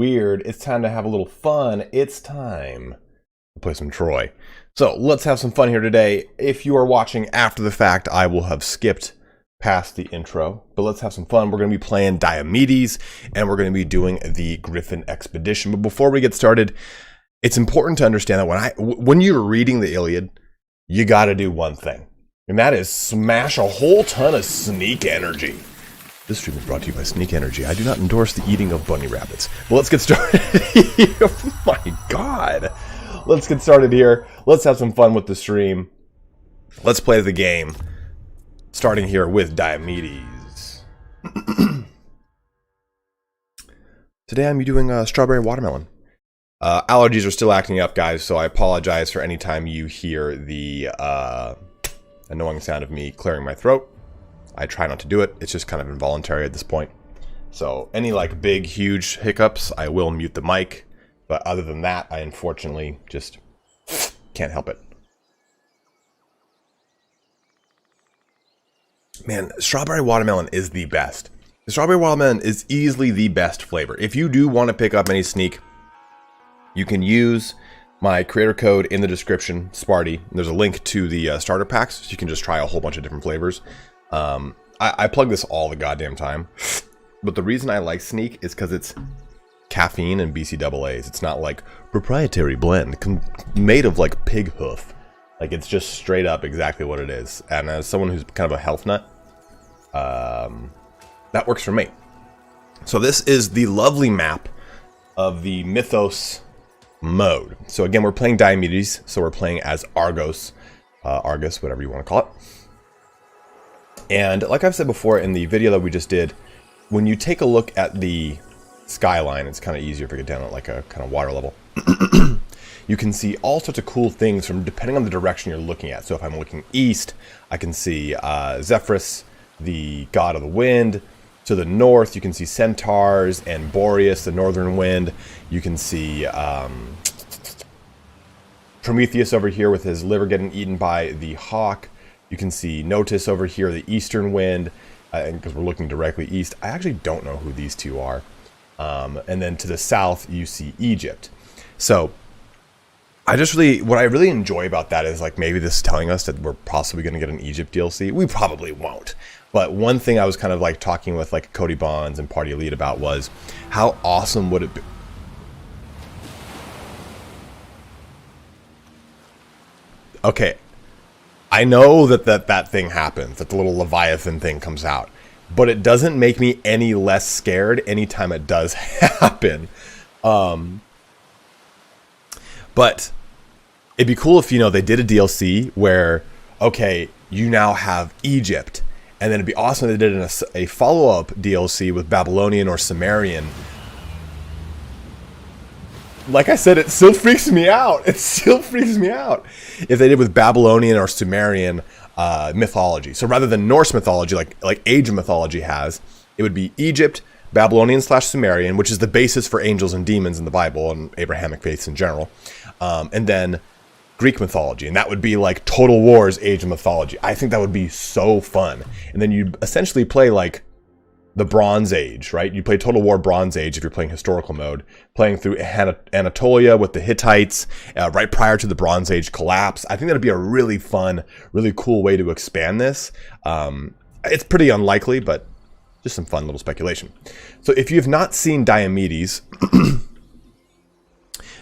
Weird. It's time to have a little fun. It's time to play some Troy. So let's have some fun here today. If you are watching after the fact, I will have skipped past the intro, but let's have some fun. We're going to be playing Diomedes, and we're going to be doing the Griffin Expedition. But before we get started, it's important to understand that when you're reading the Iliad, you got to do one thing, and that is smash a whole ton of sneak energy. This stream is brought to you by Sneak Energy. I do not endorse the eating of bunny rabbits. Well, let's get started. Oh my God. Let's get started here. Let's have some fun with the stream. Let's play the game. Starting here with Diomedes. Today I'm doing strawberry watermelon. Allergies are still acting up, guys, so I apologize for any time you hear the annoying sound of me clearing my throat. I try not to do it. It's just kind of involuntary at this point. So any like big, huge hiccups, I will mute the mic. But other than that, I unfortunately just can't help it. Man, strawberry watermelon is the best. The strawberry watermelon is easily the best flavor. If you do want to pick up any sneak, you can use my creator code in the description, Sparty. There's a link to the starter packs, so you can just try a whole bunch of different flavors. I plug this all the goddamn time, but the reason I like Sneak is because it's caffeine and BCAAs. It's not like proprietary blend made of like pig hoof. Like it's just straight up exactly what it is. And as someone who's kind of a health nut, that works for me. So this is the lovely map of the Mythos mode. So again, we're playing Diomedes, so we're playing as Argos, Argos, whatever you want to call it. And like I've said before in the video that we just did, when you take a look at the skyline, it's kind of easier if you get down at like a kind of water level. You can see all sorts of cool things from depending on the direction you're looking at. So if I'm looking east, I can see Zephyrus, the god of the wind. To the north, you can see centaurs and Boreas, the northern wind. You can see Prometheus over here with his liver getting eaten by the hawk. You can see Notice over here, the eastern wind, and because we're looking directly east. I actually don't know who these two are. And then to the south, you see Egypt. So what I really enjoy about that is like maybe this is telling us that we're possibly going to get an Egypt DLC. We probably won't. But one thing I was kind of like talking with like Cody Bonds and Party Elite about was how awesome would it be? Okay. I know that thing happens, that the little Leviathan thing comes out, but it doesn't make me any less scared anytime it does happen. But it'd be cool if, you know, they did a DLC where, okay, you now have Egypt, and then it'd be awesome if they did a follow-up DLC with Babylonian or Sumerian. Like I said, it still freaks me out. It still freaks me out if they did with Babylonian or Sumerian mythology. So rather than Norse mythology, like Age of Mythology has, it would be Egypt, Babylonian/Sumerian, which is the basis for angels and demons in the Bible and Abrahamic faiths in general, and then Greek mythology, and that would be like Total War's Age of Mythology. I think that would be so fun. And then you'd essentially play like the Bronze Age, right? You play Total War Bronze Age if you're playing historical mode, playing through Anatolia with the Hittites right prior to the Bronze Age collapse. I think that'd be a really fun, really cool way to expand this. It's pretty unlikely, but just some fun little speculation. So if you have not seen Diomedes,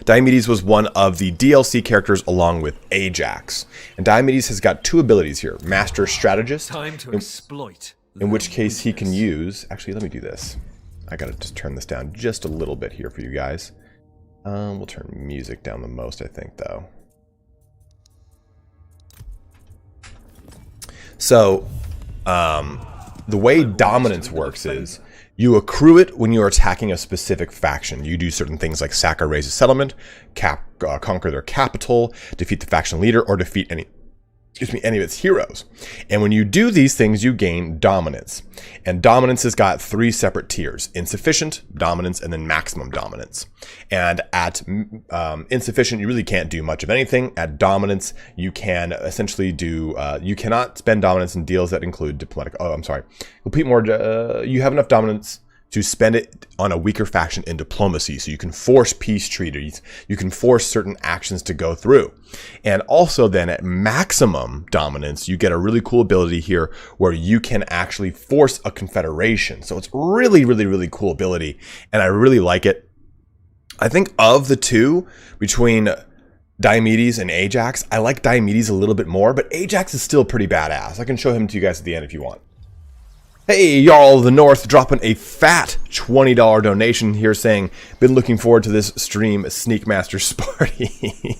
Diomedes was one of the DLC characters along with Ajax. And Diomedes has got two abilities here. Master Strategist. Time to exploit. In which case he can use... Actually, let me do this. I gotta just turn this down just a little bit here for you guys. We'll turn music down the most, I think, though. So, the way dominance works is you accrue it when you're attacking a specific faction. You do certain things like sack or raise a settlement, conquer their capital, defeat the faction leader, or defeat any of its heroes. And when you do these things, you gain dominance. And dominance has got three separate tiers: insufficient, dominance, and then maximum dominance. And at insufficient, you really can't do much of anything. At dominance, you can essentially do, you cannot spend dominance in deals that include diplomatic, you have enough dominance to spend it on a weaker faction in diplomacy. So you can force peace treaties, you can force certain actions to go through. And also then at maximum dominance, you get a really cool ability here where you can actually force a confederation. So it's really, really, really cool ability. And I really like it. I think of the two, between Diomedes and Ajax, I like Diomedes a little bit more, but Ajax is still pretty badass. I can show him to you guys at the end if you want. Hey, Jarl of the North dropping a fat $20 donation here saying, been looking forward to this stream, Sneakmaster Party.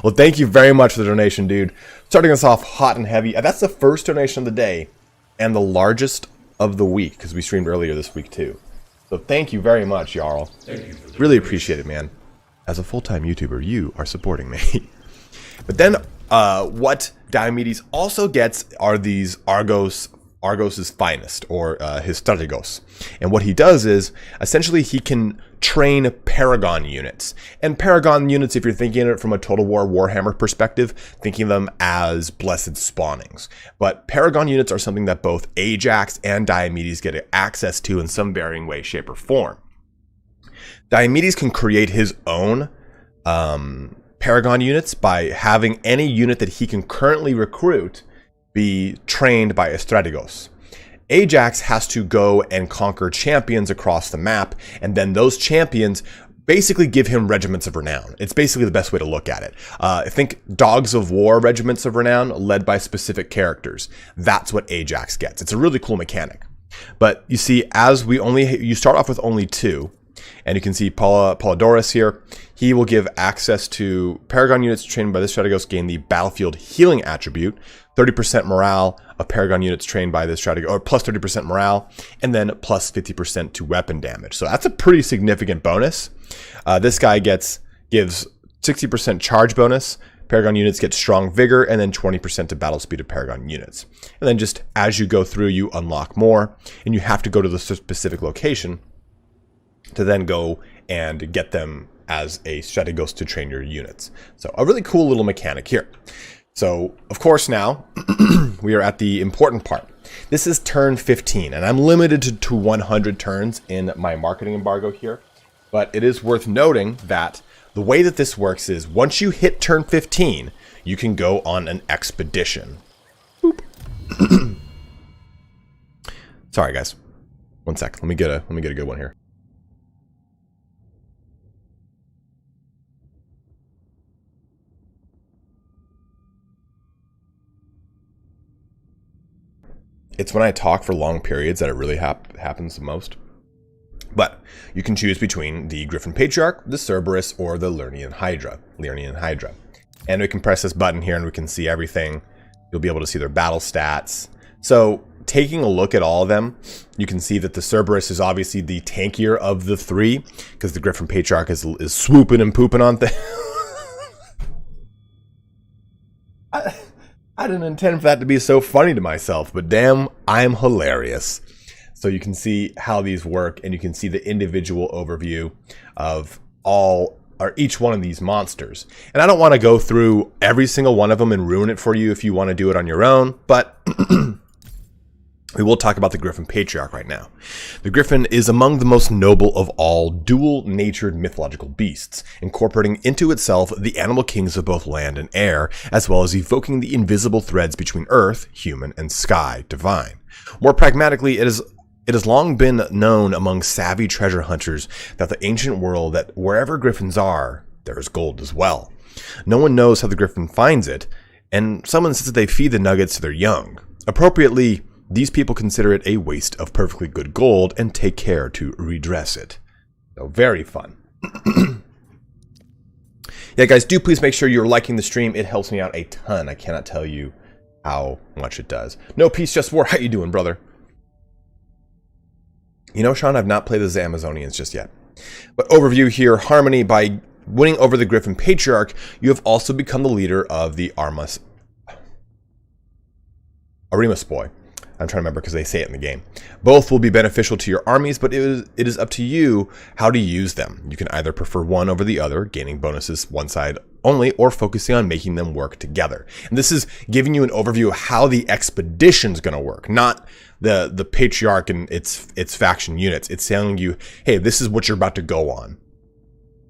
Well, thank you very much for the donation, dude. Starting us off hot and heavy. That's the first donation of the day and the largest of the week because we streamed earlier this week too. So thank you very much, Jarl. Thank you. Really appreciate it, man. As a full-time YouTuber, you are supporting me. But then what Diomedes also gets are these Argos' finest, or his strategos. And what he does is, essentially he can train Paragon units. And Paragon units, if you're thinking of it from a Total War Warhammer perspective, thinking of them as blessed spawnings. But Paragon units are something that both Ajax and Diomedes get access to in some varying way, shape, or form. Diomedes can create his own Paragon units by having any unit that he can currently recruit be trained by a strategos. Ajax has to go and conquer champions across the map, and then those champions basically give him regiments of renown. It's basically the best way to look at it. I think Dogs of War regiments of renown led by specific characters. That's what Ajax gets. It's a really cool mechanic. But you see, as you start off with only 2, and you can see Polydorus here. He will give access to Paragon units trained by this strategos gain the battlefield healing attribute, 30% morale of Paragon units trained by this strategos, or plus 30% morale, and then plus 50% to weapon damage. So that's a pretty significant bonus. This guy gives 60% charge bonus. Paragon units get strong vigor, and then 20% to battle speed of Paragon units. And then just as you go through, you unlock more, and you have to go to the specific location to then go and get them as a strategos to train your units. So a really cool little mechanic here. So of course now we are at the important part. This is turn 15, and I'm limited to 100 turns in my marketing embargo here. But it is worth noting that the way that this works is once you hit turn 15, you can go on an expedition. Boop. Sorry guys. One sec. Let me get a good one here. It's when I talk for long periods that it really happens the most. But you can choose between the Griffin Patriarch, the Cerberus, or the Illyrian Hydra. And we can press this button here and we can see everything. You'll be able to see their battle stats. So taking a look at all of them, you can see that the Cerberus is obviously the tankier of the 3, because the Griffin Patriarch is swooping and pooping on things. I didn't intend for that to be so funny to myself, but damn, I'm hilarious. So you can see how these work, and you can see the individual overview of each one of these monsters. And I don't want to go through every single one of them and ruin it for you if you want to do it on your own, but we will talk about the Griffin Patriarch right now. The Griffin is among the most noble of all dual-natured mythological beasts, incorporating into itself the animal kings of both land and air, as well as evoking the invisible threads between earth, human, and sky, divine. More pragmatically, it has long been known among savvy treasure hunters that the ancient world that wherever griffins are, there is gold as well. No one knows how the griffin finds it, and someone says that they feed the nuggets to their young. Appropriately, these people consider it a waste of perfectly good gold and take care to redress it. So very fun. Yeah, guys, do please make sure you're liking the stream. It helps me out a ton. I cannot tell you how much it does. No peace, just war. How you doing, brother? You know, Sean, I've not played as the Amazonians just yet. But overview here, Harmony, by winning over the Griffin Patriarch, you have also become the leader of the Arimas Boy. I'm trying to remember because they say it in the game. Both will be beneficial to your armies, but it is up to you how to use them. You can either prefer one over the other, gaining bonuses one side only or focusing on making them work together. And this is giving you an overview of how the expedition's going to work, not the Patriarch and its faction units. It's telling you, hey, this is what you're about to go on.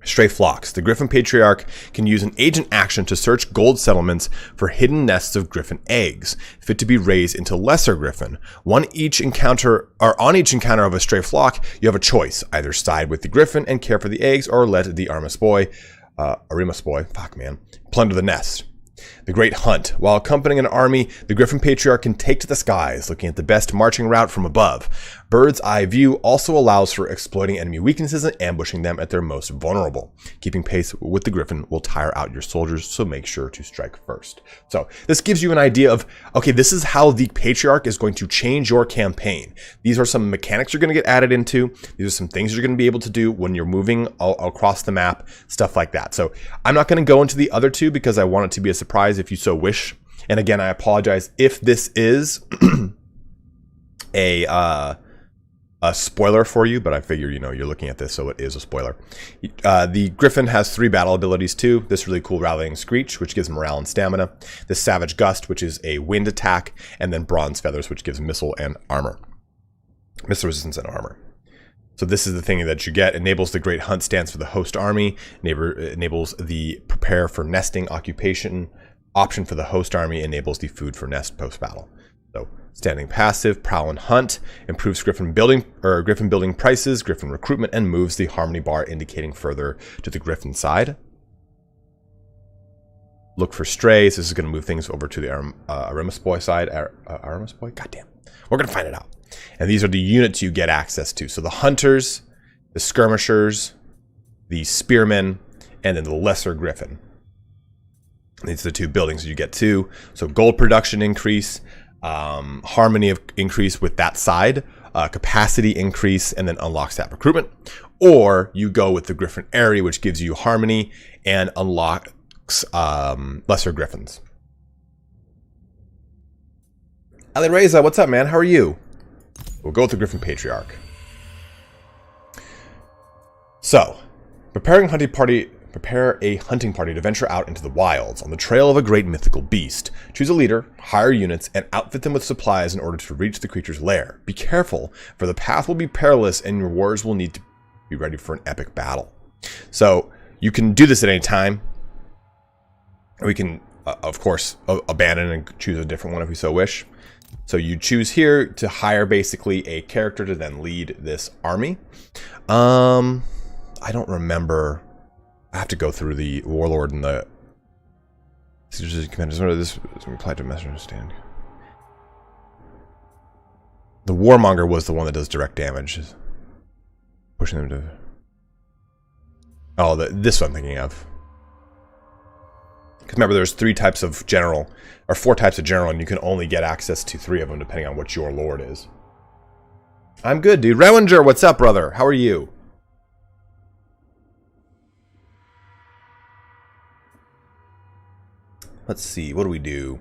Stray flocks. The Griffin Patriarch can use an agent action to search gold settlements for hidden nests of griffin eggs, fit to be raised into lesser griffin. On each encounter of a stray flock, you have a choice. Either side with the griffin and care for the eggs, or let the Arimus boy, plunder the nest. The Great Hunt. While accompanying an army, the Griffin Patriarch can take to the skies, looking at the best marching route from above. Bird's eye view also allows for exploiting enemy weaknesses and ambushing them at their most vulnerable. Keeping pace with the Griffin will tire out your soldiers, so make sure to strike first. So this gives you an idea of, okay, this is how the Patriarch is going to change your campaign. These are some mechanics you're going to get added into. These are some things you're going to be able to do when you're moving across the map, stuff like that. So I'm not going to go into the other two because I want it to be a surprise if you so wish. And again, I apologize if this is a spoiler for you, but I figure, you're looking at this, so it is a spoiler. The Griffin has 3 battle abilities too. This really cool Rallying Screech, which gives morale and stamina. This Savage Gust, which is a wind attack. And then Bronze Feathers, which gives missile and armor. Missile resistance and armor. So this is the thing that you get. Enables the Great Hunt stance for the host army. Enables the Prepare for Nesting occupation option for the host army. Enables the Food for Nest post-battle. So standing passive, Prowl and Hunt, improves Griffin building prices, Griffin recruitment, and moves the Harmony bar indicating further to the Griffin side. Look for strays. This is going to move things over to the Arimus boy side. Arimus boy? Goddamn. We're going to find it out. And these are the units you get access to. So the Hunters, the Skirmishers, the Spearmen, and then the Lesser Griffin. These are the 2 buildings you get to. So gold production increase, harmony of increase with that side, capacity increase, and then unlocks that recruitment. Or you go with the Griffin Airy, which gives you harmony and unlocks lesser griffins. Ali Reza, what's up, man? How are you? We'll go with the Griffin Patriarch. So, prepare a hunting party to venture out into the wilds on the trail of a great mythical beast. Choose a leader, hire units, and outfit them with supplies in order to reach the creature's lair. Be careful, for the path will be perilous and your warriors will need to be ready for an epic battle. So you can do this at any time. We can, of course, abandon and choose a different one if we so wish. So you choose here to hire basically a character to then lead this army. I don't remember. I have to go through the warlord and the commanders. This reply to message understand. The warmonger was the one that does direct damage, pushing them to. Oh, this one I'm thinking of. Because remember, there's 3 types of general, or 4 types of general, and you can only get access to 3 of them depending on what your lord is. I'm good, dude. Rewinger, what's up, brother? How are you? Let's see, what do we do?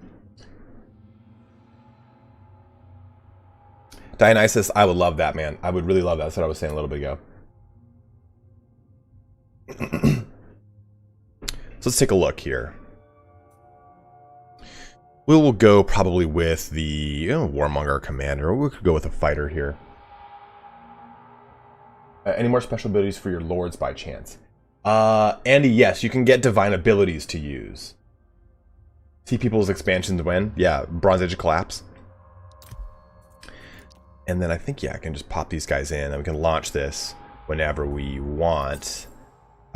Dionysus, I would love that, man. I would really love that. That's what I was saying a little bit ago. So let's take a look here. We will go probably with the warmonger commander. We could go with a fighter here. Any more special abilities for your lords by chance? Andy, yes, you can get divine abilities to use. See people's expansions when? Yeah, Bronze Age of Collapse. And then I think, yeah, I can just pop these guys in and we can launch this whenever we want.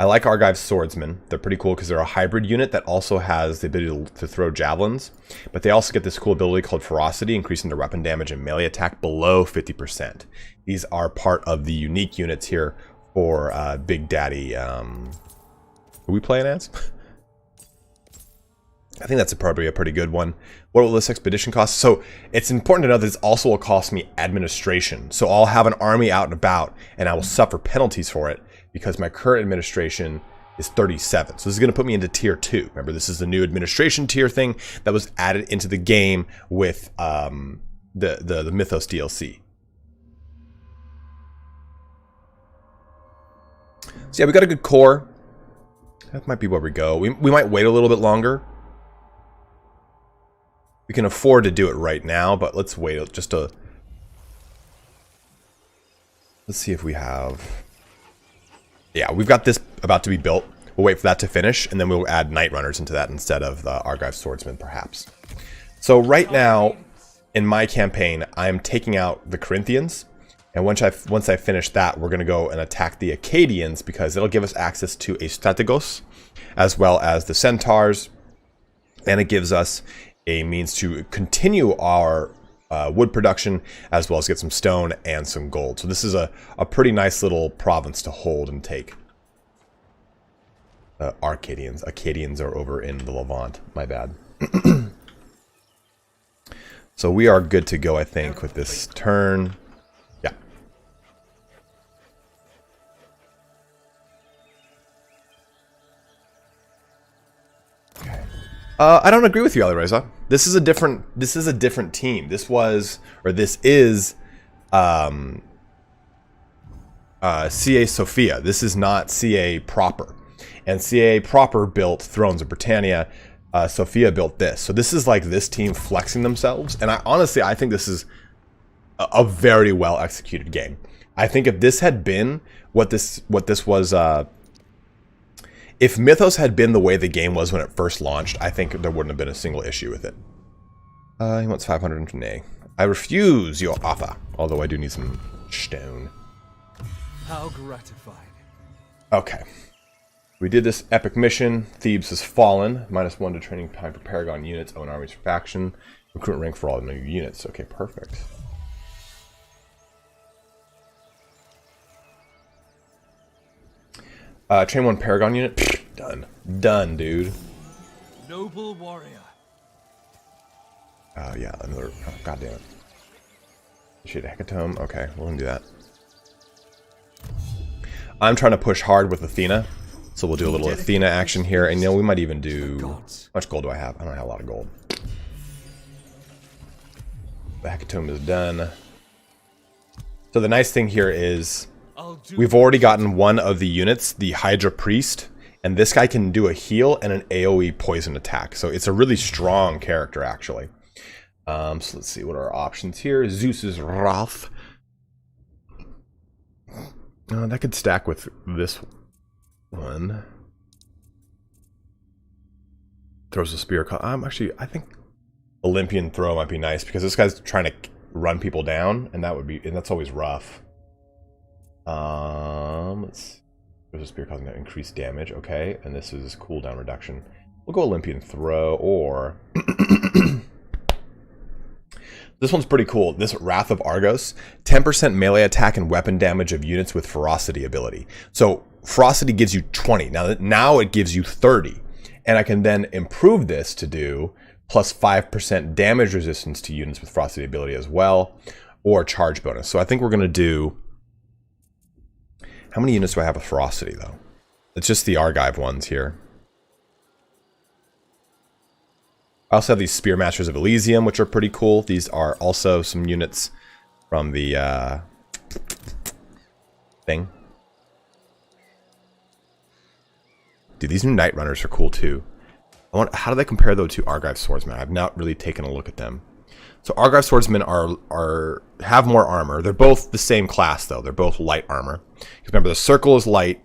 I like Argive's Swordsmen. They're pretty cool because they're a hybrid unit that also has the ability to throw javelins. But they also get this cool ability called Ferocity, increasing their weapon damage and melee attack below 50%. These are part of the unique units here for Big Daddy. Who are we playing as? I think that's probably a pretty good one. What will this expedition cost? So it's important to know that this also will cost me administration. So I'll have an army out and about and I will suffer penalties for it because my current administration is 37. So this is going to put me into tier 2. Remember, this is the new administration tier thing that was added into the game with the Mythos DLC. So yeah, we got a good core. That might be where we go. We might wait a little bit longer. We can afford to do it right now, but let's wait just a... Let's see if we have... Yeah, we've got this about to be built. We'll wait for that to finish, and then we'll add Night Runners into that instead of the Argive Swordsman, perhaps. So right now, in my campaign, I'm taking out the Corinthians. And once I finish that, we're going to go and attack the Akkadians, because it'll give us access to a Strategos, as well as the Centaurs. And it gives us a means to continue our wood production, as well as get some stone and some gold. So this is a pretty nice little province to hold and take. Akkadians are over in the Levant. My bad. So we are good to go, I think, with this turn. Yeah. Okay. I don't agree with you, Alireza. This is a different team. This is CA Sophia. This is not CA proper. And CA proper built Thrones of Britannia. Sophia built this. So this is like this team flexing themselves. And I think this is a very well executed game. I think if this had been what this was, if Mythos had been the way the game was when it first launched, I think there wouldn't have been a single issue with it. He wants 500 nay. I refuse your offer, although I do need some stone. How gratified. Okay. We did this epic mission. Thebes has fallen. -1 to training time for Paragon units. Own armies for faction. Recruit rank for all new units. Okay, perfect. Train 1 Paragon unit. Pfft, done. Done, dude. Noble warrior. Yeah, another... Oh, God damn it. Shade a Hecatomb. Okay, we're gonna do that. I'm trying to push hard with Athena. So we'll do a little Athena action here. And, you know, we might even do... How much gold do I have? I don't have a lot of gold. The Hecatomb is done. So the nice thing here is... We've already gotten one of the units, the Hydra Priest, and this guy can do a heal and an AoE poison attack. So it's a really strong character, actually. So let's see what are our options here. Zeus's Wrath. That could stack with this one. Throws a spear. I think Olympian throw might be nice, because this guy's trying to run people down, and that's always rough. Let's... There's a spear causing that increased damage. Okay, and this is cooldown reduction. We'll go Olympian throw, or... This one's pretty cool. This Wrath of Argos. 10% melee attack and weapon damage of units with ferocity ability. So, ferocity gives you 20. Now it gives you 30. And I can then improve this to do plus 5% damage resistance to units with ferocity ability as well, or charge bonus. So I think we're going to do... How many units do I have with ferocity, though? It's just the Argive ones here. I also have these Spearmasters of Elysium, which are pretty cool. These are also some units from the thing. Dude, these new Night Runners are cool too. How do they compare though to Argive Swordsmen? I've not really taken a look at them. So Argive Swordsmen have more armor. They're both the same class though. They're both light armor. Remember, the circle is light.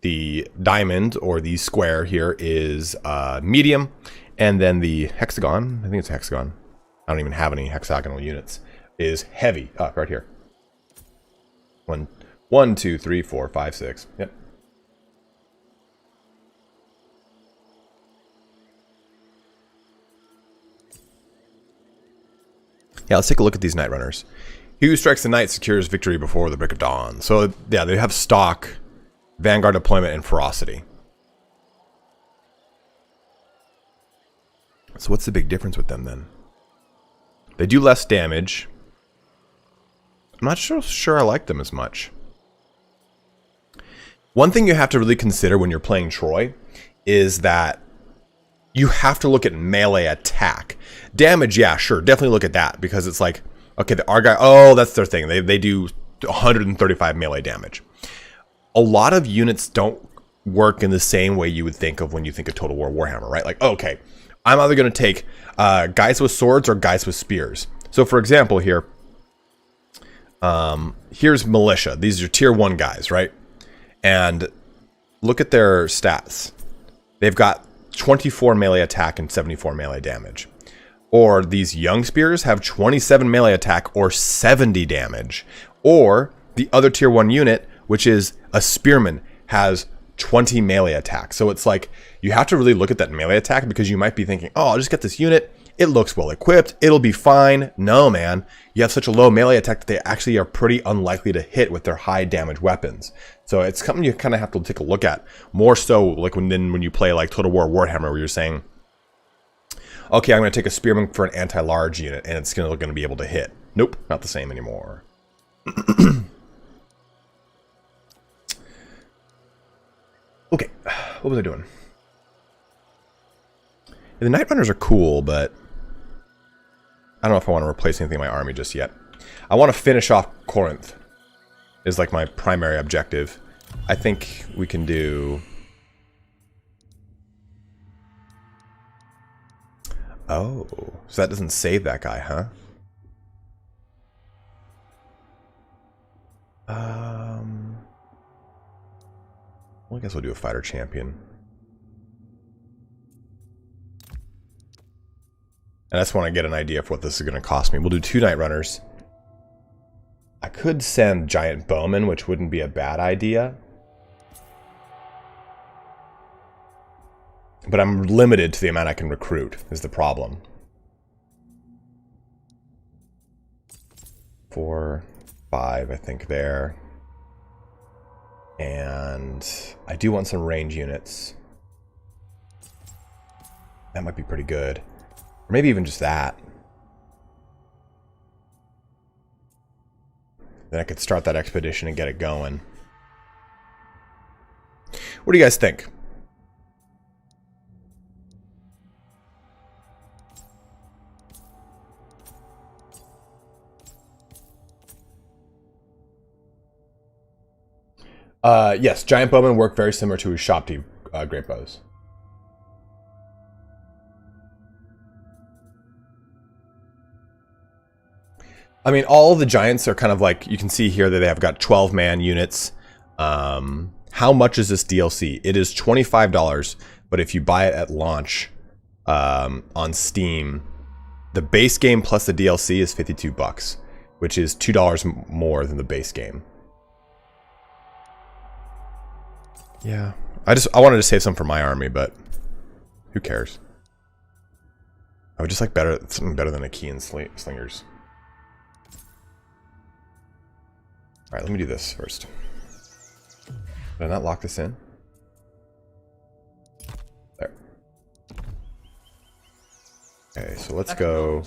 The diamond, or the square here, is medium. And then the hexagon, I think it's a hexagon. I don't even have any hexagonal units. Is heavy. Right here. 1, 2, 3, 4, 5, 6. Yep. Yeah, let's take a look at these Night Runners. He who strikes the night secures victory before the break of dawn. So, yeah, they have stock, Vanguard deployment, and ferocity. So what's the big difference with them then? They do less damage. I'm not sure I like them as much. One thing you have to really consider when you're playing Troy is that you have to look at melee attack. Damage, yeah, sure, definitely look at that, because it's like, okay, the Argyle, oh, that's their thing. They do 135 melee damage. A lot of units don't work in the same way you would think of when you think of Total War Warhammer, right? Like, okay, I'm either going to take guys with swords or guys with spears. So, for example, here, here's Militia. These are tier 1 guys, right? And look at their stats. They've got 24 melee attack and 74 melee damage. Or these young spears have 27 melee attack or 70 damage. Or the other tier 1 unit, which is a spearman, has 20 melee attack. So it's like you have to really look at that melee attack, because you might be thinking, oh, I'll just get this unit. It looks well equipped. It'll be fine. No, man. You have such a low melee attack that they actually are pretty unlikely to hit with their high damage weapons. So it's something you kind of have to take a look at. More so like when you play like Total War Warhammer, where you're saying, okay, I'm going to take a spearman for an anti-large unit, and it's going to be able to hit. Nope, not the same anymore. Okay, what was I doing? The Night Runners are cool, but I don't know if I want to replace anything in my army just yet. I want to finish off Corinth, is like my primary objective. I think we can do... Oh, so that doesn't save that guy, huh? Well, I guess we'll do a fighter champion. And I just want to get an idea of what this is going to cost me. We'll do 2 Night Runners. I could send Giant Bowmen, which wouldn't be a bad idea. But I'm limited to the amount I can recruit, is the problem. 4, 5, I think there. And I do want some range units. That might be pretty good. Or maybe even just that. Then I could start that expedition and get it going. What do you guys think? Yes, Giant Bowmen work very similar to his Shopti Great Bows. I mean, all of the Giants are kind of like, you can see here that they have got 12-man units. How much is this DLC? It is $25, but if you buy it at launch on Steam, the base game plus the DLC is $52, which is $2 more than the base game. Yeah, I wanted to save some for my army, but who cares? I would just like something better than a key and slingers. All right, let me do this first. Did I not lock this in? There. Okay, so let's go.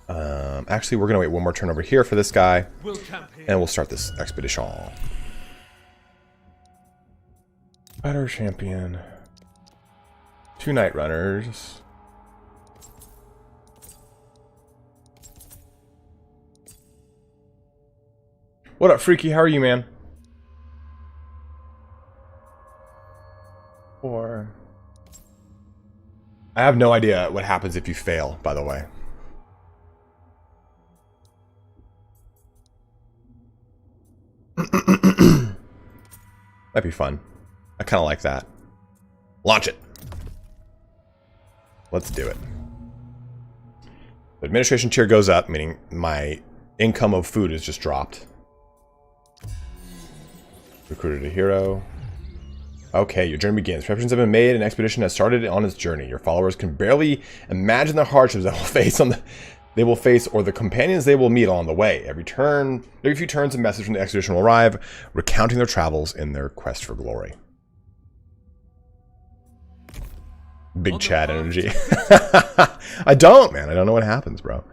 Actually, we're gonna wait one more turn over here for this guy, and we'll start this expedition. Fighter champion. 2 Night Runners. What up, Freaky? How are you, man? 4. I have no idea what happens if you fail, by the way. That'd be fun. I kind of like that. Launch it. Let's do it. The administration tier goes up, meaning my income of food is just dropped. Recruited a hero. Okay, your journey begins. Preparations have been made, and an expedition has started on its journey. Your followers can barely imagine the hardships they will face or the companions they will meet along the way. Every few turns, a message from the expedition will arrive, recounting their travels in their quest for glory. Big Chad energy. I don't, man. I don't know what happens, bro.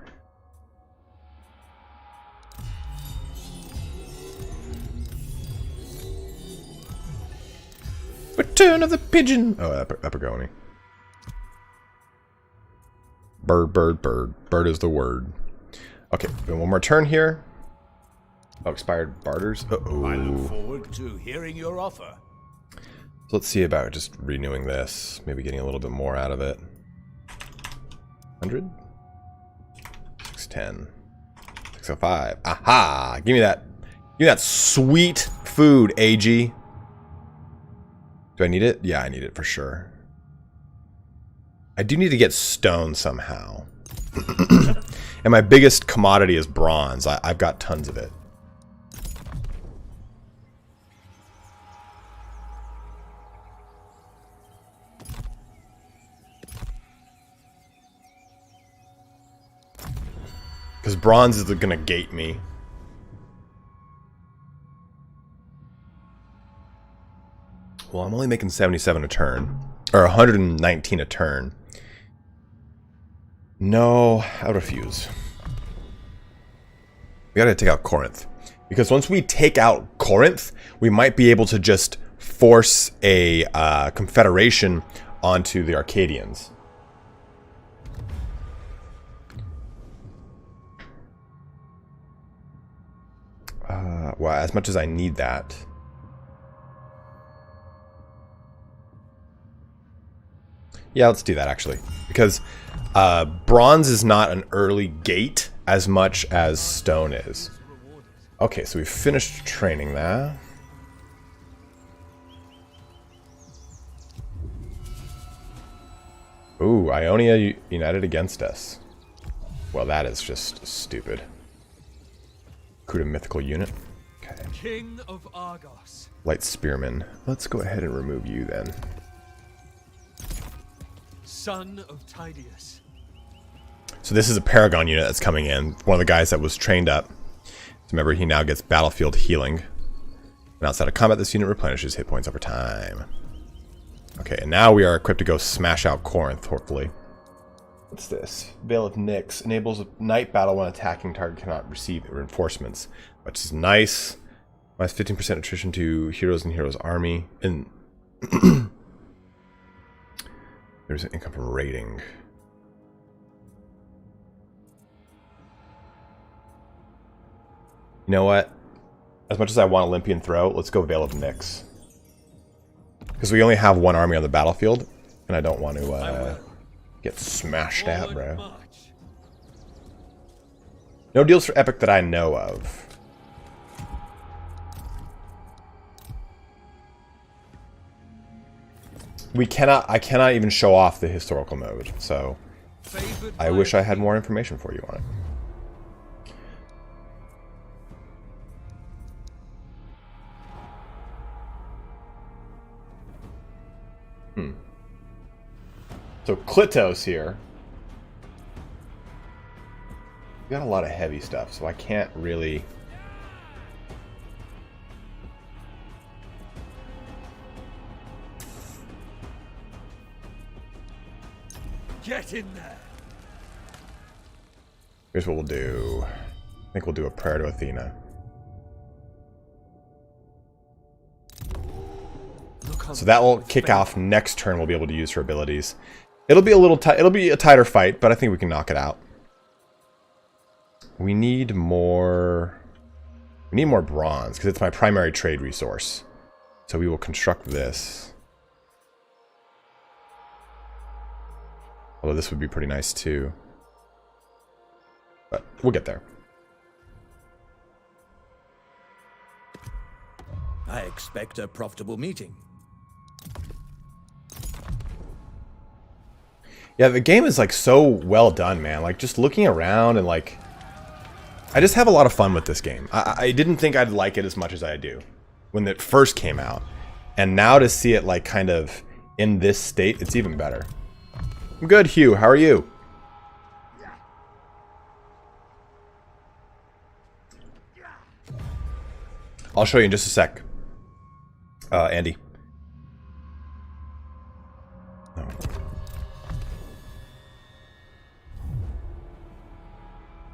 Return of the pigeon. Oh, Epigoni. Bird, bird, bird. Bird is the word. Okay, one more turn here. Oh, expired barters. Uh-oh. I look forward to hearing your offer. So let's see about just renewing this. Maybe getting a little bit more out of it. 100? 610. 605. Aha! Give me that. Give me that sweet food, AG. Do I need it? Yeah, I need it for sure. I do need to get stone somehow. And my biggest commodity is bronze. I've got tons of it. Because bronze is going to gate me. Well, I'm only making 77 a turn. Or 119 a turn. No, I refuse. We gotta take out Corinth. Because once we take out Corinth, we might be able to just force a confederation onto the Arcadians. Well, as much as I need that. Yeah, let's do that actually. Because bronze is not an early gate as much as stone is. Okay, so we've finished training that. Ooh, Ionia united against us. Well, that is just stupid. Recruit a mythical unit. Okay. King of Argos. Light spearman. Let's go ahead and remove you then. Son of Tydeus. So this is a Paragon unit that's coming in. One of the guys that was trained up. So remember, he now gets battlefield healing. And outside of combat, this unit replenishes hit points over time. Okay, and now we are equipped to go smash out Corinth, hopefully. What's this? Veil of Nyx. Enables a night battle when attacking target cannot receive reinforcements. Which is nice. Minus 15% attrition to heroes and heroes' army. And there's an income from raiding. You know what? As much as I want Olympian Throw, let's go Veil of Nyx. Because we only have one army on the battlefield, and I don't want to get smashed out, bro. No deals for Epic that I know of. I cannot even show off the historical mode, so I wish I had more information for you on it. So Klitos here. We got a lot of heavy stuff, so I can't really. Get in there. Here's what we'll do. I think we'll do a prayer to Athena. So that will kick off next turn. We'll be able to use her abilities. It'll be a little tight. It'll be a tighter fight, but I think we can knock it out. We need more. We need more bronze because it's my primary trade resource. So we will construct this. Although this would be pretty nice too. But we'll get there. I expect a profitable meeting. Yeah, the game is like so well done, man. Like just looking around and like, I just have a lot of fun with this game. I didn't think I'd like it as much as I do when it first came out. And now to see it like kind of in this state, it's even better. I'm good, Hugh. How are you? I'll show you in just a sec. Andy.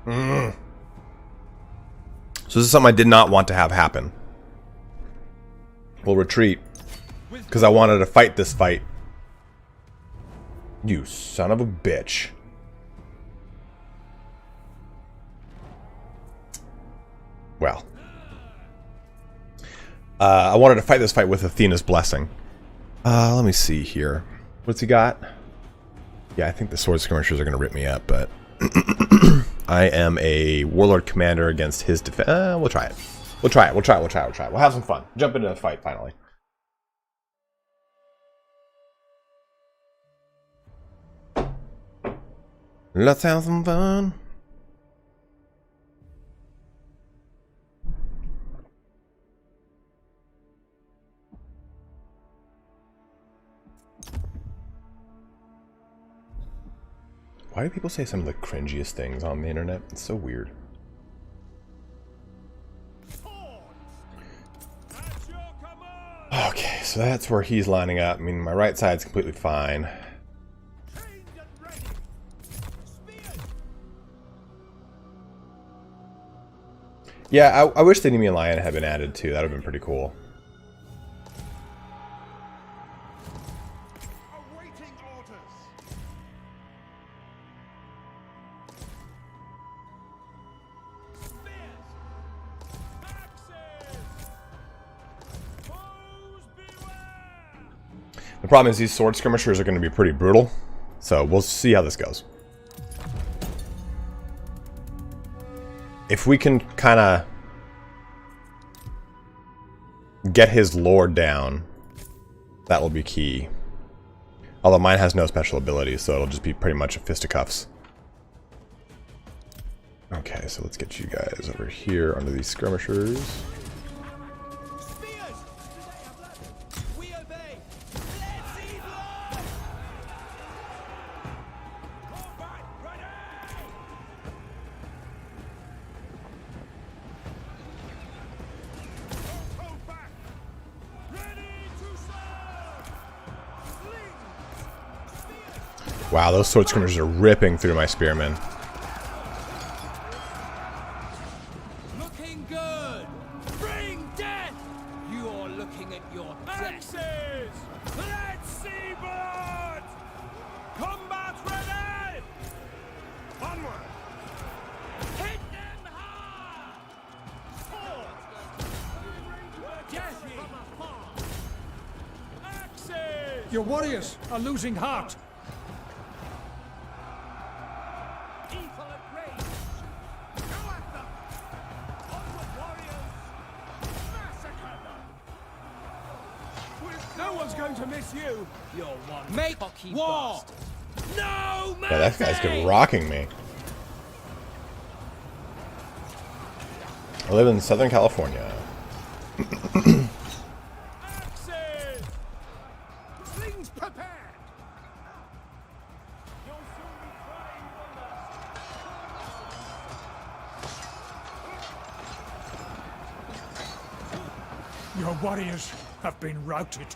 Oh. So this is something I did not want to have happen. We'll retreat. Because I wanted to fight this fight. You son of a bitch. Well. I wanted to fight this fight with Athena's blessing. Let me see here. What's he got? Yeah, I think the sword skirmishers are going to rip me up, but I am a warlord commander against his defense. We'll try it. We'll try it. We'll try it. We'll try it. We'll try it. We'll have some fun. Jump into the fight finally. Let's have some fun. Why do people say some of the cringiest things on the internet? It's so weird. Okay, so that's where he's lining up. I mean, my right side's completely fine. Yeah, I wish the enemy lion had been added too. That would have been pretty cool. The problem is these sword skirmishers are going to be pretty brutal, so we'll see how this goes. If we can kind of get his lord down, that will be key. Although mine has no special abilities, so it'll just be pretty much a fisticuffs. Okay, so let's get you guys over here under these skirmishers. Wow, those sword skirmishers are ripping through my spearmen. Looking good. Bring death. You are looking at your death. Let's see blood. Combat ready. Onward. Hit them hard. Death from afar. Axes. Your warriors are losing heart. You. You're one make cocky war. Bastard. No mercy. Yeah, that guy's good rocking me. I live in Southern California. Axes. Slings prepared. You'll soon be crying wonder. Your warriors have been routed.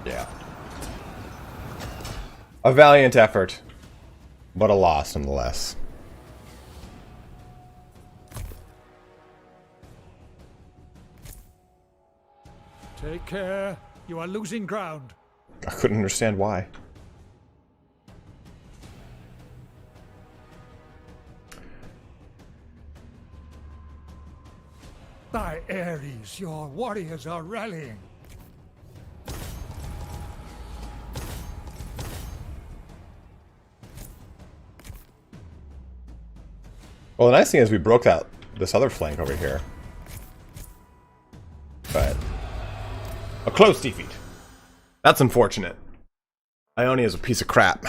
Yeah. A valiant effort, but a loss nonetheless. Take care. You are losing ground. I couldn't understand why. By Ares, your warriors are rallying. Well, the nice thing is we broke this other flank over here. But a close defeat. That's unfortunate. Ione is a piece of crap.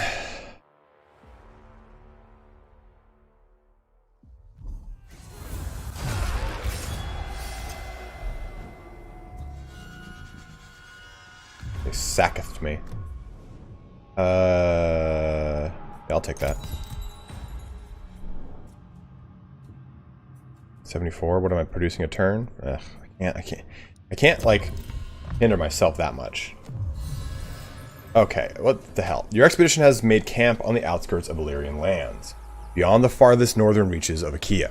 They sacketh me. Yeah, I'll take that. 74. What am I producing a turn? Ugh, I can't like hinder myself that much. Okay, what the hell? Your expedition has made camp on the outskirts of Illyrian lands, beyond the farthest northern reaches of EVGA.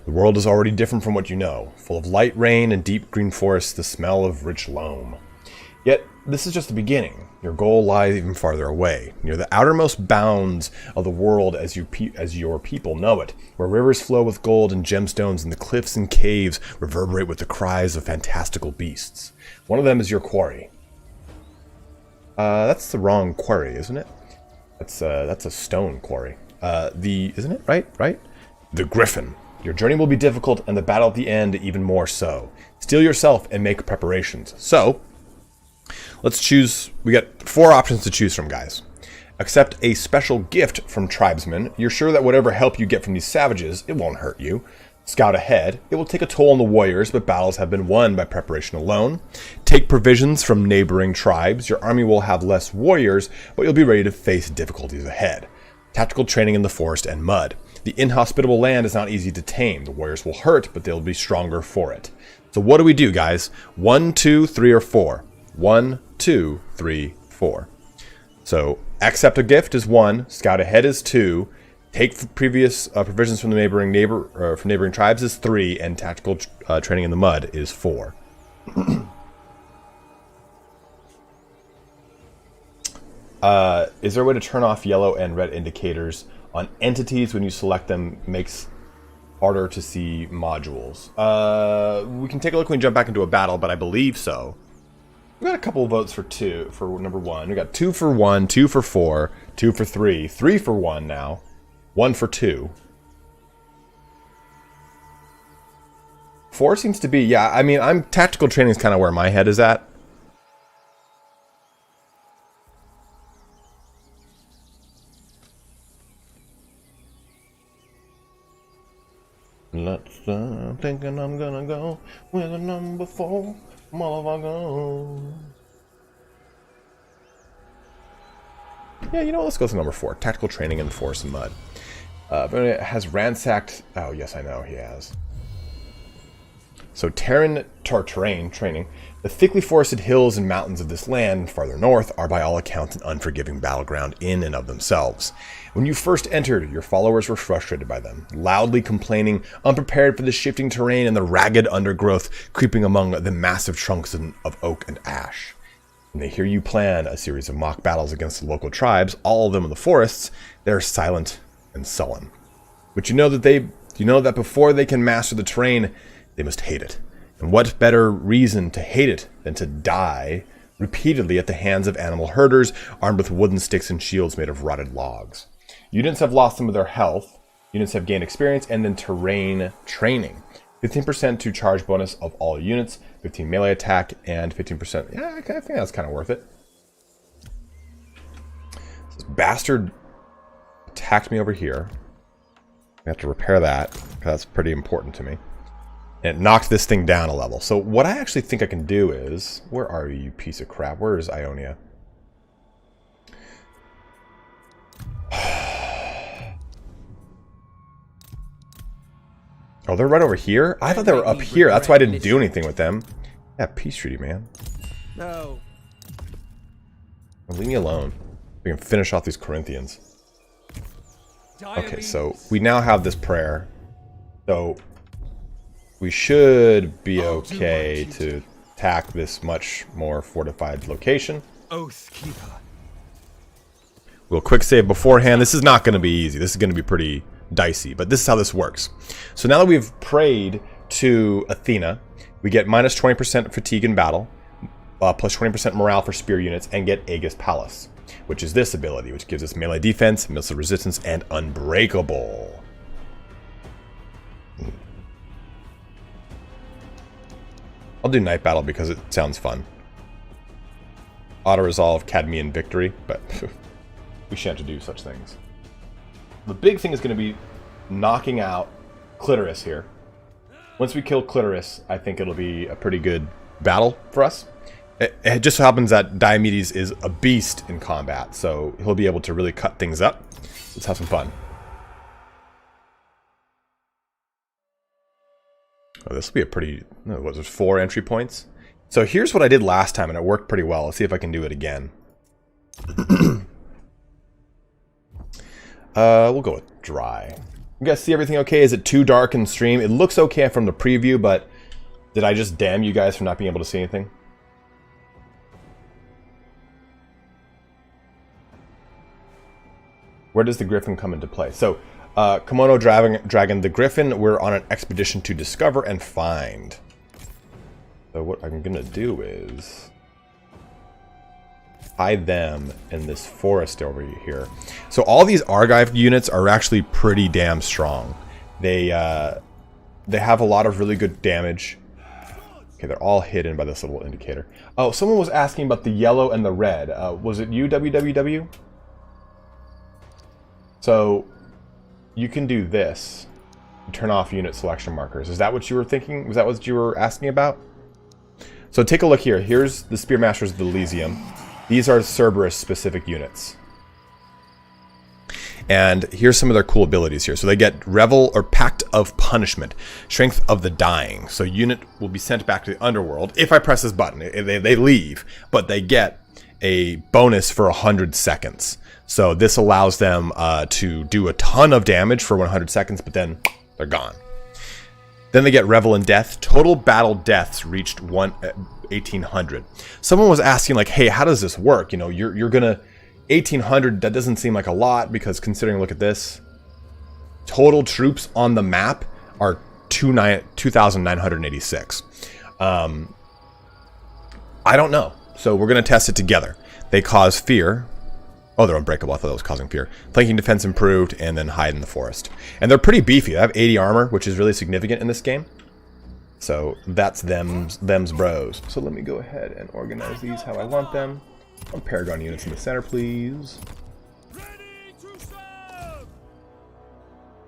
The world is already different from what you know, full of light rain and deep green forests, the smell of rich loam. Yet, this is just the beginning. Your goal lies even farther away, near the outermost bounds of the world as your people know it, where rivers flow with gold and gemstones and the cliffs and caves reverberate with the cries of fantastical beasts. One of them is your quarry. That's the wrong quarry, isn't it? That's a stone quarry. Isn't it? Right? The Griffin. Your journey will be difficult, and the battle at the end even more so. Steel yourself and make preparations. So, let's choose. We got 4 options to choose from, guys. Accept a special gift from tribesmen. You're sure that whatever help you get from these savages, it won't hurt you. Scout ahead. It will take a toll on the warriors, but battles have been won by preparation alone. Take provisions from neighboring tribes. Your army will have less warriors, but you'll be ready to face difficulties ahead. Tactical training in the forest and mud. The inhospitable land is not easy to tame. The warriors will hurt, but they'll be stronger for it. So what do we do, guys? 1, 2, 3, or 4? 1, 2, 3, 4. So accept a gift is 1. Scout ahead is 2. Take previous provisions from the neighboring tribes is 3, and tactical training in the mud is 4. Is there a way to turn off yellow and red indicators on entities when you select them? Makes harder to see modules. We can take a look when we jump back into a battle, but I believe so. We got a couple of votes for number 1. We got 2 for 1, 2 for 4, 2 for 3, 3 for 1 now. 1 for 2. 4 seems to be, yeah, I mean, tactical training is kind of where my head is at. I'm thinking I'm gonna go with a number 4, motherfucker. Yeah, you know what? Let's go with number 4. Tactical training in the forest and mud. But it has ransacked... Oh, yes, I know he has. So, terrain training. The thickly forested hills and mountains of this land, farther north, are by all accounts an unforgiving battleground in and of themselves. When you first entered, your followers were frustrated by them, loudly complaining, unprepared for the shifting terrain and the ragged undergrowth creeping among the massive trunks of oak and ash. When they hear you plan a series of mock battles against the local tribes, all of them in the forests, they're silent and sullen. But you know that before they can master the terrain, they must hate it. And what better reason to hate it than to die repeatedly at the hands of animal herders armed with wooden sticks and shields made of rotted logs. Units have lost some of their health, units have gained experience, and then terrain training. 15% to charge bonus of all units, 15 melee attack, and 15%. Yeah, I think that's kind of worth it. This bastard attacked me over here. I have to repair that, because that's pretty important to me. And it knocked this thing down a level. So what I actually think I can do is... Where are you, you piece of crap? Where is Ionia? Oh, they're right over here? I thought they were up here. That's why I didn't do anything with them. Yeah, peace treaty, man. No. Leave me alone. We can finish off these Corinthians. Okay, so we now have this prayer. So we should be okay to attack this much more fortified location. Oath keeper. We'll quick save beforehand. This is not going to be easy. This is going to be pretty dicey, but this is how this works. So now that we've prayed to Athena, we get minus 20% fatigue in battle, plus 20% morale for spear units, and get Aegis Palace, which is this ability, which gives us melee defense, missile resistance, and unbreakable. I'll do Night Battle because it sounds fun. Auto-resolve Cadmean Victory, but we shan't do such things. The big thing is going to be knocking out Clitoris here. Once we kill Clitoris, I think it'll be a pretty good battle for us. It just so happens that Diomedes is a beast in combat, so he'll be able to really cut things up. Let's have some fun. Oh, this will be a pretty... what was it, 4 entry points? So here's what I did last time, and it worked pretty well. Let's see if I can do it again. We'll go with dry. You guys see everything okay? Is it too dark in the stream? It looks okay from the preview, but did I just damn you guys for not being able to see anything? Where does the Griffin come into play? So, Kimono Dragon, the Griffin, we're on an expedition to discover and find. So what I'm going to do is... hide them in this forest over here. So all these Argive units are actually pretty damn strong. They have a lot of really good damage. Okay, they're all hidden by this little indicator. Oh, someone was asking about the yellow and the red. Was it you, WWW? So you can do this. Turn off unit selection markers. Is that what you were thinking? Was that what you were asking about? So take a look here. Here's the Spearmasters of Elysium. These are Cerberus specific units. And here's some of their cool abilities here. So they get Revel or Pact of Punishment, Strength of the Dying. So unit will be sent back to the underworld if I press this button. They leave, but they get a bonus for 100 seconds. So this allows them to do a ton of damage for 100 seconds, but then they're gone. Then they get Revel in Death. Total battle deaths reached 1,800. Someone was asking, like, hey, how does this work? You know, you're gonna 1,800. That doesn't seem like a lot because considering, look at this. Total troops on the map are 2,986. I don't know. So we're gonna test it together. They cause fear. Oh, they're unbreakable. I thought that was causing fear. Flanking defense improved, and then hide in the forest. And they're pretty beefy. They have 80 armor, which is really significant in this game. So that's them's bros. So let me go ahead and organize these how I want them. Paragon units in the center, please.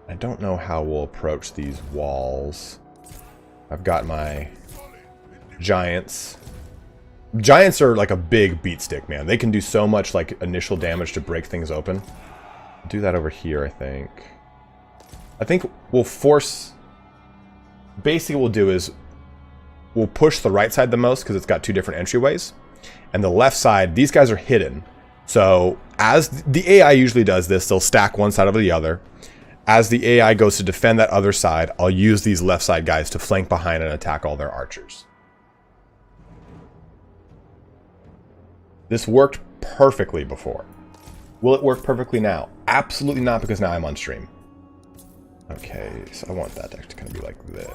I don't know how we'll approach these walls. I've got my giants. Giants are like a big beat stick, man. They can do so much like initial damage to break things open. I'll do that over here, I think. I think we'll force... Basically what we'll do is we'll push the right side the most because it's got two different entryways. And the left side, these guys are hidden. So as the AI usually does this, they'll stack one side over the other. As the AI goes to defend that other side, I'll use these left side guys to flank behind and attack all their archers. This worked perfectly before. Will it work perfectly now? Absolutely not, because now I'm on stream. Okay, so I want that to kind of be like this.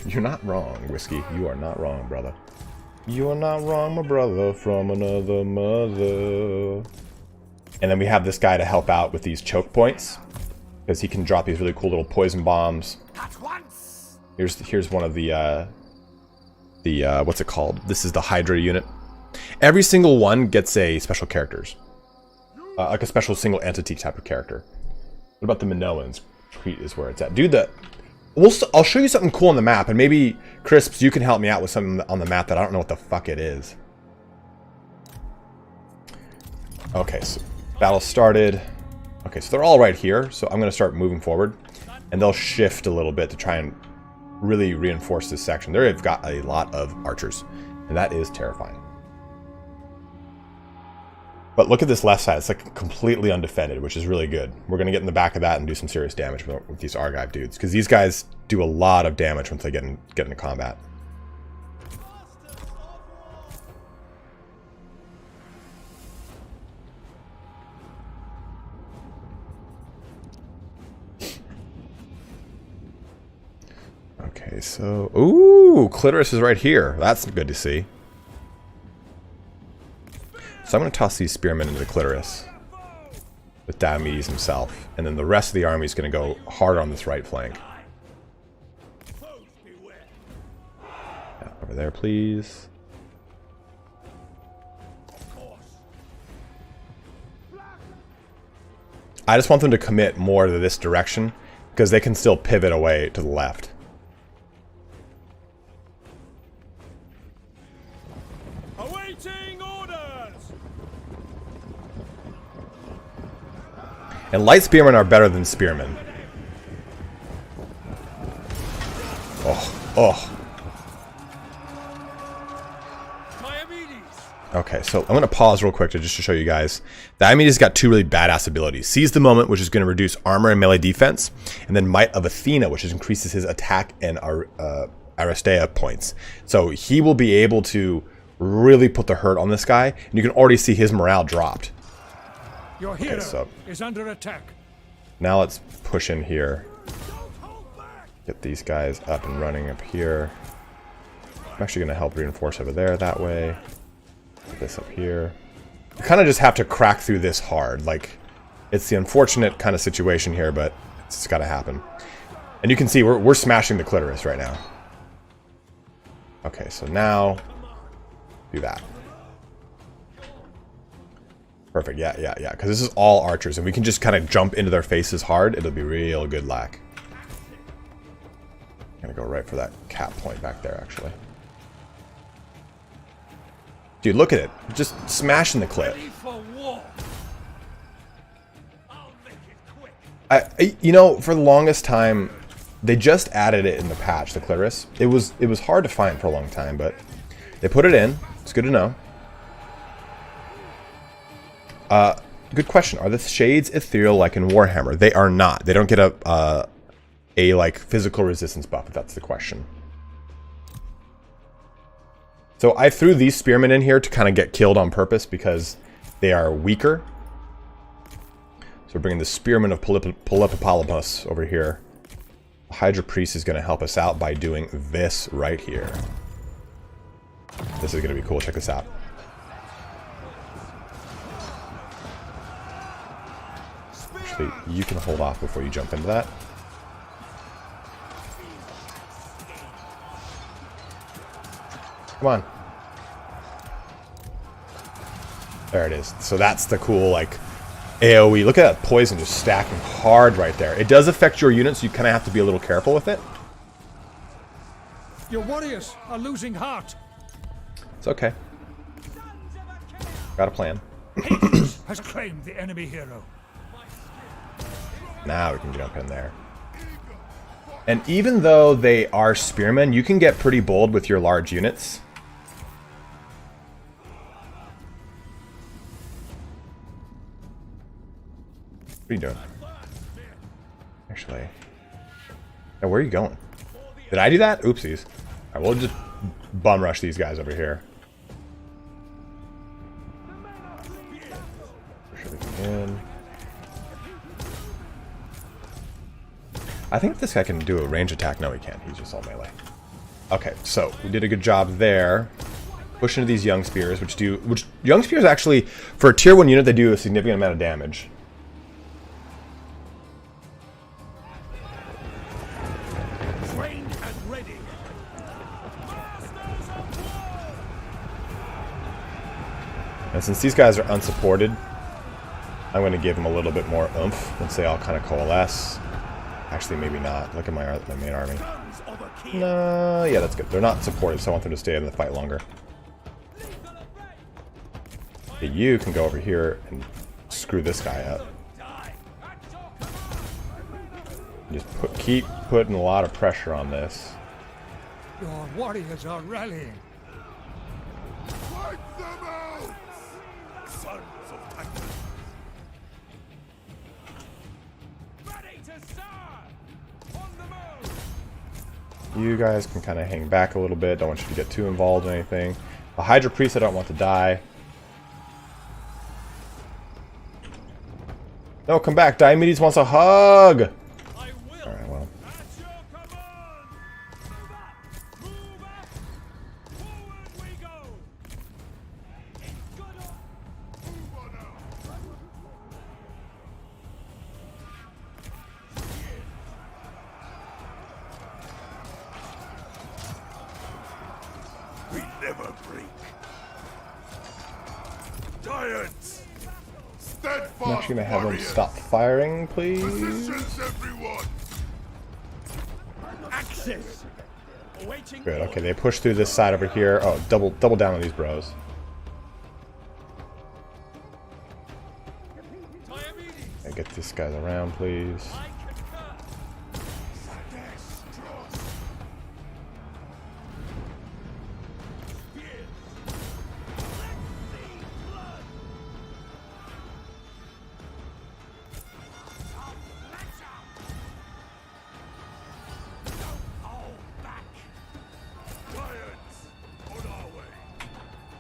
You're not wrong, Whiskey. You are not wrong, brother. You are not wrong, my brother, from another mother. And then we have this guy to help out with these choke points, because he can drop these really cool little poison bombs. Here's one of the what's it called? This is the Hydra unit. Every single one gets a special characters, like a special single entity type of character. What about the Minoans? Crete is where it's at. Dude, I'll show you something cool on the map, and maybe Crisps, you can help me out with something on the map that I don't know what the fuck it is. Okay, so battle started. Okay, so they're all right here, so I'm going to start moving forward, and they'll shift a little bit to try and really reinforce this section. They've got a lot of archers, and that is terrifying. But look at this left side. It's like completely undefended, which is really good. We're going to get in the back of that and do some serious damage with these Argive dudes, because these guys do a lot of damage once they get into combat. Okay, so... Ooh! Clitoris is right here. That's good to see. So I'm going to toss these spearmen into the Clitoris with Diomedes himself. And then the rest of the army is going to go hard on this right flank. Yeah, over there, please. I just want them to commit more to this direction, because they can still pivot away to the left. And light spearmen are better than spearmen. Oh. Okay, so I'm going to pause real quick just to show you guys. Diomedes got two really badass abilities. Seize the Moment, which is going to reduce armor and melee defense. And then Might of Athena, which increases his attack and Aristea points. So he will be able to really put the hurt on this guy. And you can already see his morale dropped. Your hero is under attack. Now let's push in here. Get these guys up and running up here. I'm actually going to help reinforce over there that way. Get this up here. You kind of just have to crack through this hard. Like, it's the unfortunate kind of situation here, but it's got to happen. And you can see we're smashing the clitoris right now. Okay, so now do that. Perfect. Yeah. Because this is all archers, and we can just kind of jump into their faces hard. It'll be real good lack. I'm gonna go right for that cap point back there, actually. Dude, look at it. Just smashing the clip. You know, for the longest time, they just added it in the patch, the clitoris. It was hard to find for a long time, but they put it in. It's good to know. Good question. Are the shades ethereal like in Warhammer? They are not. They don't get a like physical resistance buff, if that's the question. So I threw these spearmen in here to kind of get killed on purpose because they are weaker. So we're bringing the Spearman of Olympus over here. The Hydra Priest is going to help us out by doing this right here. This is going to be cool. Check this out. Actually, you can hold off before you jump into that. Come on. There it is. So that's the cool, like, AoE. Look at that poison just stacking hard right there. It does affect your units, so you kind of have to be a little careful with it. Your warriors are losing heart. It's okay. Got a plan. Asus has claimed the enemy hero. Now we can jump in there. And even though they are spearmen, you can get pretty bold with your large units. What are you doing? Actually. Now, where are you going? Did I do that? Oopsies. Alright, we'll just bum rush these guys over here. Push everything in. I think this guy can do a range attack. No, he can't. He's just all melee. Okay, so we did a good job there. Push into these young spears, which young spears actually, for a tier 1 unit, they do a significant amount of damage. Trained and ready. And since these guys are unsupported, I'm going to give them a little bit more oomph once they all kind of coalesce. Actually, maybe not. Look at my main army. No, yeah, that's good. They're not supported, so I want them to stay in the fight longer. Okay, you can go over here and screw this guy up. Just keep putting a lot of pressure on this. Your warriors are rallying. Wipe them out! Sons of Titan. Ready to serve! On the move! You guys can kind of hang back a little bit. Don't want you to get too involved in anything. The Hydra Priest I don't want to die. No, come back. Diomedes wants a hug! Alright, well. We never break. Giants! Steadfast I'm actually going to have them warriors. stop firing, please. Positions, everyone! Access! Good, okay, they push through this side over here. Oh, double down on these bros. Okay, get these guys around, please.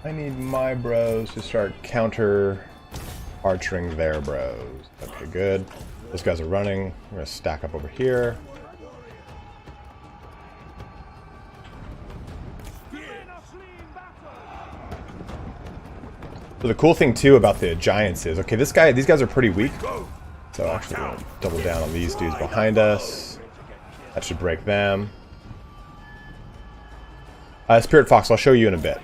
I need my bros to start counter archering their bros. Okay, good. Those guys are running. We're gonna stack up over here. So the cool thing too about the giants is, okay, these guys are pretty weak. So actually we're gonna double down on these dudes behind us. That should break them. Spirit Fox, I'll show you in a bit.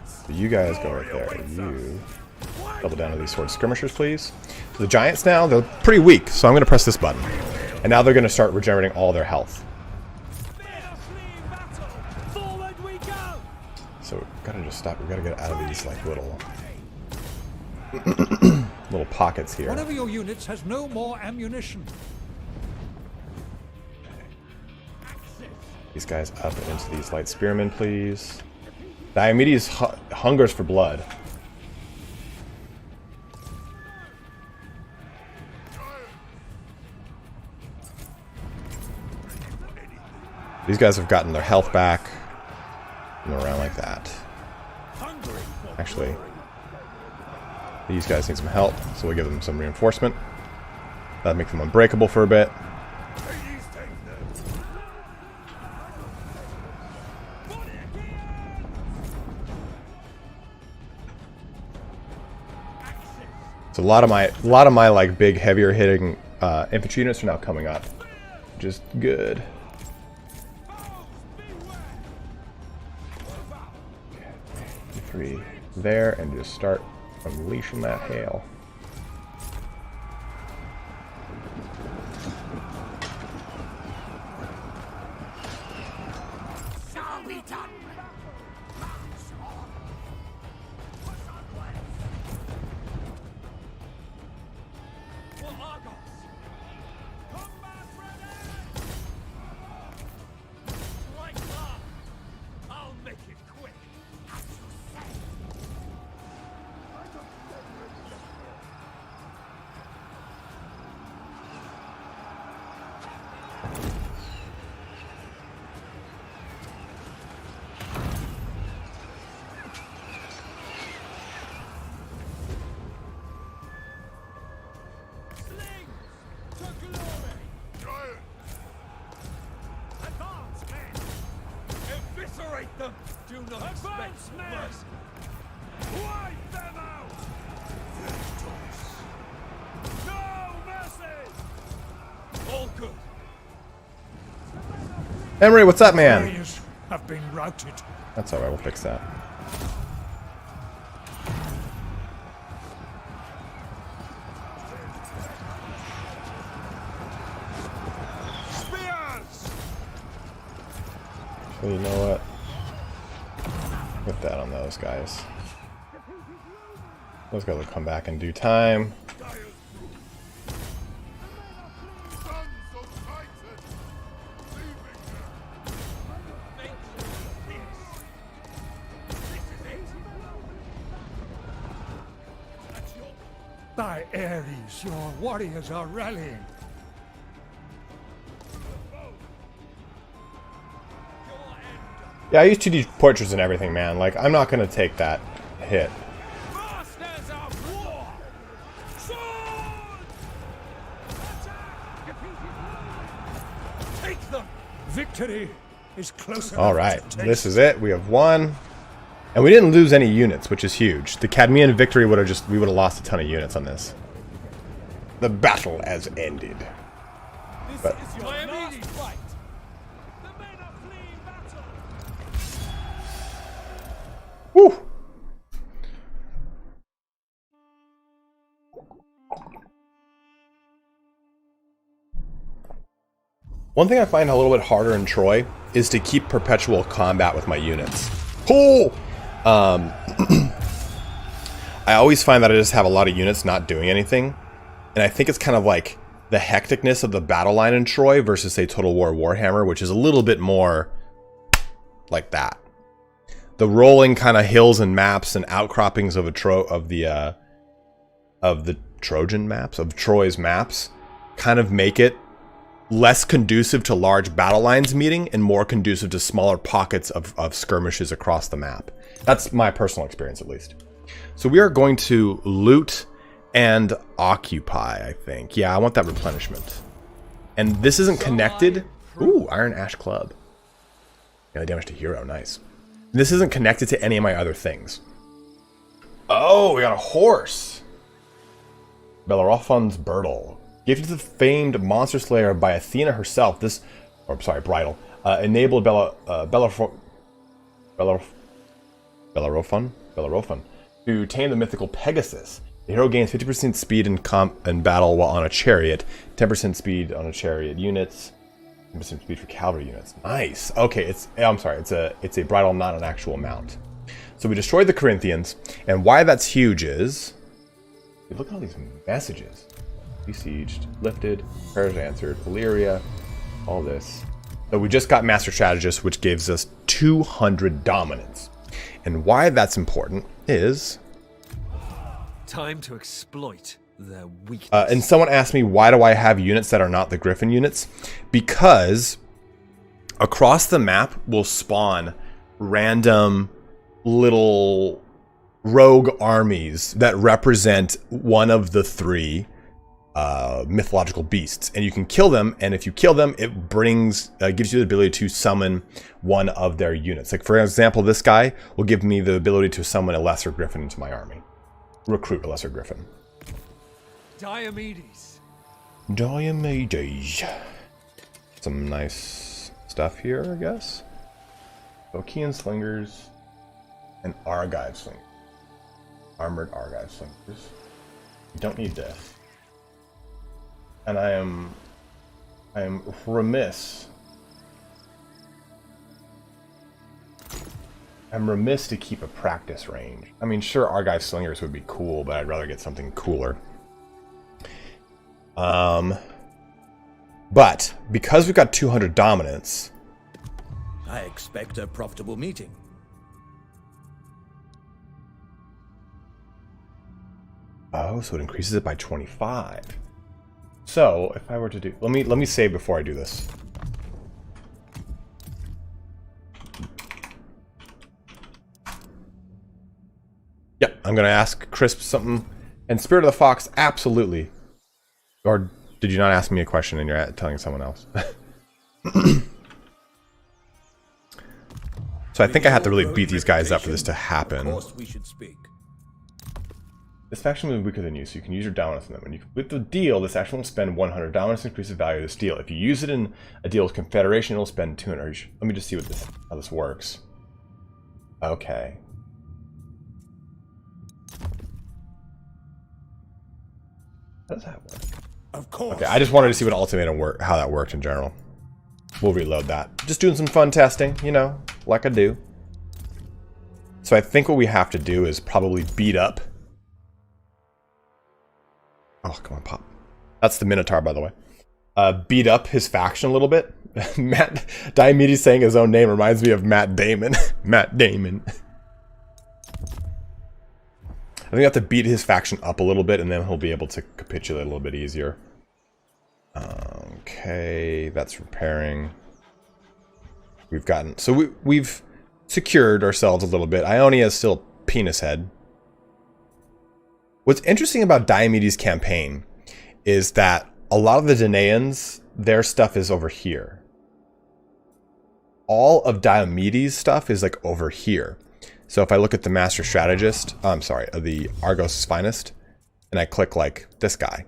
So you guys go right there. You double down to these sword skirmishers, please. So the giants now, they're pretty weak, so I'm going to press this button. And now they're going to start regenerating all their health. So we've got to just stop. We've got to get out of these like little little pockets here. One of your units has no more ammunition. These guys up and into these light spearmen, please. Diomedes hungers for blood. These guys have gotten their health back. And around like that. Actually, these guys need some help, so we'll give them some reinforcement. That'll make them unbreakable for a bit. So a lot of my like big, heavier hitting infantry units are now coming up, which is good. There, and just start unleashing that hail. Emery, what's up, man? Warriors have been routed. That's alright, we'll fix that. So you know what? Put that on those guys. Those guys will come back in due time. By Ares, your warriors are rallying. Yeah, I use 2D portraits and everything, man. Like, I'm not gonna take that hit. Victory is close. All right, this is it. We have won. And we didn't lose any units, which is huge. The Cadmean victory would have we would have lost a ton of units on this. The battle has ended. But woo! One thing I find a little bit harder in Troy is to keep perpetual combat with my units. Oh! I always find that I just have a lot of units not doing anything. And I think it's kind of like the hecticness of the battle line in Troy versus, say, Total War Warhammer, which is a little bit more like that. The rolling kind of hills and maps and outcroppings of the Trojan maps, of Troy's maps, kind of make it less conducive to large battle lines meeting and more conducive to smaller pockets of skirmishes across the map. That's my personal experience, at least. So we are going to loot and occupy, I think. Yeah, I want that replenishment. And this isn't connected. Ooh, Iron Ash Club. Yeah, damage to hero, nice. This isn't connected to any of my other things. Oh, we got a horse. Bellerophon's Birtle. Gifted to the famed monster slayer by Athena herself, this, or sorry, Bridal, enabled Bellerophon to tame the mythical Pegasus. The hero gains 50% speed in battle while on a chariot, 10% speed on a chariot units, 10% speed for cavalry units. Nice. Okay, I'm sorry, it's a Bridal, not an actual mount. So we destroyed the Corinthians, and why that's huge is, look at all these messages. Besieged, lifted, prayers answered, Illyria, all this. So we just got Master Strategist, which gives us 200 dominance. And why that's important is... Time to exploit their weakness. And someone asked me, why do I have units that are not the Griffin units? Because across the map will spawn random little rogue armies that represent one of the three mythological beasts, and you can kill them, and if you kill them, it gives you the ability to summon one of their units. Like, for example, this guy will give me the ability to summon a lesser griffin into my army. Recruit a lesser griffin. Diomedes. Some nice stuff here, I guess. Phocean slingers and Argive slingers. Armored Argive slingers. You don't need this. And I am remiss. I'm remiss to keep a practice range. I mean, sure, Argive slingers would be cool, but I'd rather get something cooler. But because we've got 200 dominance, I expect a profitable meeting. Oh, so it increases it by 25. So if I were to do, let me save before I do this. Yeah, I'm gonna ask Crisp something. And Spirit of the Fox, absolutely. Or did you not ask me a question and you're telling someone else? So I think I have to really beat these guys up for this to happen. Of course we should speak. This faction will be weaker than you, so you can use your dominance on them. When you complete the deal, this action will spend 100 dominance to increase the value of this deal. If you use it in a deal with Confederation, it'll spend 200. Let me just see how this works. Okay. How does that work? Of course. Okay, I just wanted to see what ultimatum how that worked in general. We'll reload that. Just doing some fun testing, you know, like I do. So I think what we have to do is probably beat up. Oh, come on, Pop. That's the Minotaur, by the way. Beat up his faction a little bit. Diomedes saying his own name reminds me of Matt Damon. Matt Damon. I think we have to beat his faction up a little bit, and then he'll be able to capitulate a little bit easier. Okay, that's repairing. We've gotten... So we've secured ourselves a little bit. Ionia is still penis head. What's interesting about Diomedes' campaign is that a lot of the Danaans, their stuff is over here. All of Diomedes' stuff is like over here. So if I look at the Master Strategist, the Argos' Finest, and I click like this guy,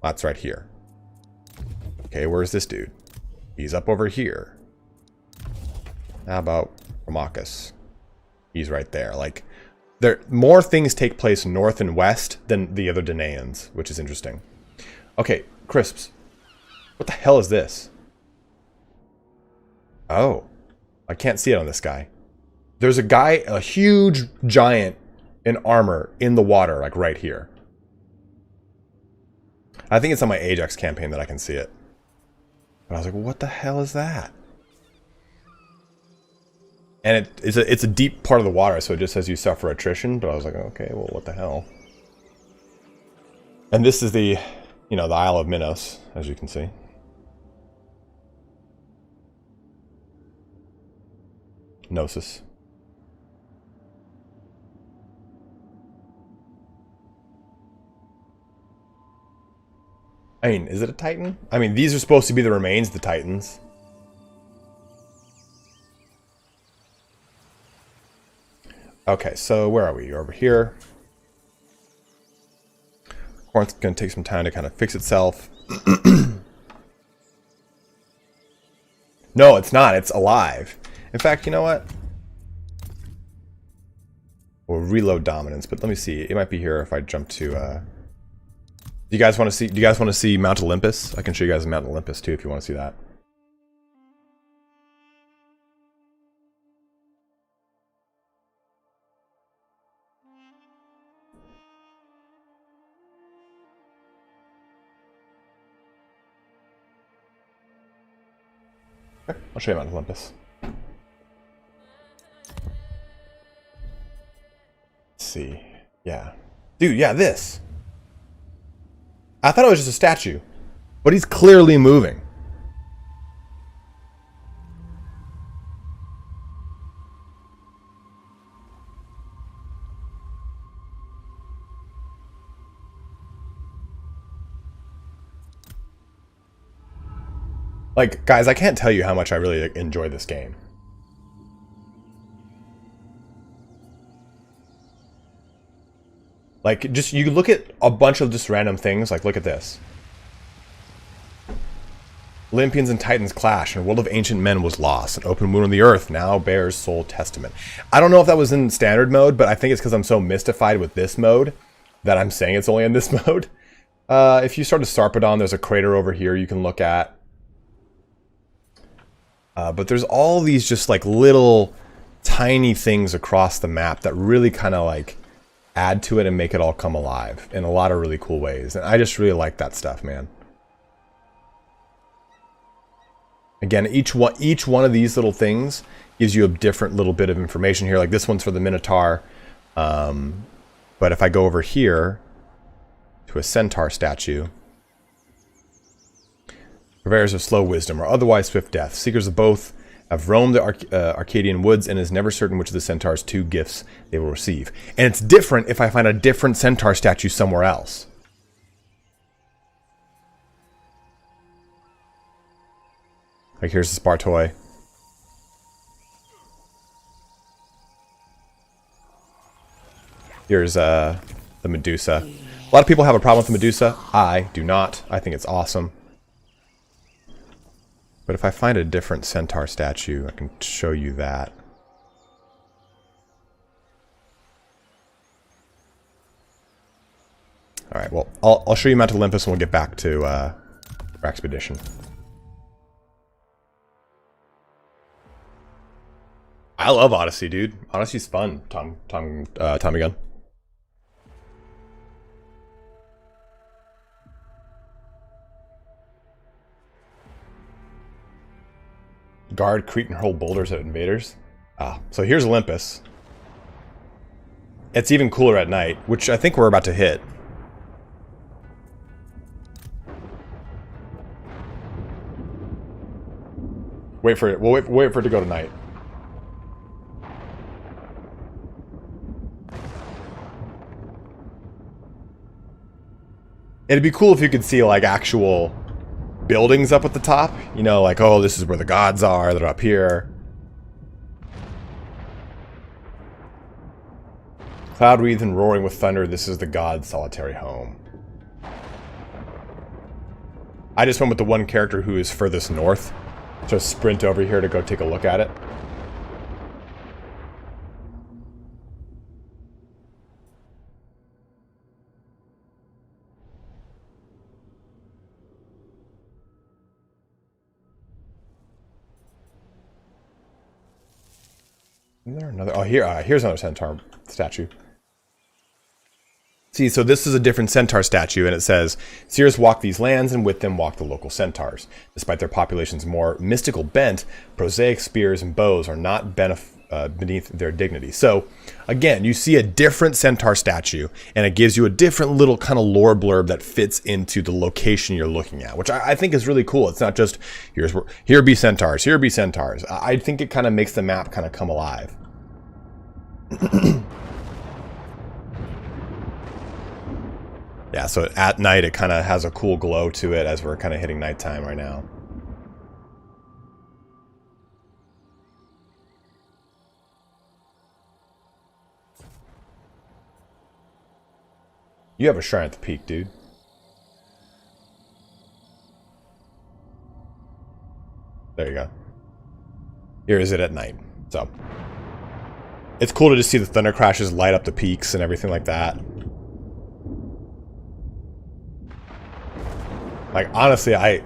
that's right here. Okay, where's this dude? He's up over here. How about Ramachus? He's right there. Like, more things take place north and west than the other Danaans, which is interesting. Okay, Crisps. What the hell is this? Oh, I can't see it on this guy. There's a guy, a huge giant in armor in the water, like right here. I think it's on my Ajax campaign that I can see it. But I was like, what the hell is that? And it's a deep part of the water, so it just says you suffer attrition. But I was like, okay, well, what the hell? And this is the, the Isle of Mythos, as you can see. Gnosis. I mean, is it a Titan? I mean, these are supposed to be the remains of the Titans. Okay, so where are we? Over here. Corn's going to take some time to kind of fix itself. No, it's not. It's alive. In fact, you know what? We'll reload dominance, but let me see. It might be here if I jump to. Do you guys want to see? Do you guys want to see Mount Olympus? I can show you guys Mount Olympus too if you want to see that. Okay, I'll show you Mount Olympus. Let's see. Yeah. Dude, yeah, this. I thought it was just a statue. But he's clearly moving. Like, guys, I can't tell you how much I really enjoy this game. Like, just, you look at a bunch of just random things, like, look at this. Olympians and Titans clash, and a world of ancient men was lost. An open wound on the earth now bears sole testament. I don't know if that was in standard mode, but I think it's because I'm so mystified with this mode that I'm saying it's only in this mode. If you start to Sarpedon, there's a crater over here you can look at. But there's all these just like little tiny things across the map that really kind of like add to it and make it all come alive in a lot of really cool ways. And I just really like that stuff, man. Again, each one of these little things gives you a different little bit of information here. Like this one's for the Minotaur. But if I go over here to a centaur statue, purveyors of slow wisdom or otherwise swift death, seekers of both have roamed the Arcadian woods and is never certain which of the centaur's two gifts they will receive. And it's different if I find a different centaur statue somewhere else. Like here's the Spartoi. Here's the Medusa. A lot of people have a problem with the Medusa. I do not. I think it's awesome. But if I find a different centaur statue, I can show you that. Alright, well, I'll show you Mount Olympus and we'll get back to our expedition. I love Odyssey, dude. Odyssey's fun, Tommy Gun. Guard Cretan hurl boulders at invaders. So here's Olympus. It's even cooler at night, which I think we're about to hit. Wait for it. We'll wait for it to go to night. It'd be cool if you could see like actual buildings up at the top, you know, like, oh, this is where the gods are, they're up here. Cloud wreathed and roaring with thunder, this is the god's solitary home. I just went with the one character who is furthest north, so sprint over here to go take a look at it. Is there another? Oh, here's another centaur statue. See, so this is a different centaur statue, and it says, Seers walk these lands, and with them walk the local centaurs. Despite their population's more mystical bent, prosaic spears and bows are not beneath their dignity. So, again, you see a different centaur statue, and it gives you a different little kind of lore blurb that fits into the location you're looking at, which I think is really cool. It's not just, here be centaurs, here be centaurs. I think it kind of makes the map kind of come alive. Yeah, so at night it kind of has a cool glow to it as we're kind of hitting nighttime right now. You have a shrine at the peak, dude. There you go. Here is it at night. So it's cool to just see the thunder crashes light up the peaks and everything like that. Like, honestly, I'm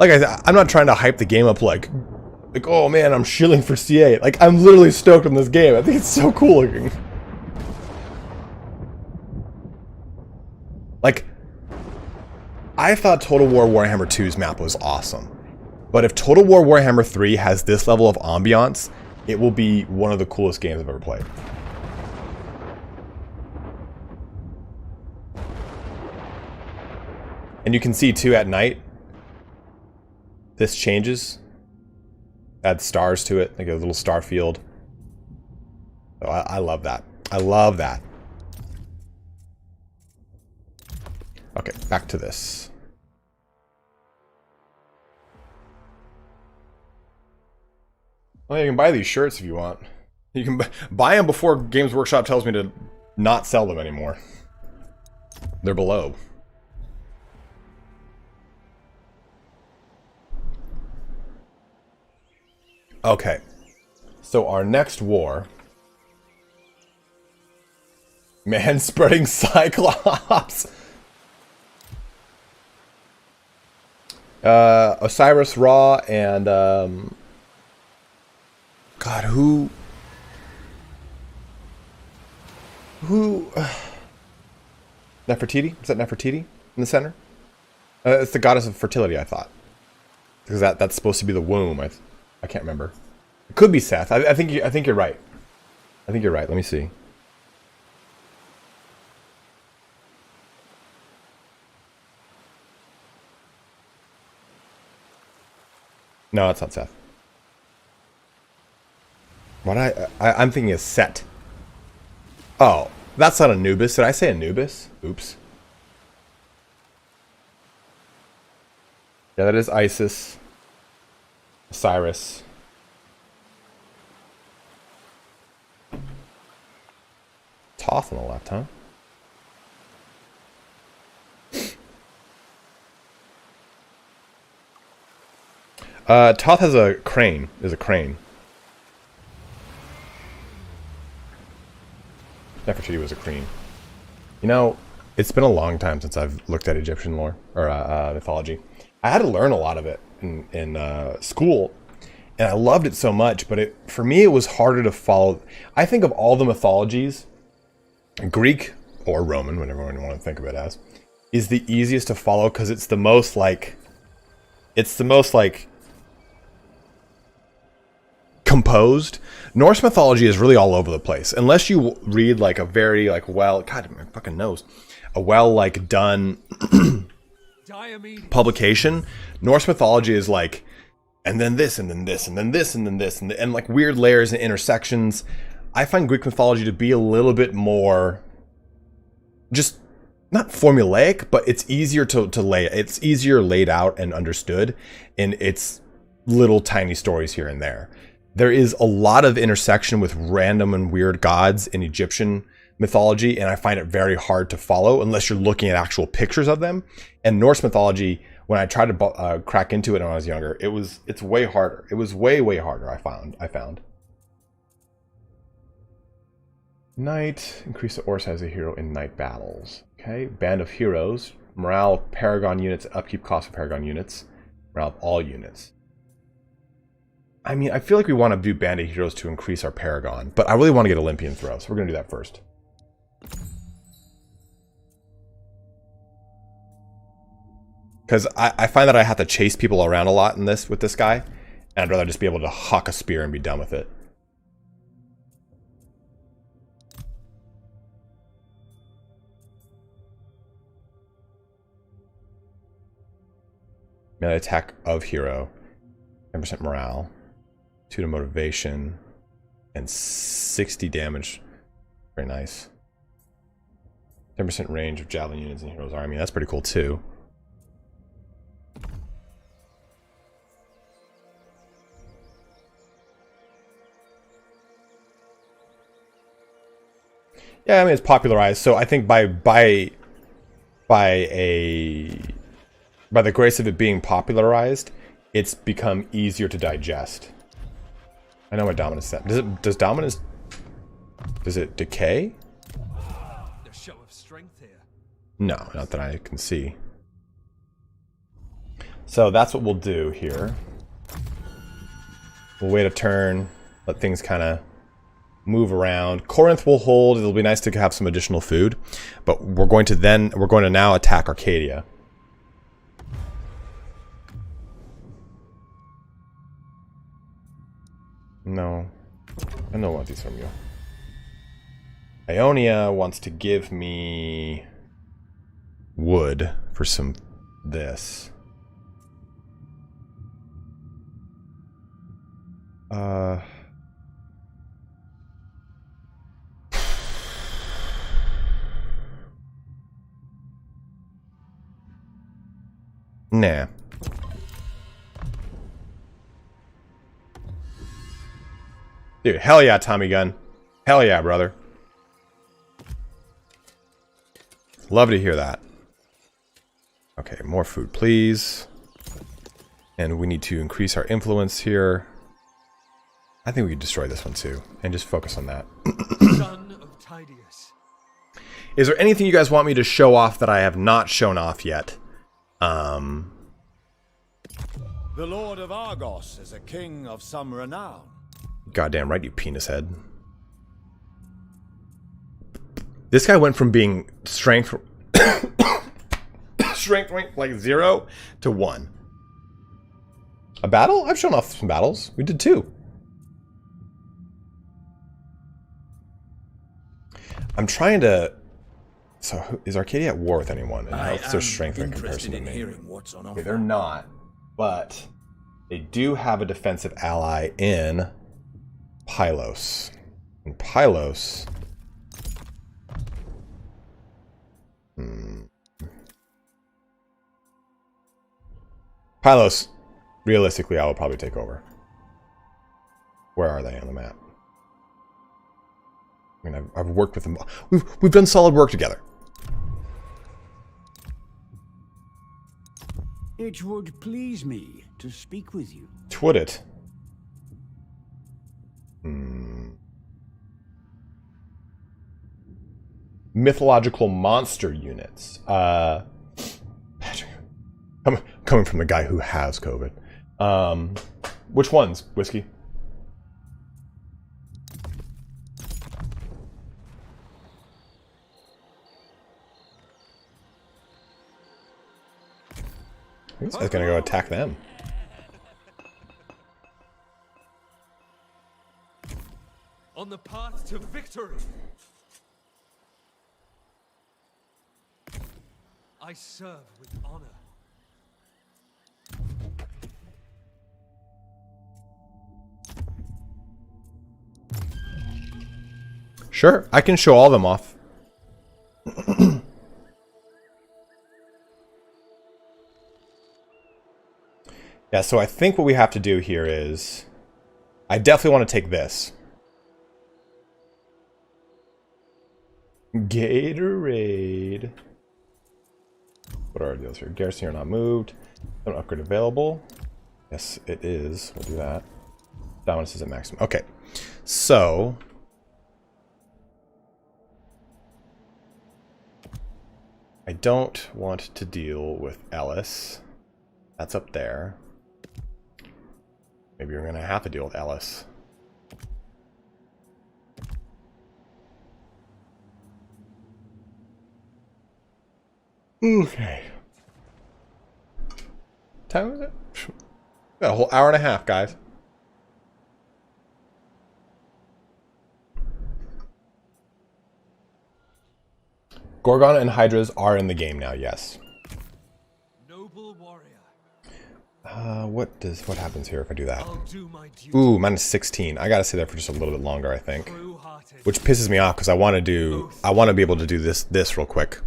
not trying to hype the game up like, oh man, I'm shilling for CA. Like, I'm literally stoked on this game. I think it's so cool looking. Like, I thought Total War Warhammer 2's map was awesome. But if Total War Warhammer 3 has this level of ambiance, it will be one of the coolest games I've ever played. And you can see too at night, this changes. Adds stars to it, like a little star field. So I love that. I love that. Okay, back to this. Well, you can buy these shirts if you want. You can buy them before Games Workshop tells me to not sell them anymore. They're below. Okay, so our next war, man-spreading Cyclops, Osiris Ra, and God, who Nefertiti? Is that Nefertiti in the center? It's the goddess of fertility, I thought, because that's supposed to be the womb. I can't remember. It could be Seth. I think you're right. I think you're right. Let me see. No, it's not Seth. What I'm thinking is Set. Oh, that's not Anubis. Did I say Anubis? Oops. Yeah, that is Isis. Osiris. Toth on the left, huh? Toth has a crane. Is a crane. Nefertiti was a crane. You know, it's been a long time since I've looked at Egyptian lore or mythology. I had to learn a lot of it in school, and I loved it so much, but for me it was harder to follow. I think of all the mythologies, Greek or Roman, whatever you want to think of it as, is the easiest to follow because it's the most like composed. Norse mythology is really all over the place unless you read like a very like well, God, my fucking nose, a well like done publication. Norse mythology is like, and then this, and then this, and then this, and then this, and like weird layers and intersections. I find Greek mythology to be a little bit more, just not formulaic, but it's easier to lay. It's easier laid out and understood, and it's little tiny stories here and there. There is a lot of intersection with random and weird gods in Egyptian mythology, and I find it very hard to follow unless you're looking at actual pictures of them. And Norse mythology, when I tried to crack into it when I was younger, it's way harder. It was way harder. I found. Night, increase the ore size of a hero in night battles. Okay, band of heroes, morale of Paragon units, upkeep cost of Paragon units, morale of all units. I mean, I feel like we want to do band of heroes to increase our Paragon, but I really want to get Olympian throw, so we're going to do that first. Because I find that I have to chase people around a lot in this with this guy. And I'd rather just be able to huck a spear and be done with it. Melee attack of hero. 10% morale. 2 to motivation. And 60 damage. Very nice. 10% range of javelin units in hero's army. That's pretty cool too. Yeah, I mean it's popularized. So I think by the grace of it being popularized, it's become easier to digest. I know what dominance is. Does dominance decay? The show of strength here. No, not that I can see. So that's what we'll do here. We'll wait a turn, let things kind of move around. Corinth will hold. It'll be nice to have some additional food, but we're going to now attack Arcadia. No, I don't want these from you. Ionia wants to give me wood for some this. Nah. Dude, hell yeah, Tommy gun. Hell yeah, brother. Love to hear that. Okay, more food, please. And we need to increase our influence here. I think we could destroy this one too, and just focus on that. Son of Tydeus. Is there anything you guys want me to show off that I have not shown off yet? The Lord of Argos is a king of some renown. Goddamn right, you penis head. This guy went from being strength rank like 0 to 1. A battle? I've shown off some battles. We did 2. I'm trying to... So, is Arcadia at war with anyone? And how's their strength in comparison to me? What's on Okay, they're not. But they do have a defensive ally in Pylos. And Pylos... Pylos, realistically, I will probably take over. Where are they on the map? I mean, I've worked with them. We've done solid work together. It would please me to speak with you. Twould it? Mythological monster units. Coming from the guy who has COVID. Which ones, Whiskey? He's gonna go attack them. On the path to victory. I serve with honor. Sure, I can show all of them off. Yeah, so I think what we have to do here is... I definitely want to take this. Gatorade. What are our deals here? Garrison are not moved. No upgrade available. Yes, it is. We'll do that. Dominance is at maximum. Okay, so... I don't want to deal with Ellis. That's up there. Maybe we're gonna have to deal with Ellis. Okay. time is it? Got a whole hour and a half, guys. Gorgon and Hydras are in the game now, yes. Noble warrior. What happens here if I do that? I'll do my duty. Ooh, minus 16. I gotta stay there for just a little bit longer, I think. True-hearted. Which pisses me off because I want to be able to do this real quick.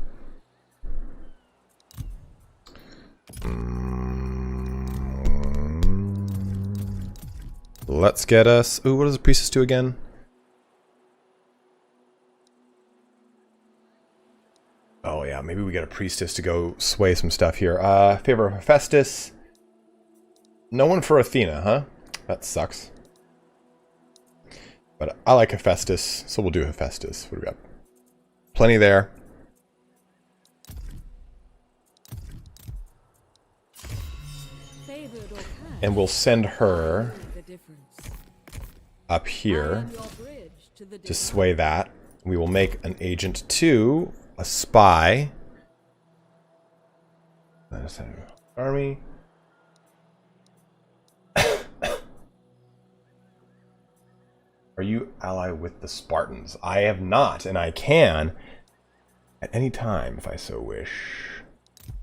Let's get us. Ooh, what does the priestess do again? Oh yeah, maybe we get a priestess to go sway some stuff here. Favor of Hephaestus. No one for Athena, huh? That sucks. But I like Hephaestus, so we'll do Hephaestus. What do we got? Plenty there. And we'll send her up here to sway that. We will make an agent 2, a spy. Army. Are you ally with the Spartans? I have not, and I can at any time if I so wish.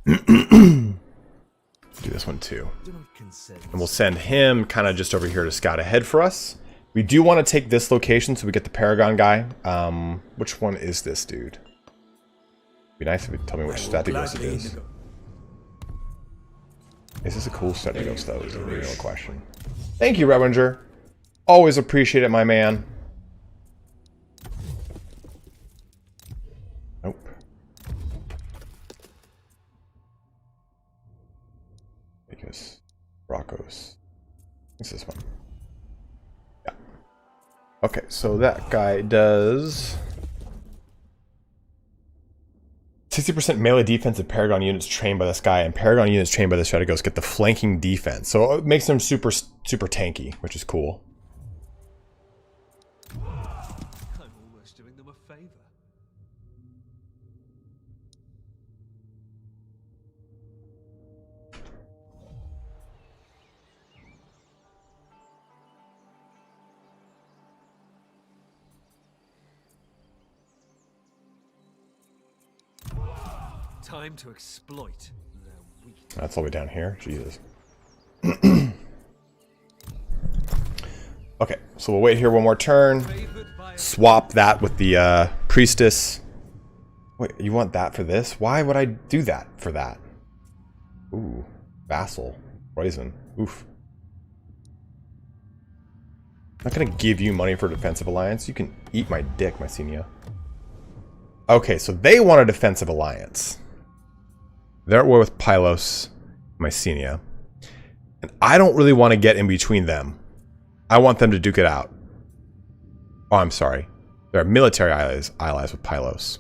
Do this one too. And we'll send him kind of just over here to scout ahead for us. We do want to take this location so we get the Paragon guy. Which one is this dude? Be nice if you tell me which Strategos it is. Is this a cool Strategos though? Is a real question. Thank you, Revenger. Always appreciate it, my man. Nope. Because Argos. What's this one? Yeah. Okay, so that guy does 60% melee defense of Paragon units trained by this guy, and Paragon units trained by the Strategos get the flanking defense. So it makes them super tanky, which is cool. I'm almost doing them a favor. Time to exploit their weakness. That's all the way down here. Jesus. Okay, so we'll wait here one more turn. Swap that with the priestess. Wait, you want that for this? Why would I do that for that? Ooh, vassal, poison. Oof. I'm not gonna give you money for a defensive alliance. You can eat my dick, Mycenia. Okay, so they want a defensive alliance. They're at war with Pylos, Mycenia. And I don't really want to get in between them. I want them to duke it out. Oh, I'm sorry. They're military allies with Pylos.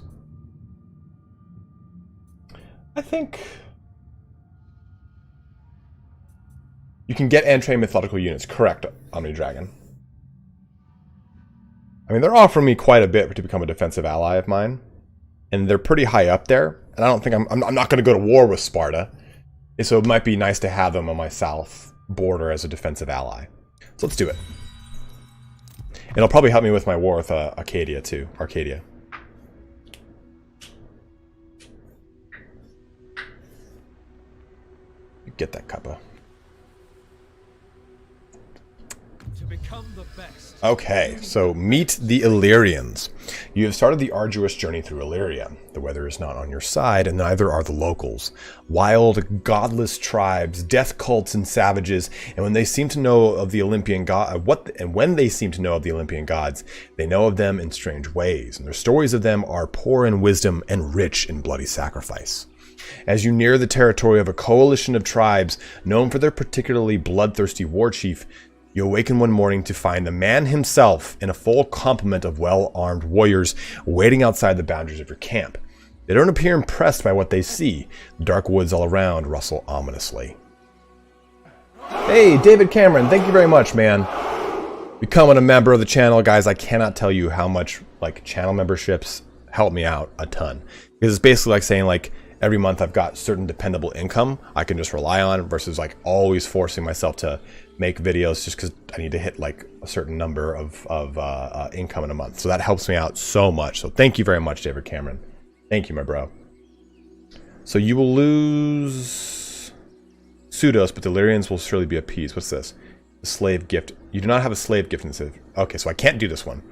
I think you can get and train mythological units. Correct, Omni Dragon. I mean, they're offering me quite a bit to become a defensive ally of mine. And they're pretty high up there. And I don't think I'm not going to go to war with Sparta. So it might be nice to have them on my south border as a defensive ally. So let's do it. It'll probably help me with my war with Arcadia too. Arcadia. Get that cuppa. To become the best. Okay, so meet the Illyrians. You have started the arduous journey through Illyria. The weather is not on your side, and neither are the locals. Wild, godless tribes, death cults, and savages. And when they seem to know of the Olympian god, when they seem to know of the Olympian gods, they know of them in strange ways. And their stories of them are poor in wisdom and rich in bloody sacrifice. As you near the territory of a coalition of tribes known for their particularly bloodthirsty war chief, you awaken one morning to find the man himself in a full complement of well-armed warriors waiting outside the boundaries of your camp. They don't appear impressed by what they see. The dark woods all around rustle ominously. Hey, David Cameron, thank you very much, man. Becoming a member of the channel, guys, I cannot tell you how much channel memberships help me out a ton. Because it's basically like saying every month I've got certain dependable income I can just rely on versus like always forcing myself to make videos just because I need to hit like a certain number of income in a month. So that helps me out so much. So thank you very much, David Cameron. Thank you, my bro. So you will lose Pseudos, but the Illyrians will surely be appeased. What's this? The slave gift. You do not have a slave gift instead. Okay, so I can't do this one.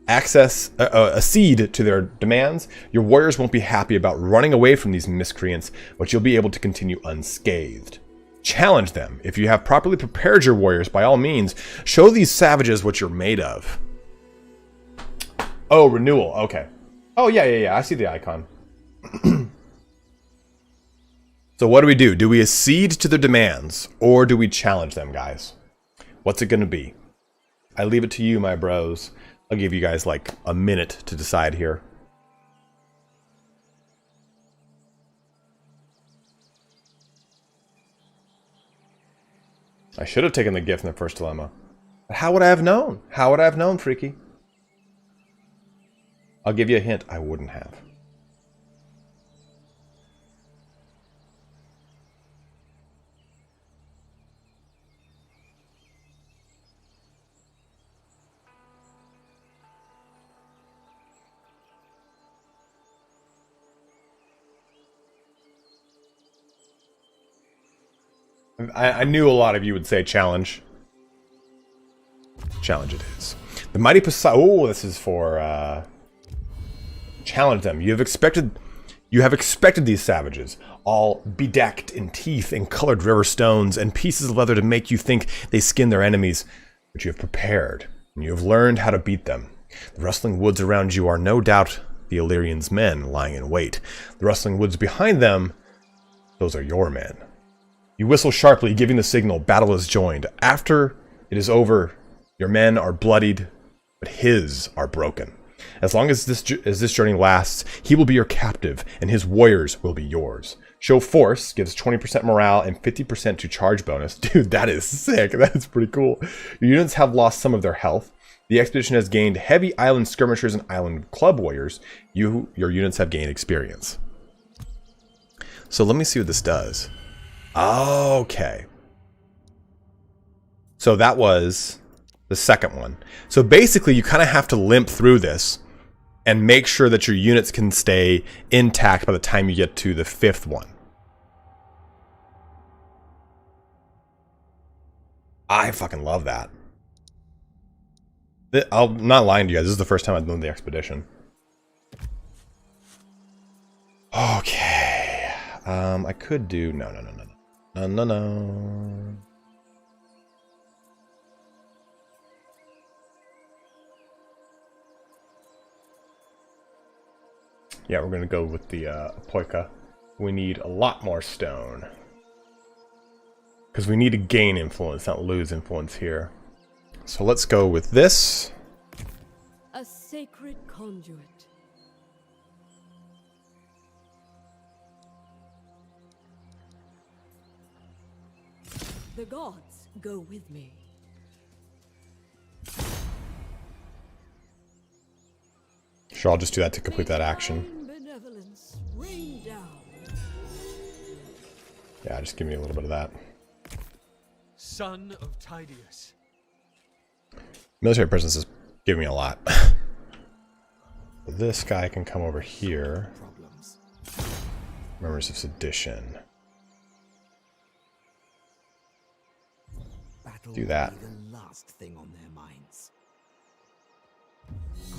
Accede to their demands. Your warriors won't be happy about running away from these miscreants, but you'll be able to continue unscathed. Challenge them. If you have properly prepared your warriors, by all means, show these savages what you're made of. Oh, renewal. Okay. Oh, yeah. I see the icon. So what do? Do we accede to their demands, or do we challenge them, guys? What's it going to be? I leave it to you, my bros. I'll give you guys like a minute to decide here. I should have taken the gift in the first dilemma. But how would I have known? How would I have known, Freaky? I'll give you a hint. I wouldn't have. I knew a lot of you would say challenge. Challenge it is. The mighty Poseidon. Oh, this is for challenge them. You have expected these savages, all bedecked in teeth and colored river stones and pieces of leather to make you think they skin their enemies, but you have prepared and you have learned how to beat them. The rustling woods around you are no doubt the Illyrians' men lying in wait. The rustling woods behind them, those are your men. You whistle sharply, giving the signal, battle is joined. After it is over, your men are bloodied, but his are broken. As long as this journey lasts, he will be your captive, and his warriors will be yours. Show force gives 20% morale and 50% to charge bonus. Dude, that is sick. That is pretty cool. Your units have lost some of their health. The expedition has gained heavy island skirmishers and island club warriors. Your units have gained experience. So let me see what this does. Okay. So that was the second one. So basically you kind of have to limp through this and make sure that your units can stay intact by the time you get to the fifth one. I fucking love that. I'm not lying to you guys. This is the first time I've done the expedition. Okay. I could do... No. Yeah, we're gonna go with the Apoika. We need a lot more stone. Because we need to gain influence, not lose influence here. So let's go with this. A sacred conduit. The gods go with me. Sure, I'll just do that to complete that action. Benevolence, rain down. Yeah, just give me a little bit of that. Son of Tydeus. Military presence is giving me a lot. This guy can come over here. Members of Sedition. Do that. The last thing on their minds.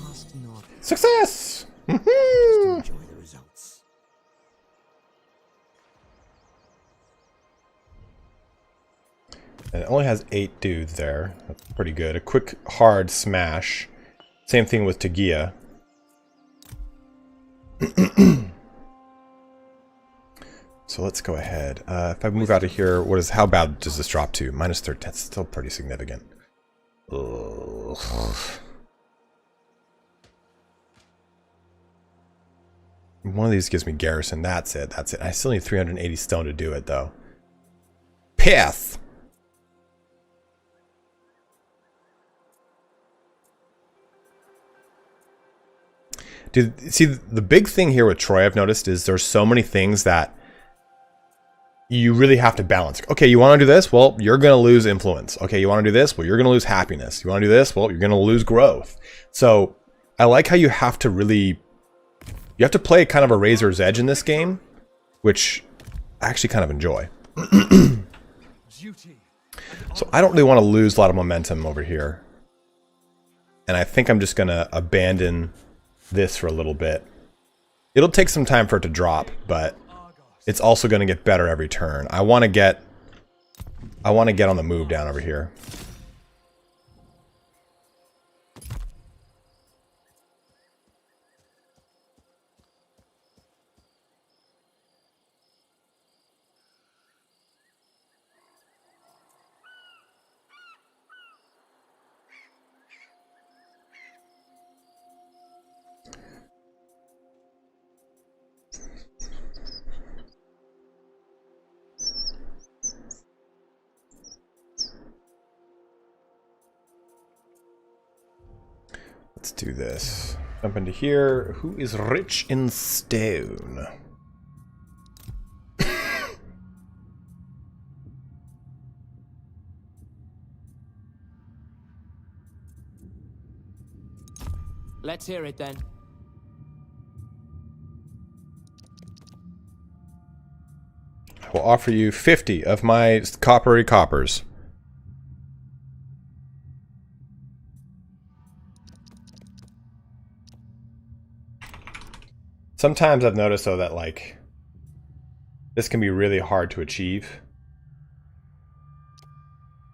Ask not. Success! Enjoy the results. And it only has 8 dudes there. That's pretty good. A quick, hard smash. Same thing with Tegia. So let's go ahead. If I move out of here, how bad does this drop to? -30. That's still pretty significant. Ugh. One of these gives me garrison. That's it. I still need 380 stone to do it, though. Pith! Dude, see, the big thing here with Troy I've noticed is there's so many things that you really have to balance. Okay, you want to do this? Well, you're going to lose influence. Okay, you want to do this? Well, you're going to lose happiness. You want to do this? Well, you're going to lose growth. So I like how you have to really, you have to play kind of a razor's edge in this game, which I actually kind of enjoy. So I don't really want to lose a lot of momentum over here. And I think I'm just going to abandon this for a little bit. It'll take some time for it to drop, but it's also going to get better every turn. I want to get on the move down over here. Let's do this. Jump into here. Who is rich in stone? Let's hear it then. I will offer you 50 of my coppery coppers. Sometimes I've noticed, though, that, like, this can be really hard to achieve.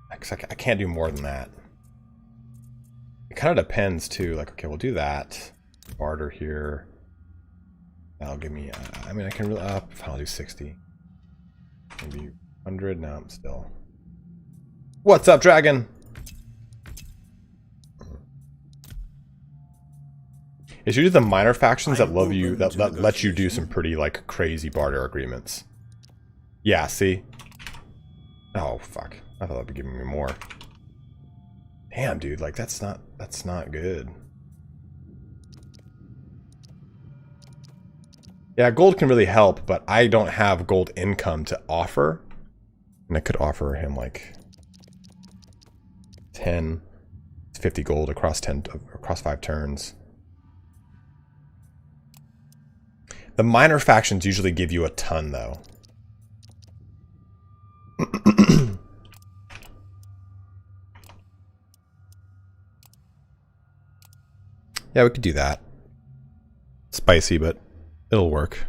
Because I can't do more than that. It kind of depends, too. Like, okay, we'll do that. Barter here. That'll give me, I mean, I can really, I'll do 60. Maybe 100. No, I'm still. What's up, dragon? It's usually the minor factions that love you, that let you do some pretty, like, crazy barter agreements. Yeah, see? Oh, fuck. I thought that'd be giving me more. Damn, dude, like, that's not good. Yeah, gold can really help, but I don't have gold income to offer. And I could offer him, like, 50 gold across 5 turns. The minor factions usually give you a ton, though. Yeah, we could do that. Spicy, but it'll work.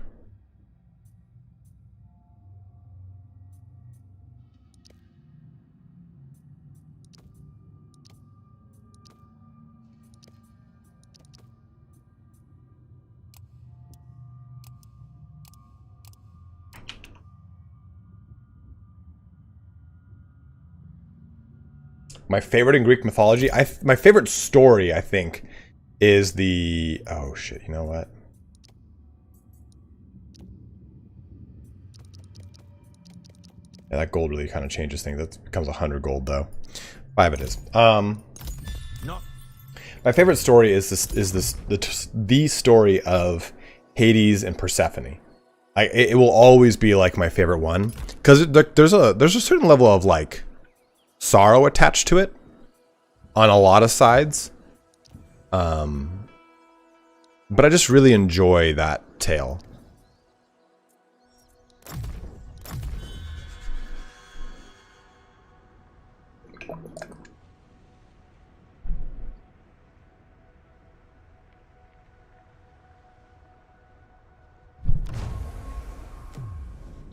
My favorite in Greek mythology, my favorite story, I think, is the... Oh, shit, you know what? Yeah, that gold really kind of changes things. That becomes 100 gold, though. 5 it is. My favorite story is the story of Hades and Persephone. It will always be, like, my favorite one. Because there's a certain level of, like, sorrow attached to it on a lot of sides. But I just really enjoy that tale.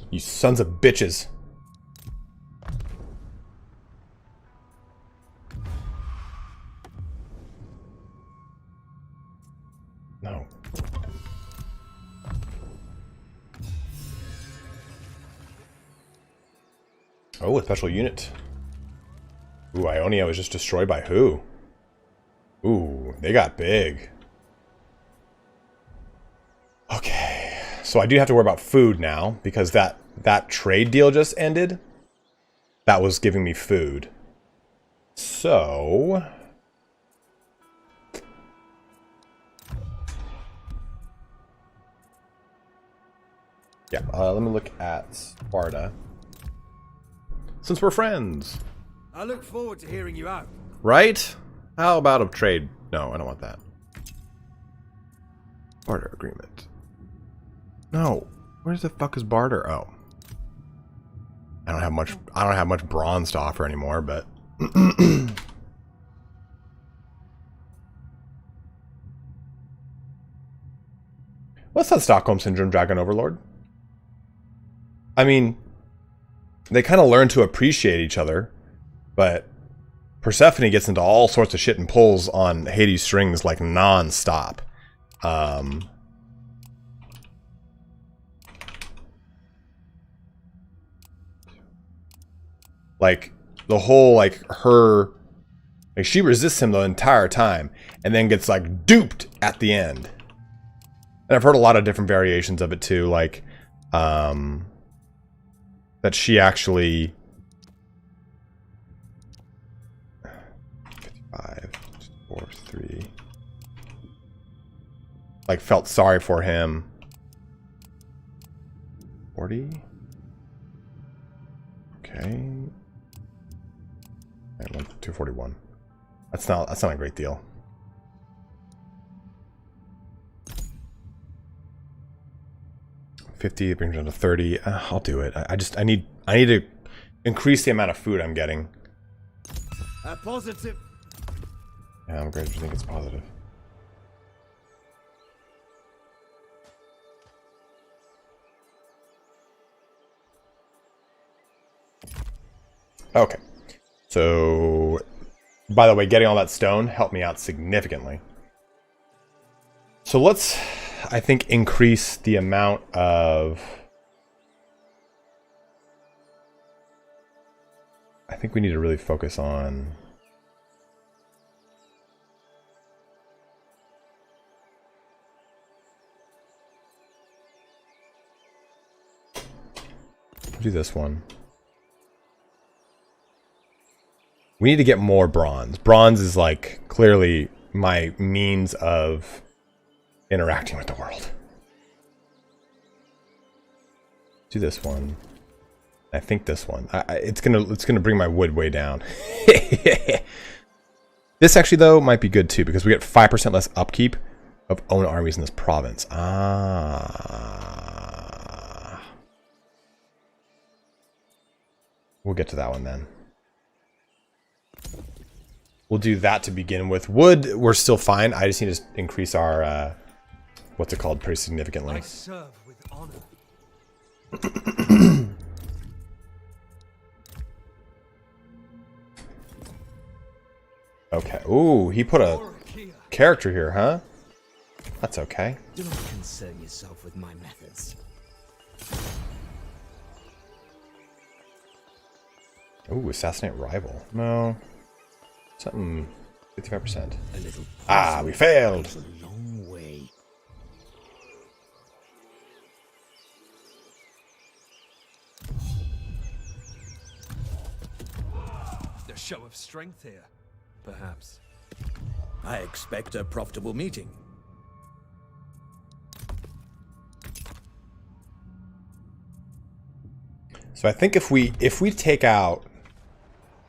You sons of bitches. No. Oh, a special unit. Ooh, Ionia was just destroyed by who? Ooh, they got big. Okay, so I do have to worry about food now, because that trade deal just ended. That was giving me food. So... Yeah, let me look at Sparta. Since we're friends. I look forward to hearing you out. Right? How about a trade? No, I don't want that. Barter agreement. No. Where the fuck is barter? Oh. I don't have much bronze to offer anymore, but what's that Stockholm Syndrome Dragon Overlord? I mean, they kind of learn to appreciate each other, but Persephone gets into all sorts of shit and pulls on Hades strings like non-stop. Like the whole like she resists him the entire time and then gets like duped at the end. And I've heard a lot of different variations of it too, like that she actually 55 4 3 like felt sorry for him. 40. Okay. And 241. That's not a great deal. $50 brings it down to 30. I'll do it. I need to increase the amount of food I'm getting. A positive. Yeah, I'm great if you think it's positive. Okay. So, by the way, getting all that stone helped me out significantly. So let's, I think, increase the amount of... I think we need to really focus on... do this one. We need to get more bronze. Bronze is like clearly my means of interacting with the world. Do this one. I think this one. It's gonna bring my wood way down. This actually though might be good too because we get 5% less upkeep of own armies in this province. We'll get to that one then. We'll do that to begin with. Wood, we're still fine. I just need to increase our, what's it called, pretty significantly. I serve with honor. Okay. Ooh, he put a character here, huh? That's okay. Do not concern yourself with my methods. Ooh, assassinate rival. No. Something 55%. A little We failed. goes a long way. A show of strength here, perhaps. I expect a profitable meeting. So I think if we take out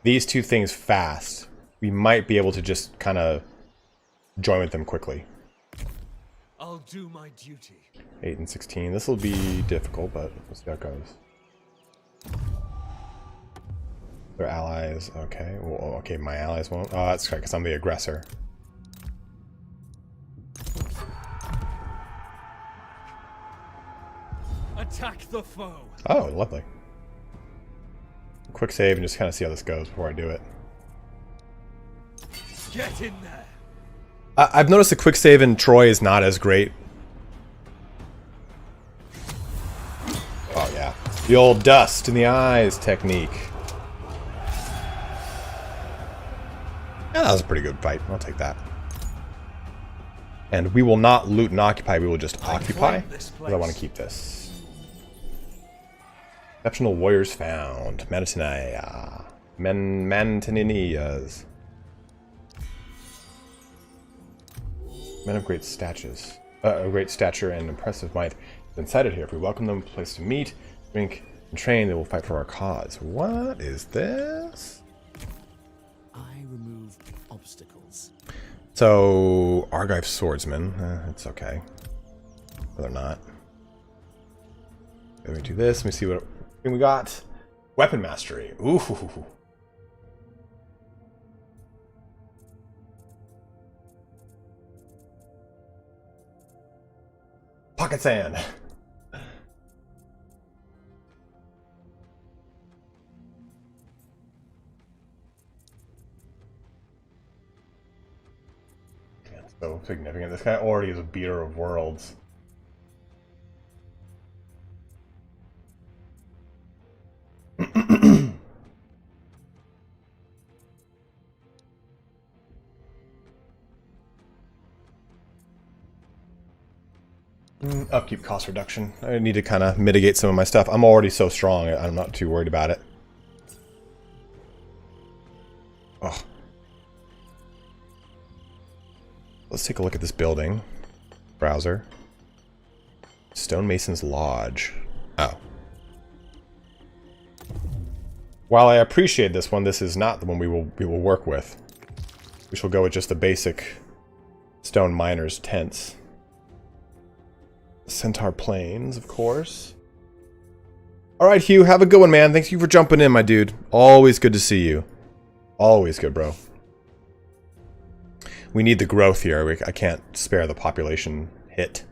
these two things fast, we might be able to just kind of join with them quickly. I'll do my duty. 8 and 16. This will be difficult, but we'll see how it goes. Their allies. Okay. Well, okay, my allies won't. Oh, that's right, because I'm the aggressor. Attack the foe. Oh, lovely. Quick save and just kind of see how this goes before I do it. Get in there. I've noticed the quick save in Troy is not as great. Oh yeah, the old dust in the eyes technique. Yeah, that was a pretty good fight. I'll take that. And we will not loot and occupy. We will just occupy. Because I want to keep this. Exceptional warriors found. Mantinea. Mantininias. Men of great stature and impressive might. been cited here. If we welcome them, a place to meet, drink, and train, they will fight for our cause. What is this? I remove obstacles. So, Argive swordsman. It's okay. Or they're not. Let me do this. Let me see what we got. Weapon mastery. Ooh. Pocket sand. That's so significant. This guy already is a beater of worlds. Upkeep cost reduction. I need to kind of mitigate some of my stuff. I'm already so strong, I'm not too worried about it. Oh. Let's take a look at this building. Browser. Stonemason's Lodge. Oh. While I appreciate this one, this is not the one we will work with. We shall go with just the basic stone miners' tents. Centaur Plains, of course. Alright, Hugh, have a good one, man. Thanks you for jumping in, my dude. Always good to see you. Always good, bro. We need the growth here. I can't spare the population hit.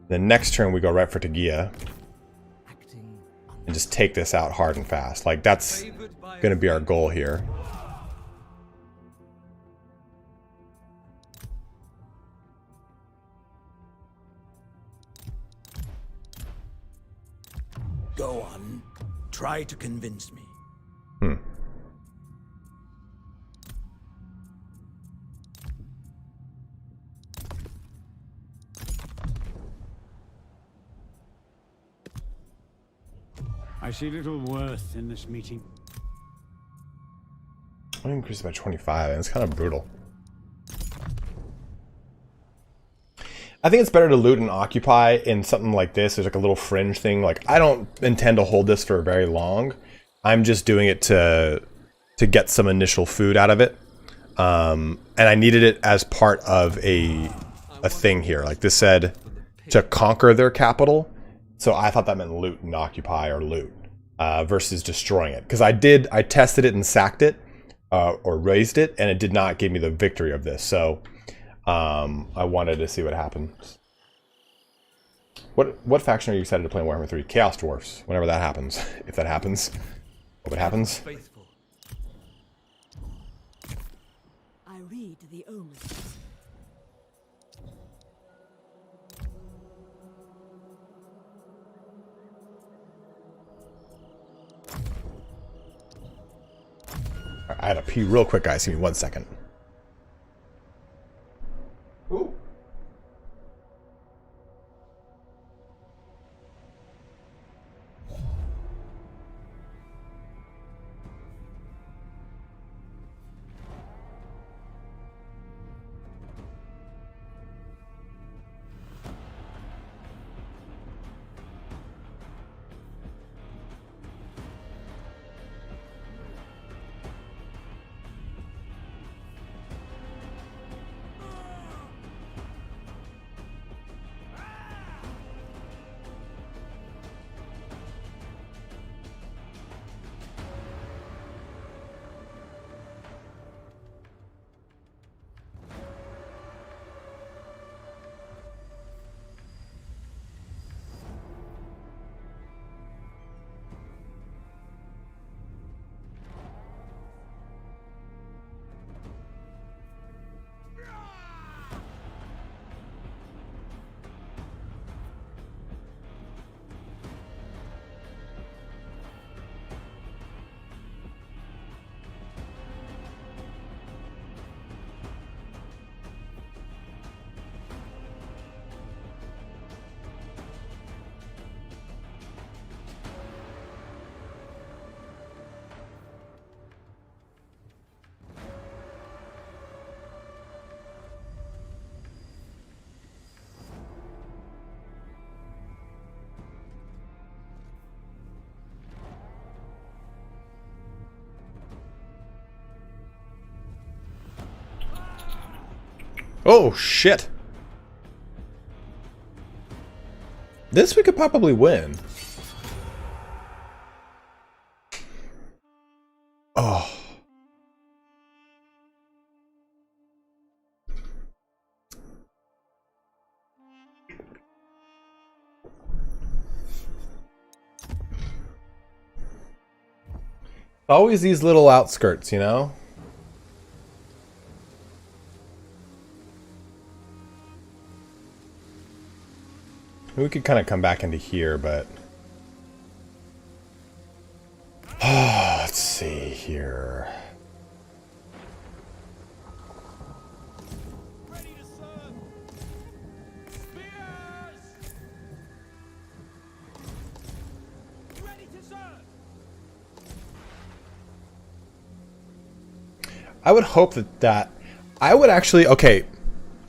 The next turn, we go right for Tegia. And just take this out hard and fast. Like, that's going to be our goal here. Go on. Try to convince me. I see little worth in this meeting. I increased by 25, and it's kind of brutal. I think it's better to loot and occupy in something like this. There's like a little fringe thing. Like, I don't intend to hold this for very long. I'm just doing it to get some initial food out of it. And I needed it as part of a thing here. Like this said, to conquer their capital. So I thought that meant loot and occupy or loot versus destroying it. Because I tested it and sacked it or raised it, and it did not give me the victory of this. So I wanted to see what happens. What faction are you excited to play in Warhammer 3? Chaos Dwarfs. Whenever that happens. If that happens. Hope it happens. I read the omens. I had to pee real quick, guys. Give me 1 second. Ooh. Oh, shit. This we could probably win. Oh. Always these little outskirts, you know? We could kind of come back into here, but... let's see here. Ready to serve. Spears. Ready to serve. I would hope that I would actually... Okay,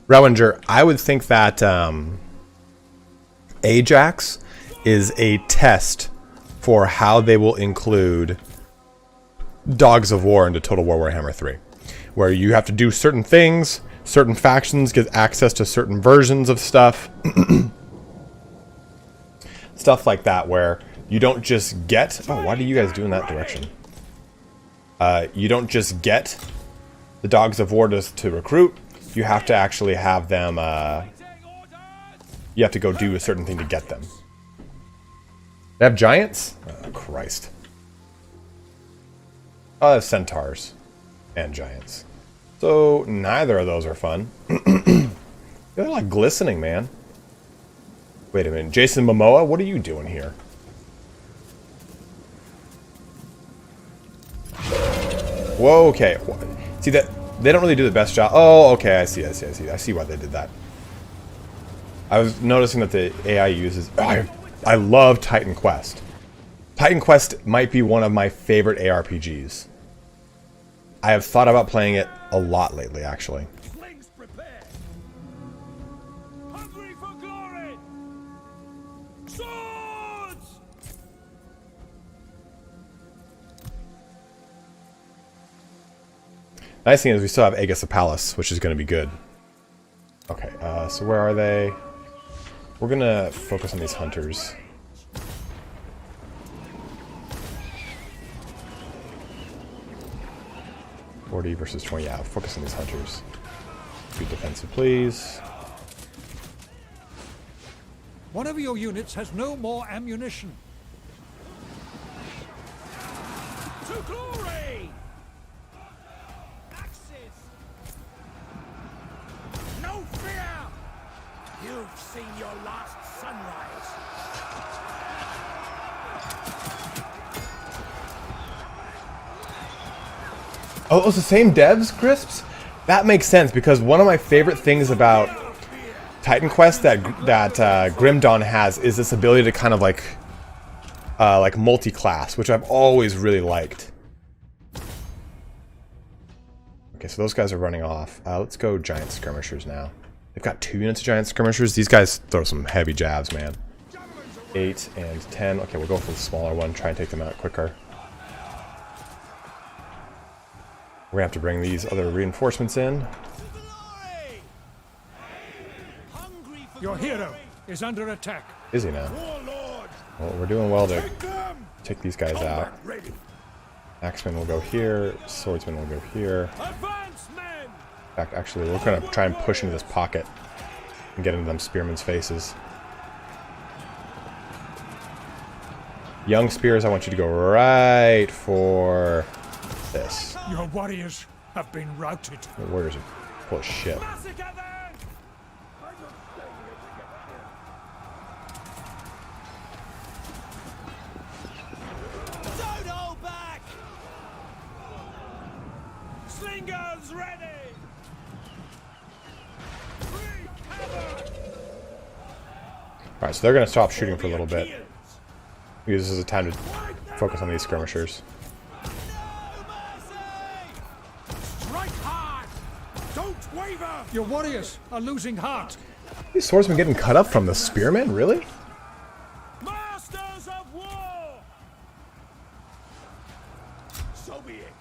Rewinger, I would think that Ajax is a test for how they will include Dogs of War into Total War Warhammer 3. Where you have to do certain things, certain factions get access to certain versions of stuff. Stuff like that, where you don't just get... Oh, why do you guys do in that direction? You don't just get the Dogs of War to recruit. You have to actually have them... you have to go do a certain thing to get them. They have giants? Oh, Christ. Oh, they have centaurs. And giants. So, neither of those are fun. They're like glistening, man. Wait a minute. Jason Momoa, what are you doing here? Whoa, okay. See that? They don't really do the best job. Oh, okay, I see. I see why they did that. I was noticing that the AI uses... I love Titan Quest. Titan Quest might be one of my favorite ARPGs. I have thought about playing it a lot lately, actually. Slings prepared. Hungry for glory. Swords. Nice thing is we still have Aegis of Palace, which is going to be good. Okay, so where are they? We're going to focus on these hunters. $40 versus 20. Yeah, focus on these hunters. Be defensive, please. One of your units has no more ammunition. To glory. Axes. No fear. You've seen your last sunrise. Oh, it's the same devs, Crisps? That makes sense, because one of my favorite things about Titan Quest that Grim Dawn has is this ability to kind of like multi-class, which I've always really liked. Okay, so those guys are running off. Let's go Giant Skirmishers now. They've got 2 units of Giant Skirmishers. These guys throw some heavy jabs, man. 8 and 10. Okay, we'll go for the smaller one. Try and take them out quicker. We're gonna have to bring these other reinforcements in. Your hero is under attack. Is he now? Well, we're doing well to take these guys out. Axemen will go here. Swordsmen will go here. In fact, actually, we're gonna try and push into this pocket and get into them spearmen's faces. Young spears, I want you to go right for this. Your warriors have been routed. The warriors are full of shit. Don't hold back. Slingers ready. Alright, so they're going to stop shooting for a little bit. Because this is a time to focus on these skirmishers. Strike hard. Don't waver. Your warriors are losing heart. These swordsmen getting cut up from the spearmen? Really? Masters of war. So be it.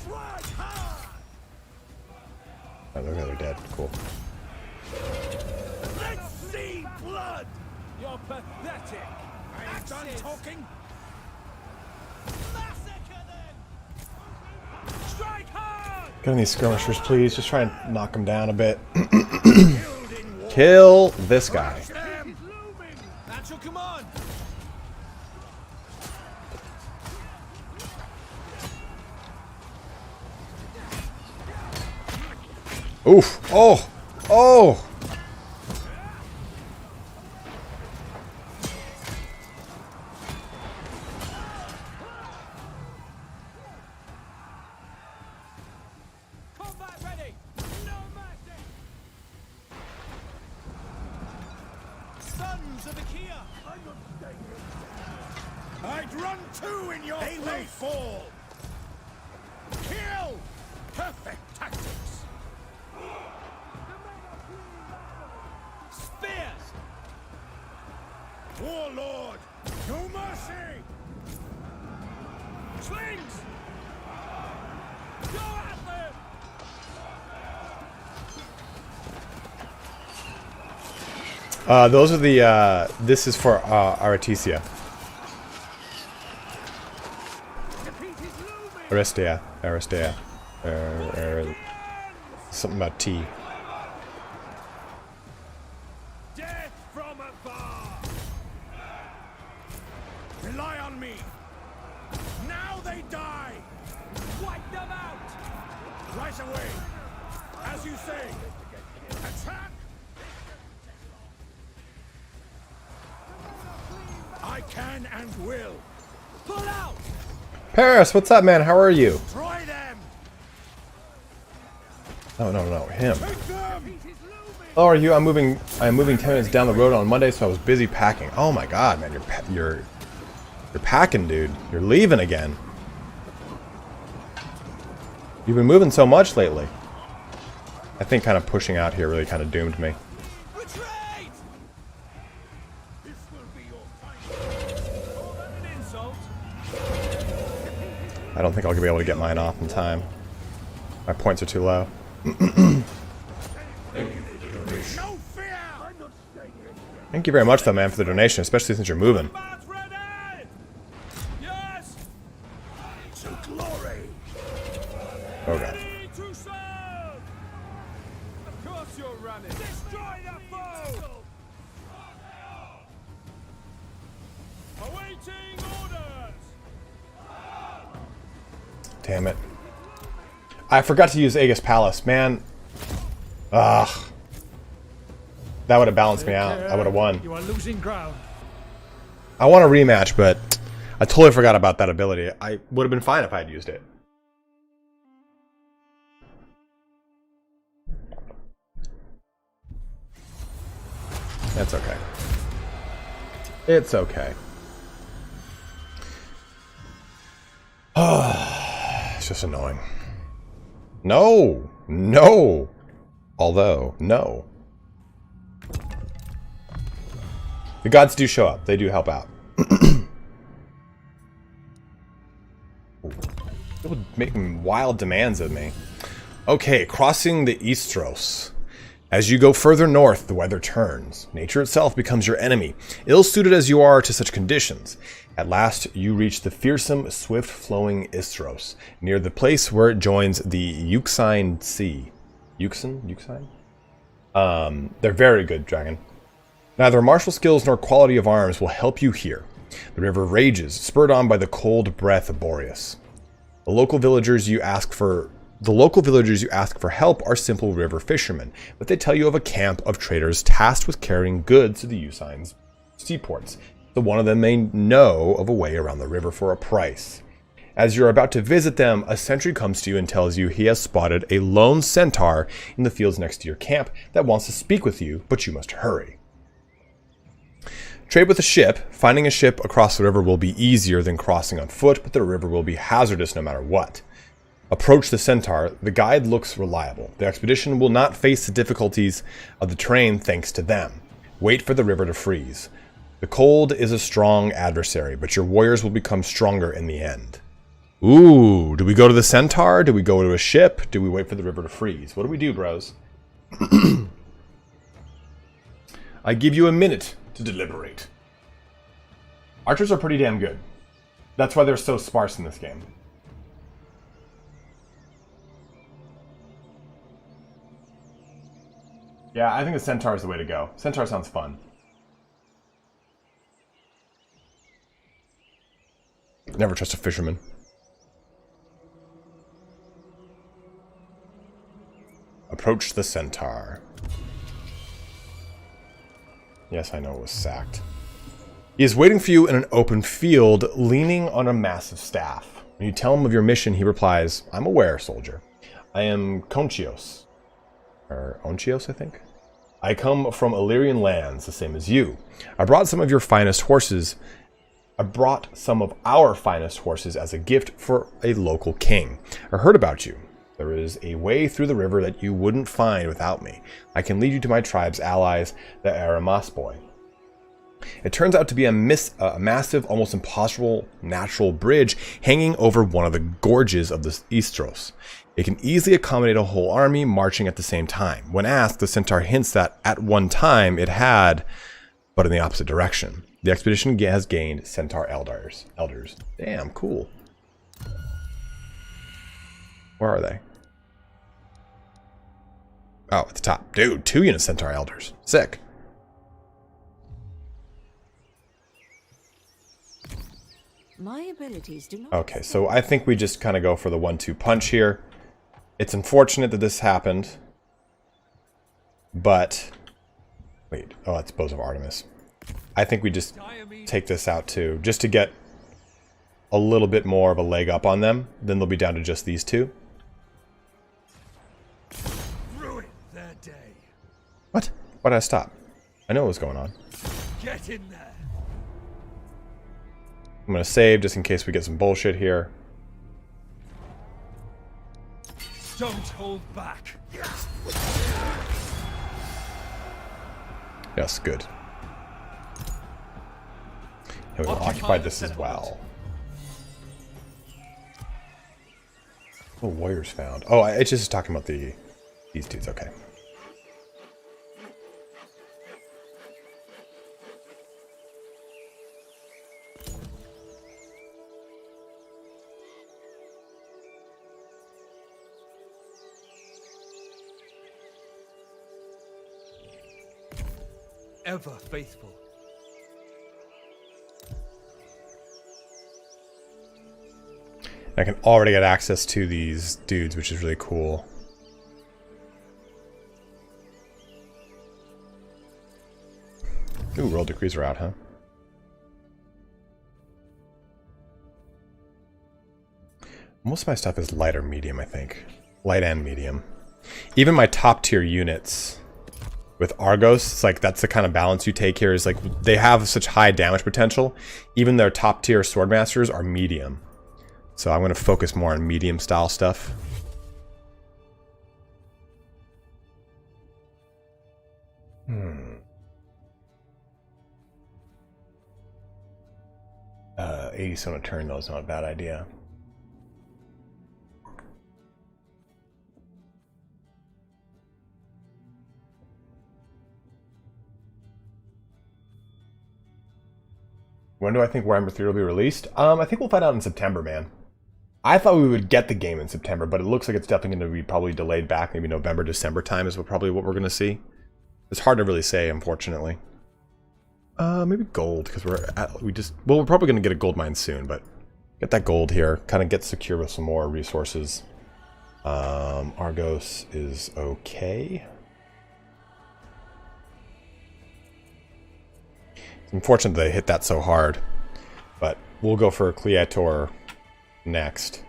Strike hard. Oh, okay, they're dead. Cool. Let's see blood! You're pathetic. I ain't done talking. Massacre them. Strike hard. Get on these skirmishers, please. Just try and knock them down a bit. Killed in war. Kill this guy. Them. At your command. Oof. Oh. Oh. Combat ready. No mercy. Sons of Ikea. I'd run two in your face. They will fall. Kill. Perfect tactics. Spears. Warlord. No mercy. Slings. Go at them. Those are the, this is for, Artesia. Arestia. Arestia. Something about T. Death from afar. Rely on me. Now they die. Wipe them out. Right away. As you say. Attack. I can and will. Pull out. Paris, what's up, man? How are you? Try them. No, no, no, him. Take them. Oh, are you? I'm moving 10 minutes down the road on Monday, so I was busy packing. Oh my god, man, you're packing, dude. You're leaving again. You've been moving so much lately. I think kind of pushing out here really kind of doomed me. Retreat. This will be your final. Call that an insult? I don't think I'll be able to get mine off in time. My points are too low. No fear. I'm not staying here. Thank you very much, though, man, for the donation, especially since you're moving. Combat ready. Yes. To glory. Oh god. Ready to serve. Of course you're running. Destroy the foe. Awaiting orders. Damn it. I forgot to use Aegis Palace, man. Ugh. That would have balanced me out. I would have won. You are losing ground. I want a rematch, but I totally forgot about that ability. I would have been fine if I had used it. That's okay. It's okay. It's just annoying. No! No! Although, no. The gods do show up. They do help out. People making wild demands of me. Okay, crossing the Istros. As you go further north, the weather turns. Nature itself becomes your enemy, ill-suited as you are to such conditions. At last, you reach the fearsome, swift-flowing Istros, near the place where it joins the Euxine Sea. Euxine? They're very good, dragon. Neither martial skills nor quality of arms will help you here. The river rages, spurred on by the cold breath of Boreas. The local villagers you ask for help are simple river fishermen, but they tell you of a camp of traders tasked with carrying goods to the Euxine's seaports. So one of them may know of a way around the river for a price. As you're about to visit them, a sentry comes to you and tells you he has spotted a lone centaur in the fields next to your camp that wants to speak with you, but you must hurry. Trade with a ship. Finding a ship across the river will be easier than crossing on foot, but the river will be hazardous no matter what. Approach the centaur. The guide looks reliable. The expedition will not face the difficulties of the terrain thanks to them. Wait for the river to freeze. The cold is a strong adversary, but your warriors will become stronger in the end. Ooh, do we go to the Centaur? Do we go to a ship? Do we wait for the river to freeze? What do we do, bros? I give you a minute to deliberate. Archers are pretty damn good. That's why they're so sparse in this game. Yeah, I think the Centaur is the way to go. Centaur sounds fun. Never trust a fisherman. Approach the Centaur. Yes, I know it was sacked. He is waiting for you in an open field, leaning on a massive staff. When you tell him of your mission, he replies, I'm aware, soldier. I am Conchios. Or Onchios, I think. I come from Illyrian lands, the same as you. I brought some of your finest horses. I brought some of our finest horses as a gift for a local king. I heard about you. There is a way through the river that you wouldn't find without me. I can lead you to my tribe's allies, the Aramasboi. It turns out to be a massive, almost impossible natural bridge hanging over one of the gorges of the Istros. It can easily accommodate a whole army marching at the same time. When asked, the Centaur hints that at one time it had, but in the opposite direction. The expedition has gained Centaur elders. Damn, cool. Where are they? Oh, at the top. Dude, 2 unit Centaur elders. Sick. My abilities do not. Okay, so I think we just kind of go for the 1-2 punch here. It's unfortunate that this happened. But... Wait. Oh, it's Bows of Artemis. I think we just take this out too. Just to get a little bit more of a leg up on them. Then they'll be down to just these 2. Ruin their day. What? Why did I stop? I know what was going on. Get in there. I'm going to save just in case we get some bullshit here. Don't hold back. Yes, good. And we'll occupy this as well. Oh, warriors found. Oh, it's just talking about these dudes. Okay. Ever faithful. I can already get access to these dudes, which is really cool. Ooh, world decrees are out, huh? Most of my stuff is light or medium, I think. Light and medium. Even my top tier units with Argos, it's like that's the kind of balance you take here, is like they have such high damage potential. Even their top tier swordmasters are medium. So I'm going to focus more on medium style stuff. Hmm. 80 on a turn though is not a bad idea. When do I think Warhammer 3 will be released? I think we'll find out in September, man. I thought we would get the game in September, but it looks like it's definitely going to be probably delayed back. Maybe November, December time is probably what we're going to see. It's hard to really say, unfortunately. Maybe gold, because we're probably going to get a gold mine soon, but get that gold here. Kind of get secure with some more resources. Argos is okay. It's unfortunate they hit that so hard, but we'll go for Cleator next.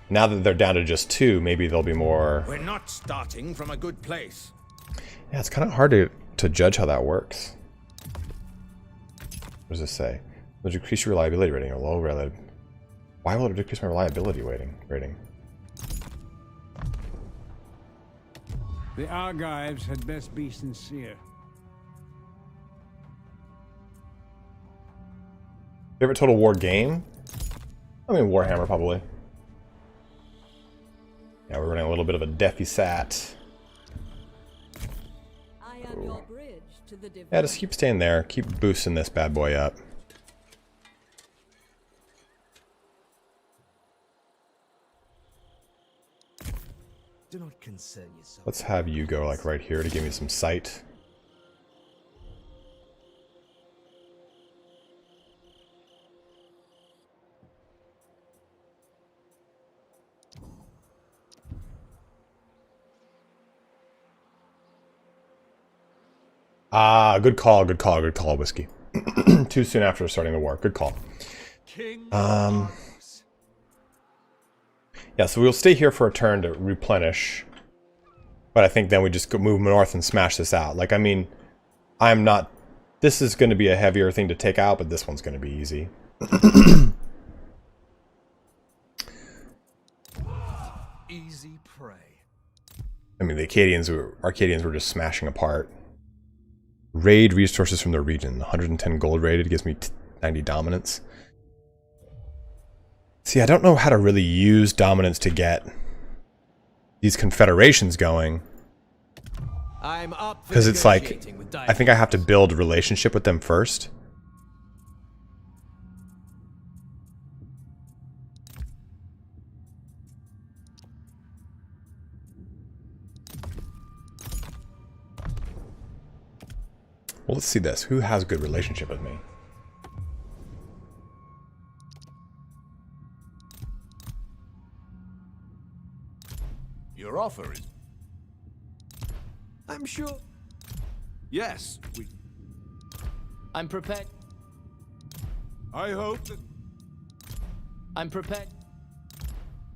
Now that they're down to just 2, maybe there'll be more. We're not starting from a good place. Yeah, it's kind of hard to judge how that works. What does this say? Will decrease your reliability rating or low reliability? Why will it decrease my reliability rating? The Argives had best be sincere. Favorite Total War game? I mean, Warhammer, probably. Yeah, we're running a little bit of a defy-sat. I am your bridge to the divine. Yeah, just keep staying there. Keep boosting this bad boy up. Do not concern yourself. Let's have you go like right here to give me some sight. Ah, good call, good call, good call, Whiskey. Too soon after starting the war. Good call. King Argos. Yeah, so we'll stay here for a turn to replenish. But I think then we just go move north and smash this out. Like, I mean, I'm not... This is going to be a heavier thing to take out, but this one's going to be easy. Easy prey. I mean, the Arcadians were just smashing apart. Raid resources from the region. 110 gold rated gives me 90 dominance. See, I don't know how to really use dominance to get these confederations going. I'm up Because it's like, I think I have to build a relationship with them first. Well, let's see this. Who has a good relationship with me? Your offer is... I'm sure. Yes, we... I'm prepared. I hope that... I'm prepared.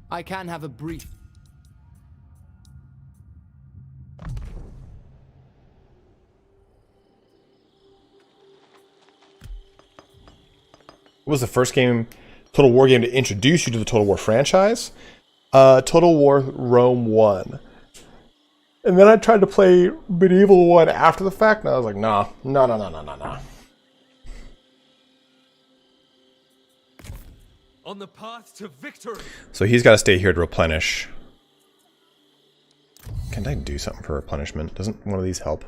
I can have a brief. What was the first game, Total War game, to introduce you to the Total War franchise? Total War Rome 1. And then I tried to play Medieval 1 after the fact, and I was like, nah. On the path to victory. So he's got to stay here to replenish. Can I do something for replenishment? Doesn't one of these help?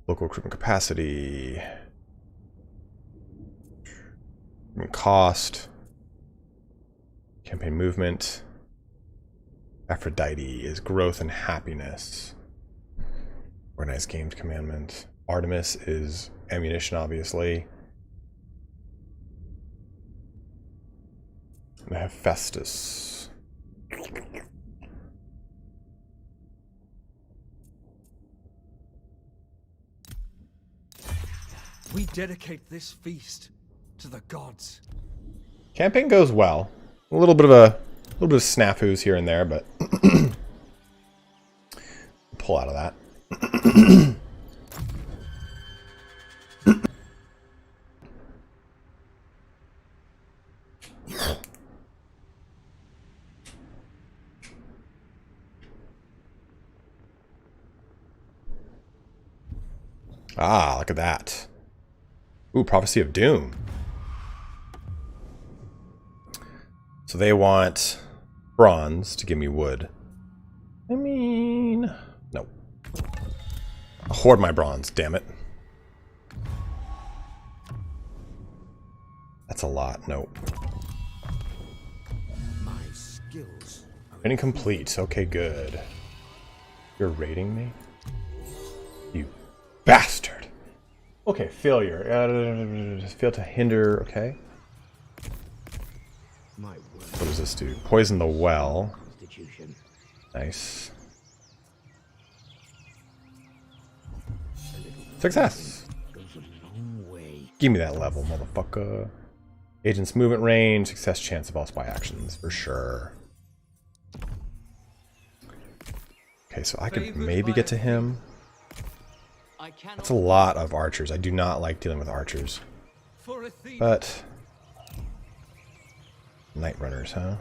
Local recruitment capacity. Cost. Campaign movement. Aphrodite is growth and happiness. Organized games commandment. Artemis is ammunition, obviously. And I have Festus. We dedicate this feast to the gods. Campaign goes well. A little bit of snafus here and there, but pull out of that. Ah, look at that. Ooh, Prophecy of Doom. So they want bronze to give me wood. I mean, no. I'll hoard my bronze, damn it. That's a lot, no. My skills are Incomplete, okay, good. You're raiding me? You bastard. Okay, failure. Fail to hinder, okay. my word. What does this do? Poison the well. Constitution. Nice. Success! Goes a long way. Give me that level, motherfucker. Agent's movement range, success chance of all spy actions, for sure. Okay, so I could maybe get to him. That's a lot of archers. I do not like dealing with archers. But... Night runners, huh?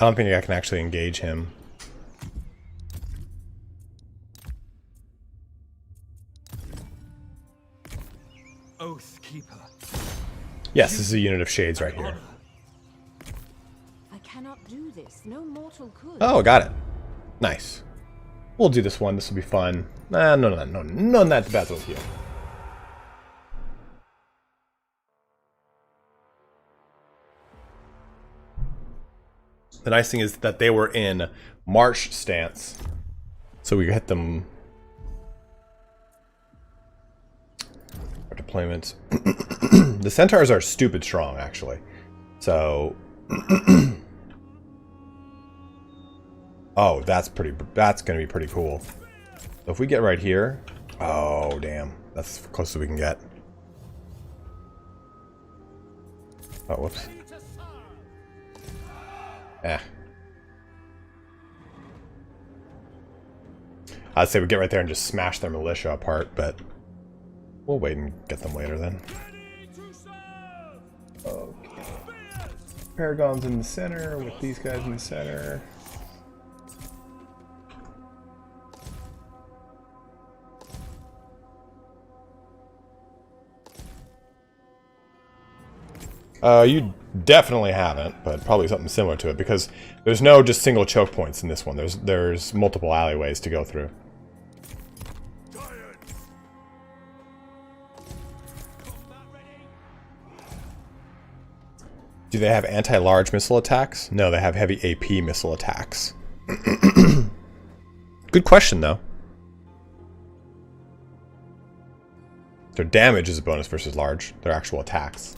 I don't think I can actually engage him. Oath Keeper. Yes, this is a unit of shades right here. I cannot do this. No mortal could. Oh, got it. Nice. We'll do this one. This will be fun. Nah, none of that bad with you. The nice thing is that they were in march stance, so we hit them. Our deployments. The centaurs are stupid strong, actually. So, oh, that's gonna be pretty cool. So if we get right here, oh damn, that's as close as we can get. Oh, whoops. I'd say we get right there and just smash their militia apart, but we'll wait and get them later then. Okay. Paragon's in the center with these guys in the center. You definitely haven't, but probably something similar to it, because there's no just single choke points in this one. There's multiple alleyways to go through. Do they have anti-large missile attacks? No, they have heavy AP missile attacks. Good question, though. Their damage is a bonus versus large. Their actual attacks.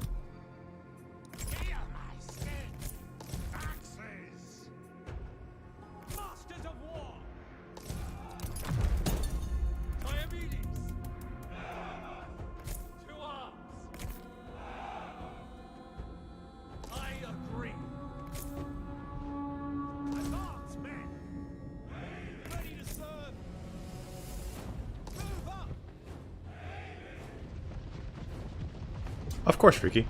Of course, Freaky.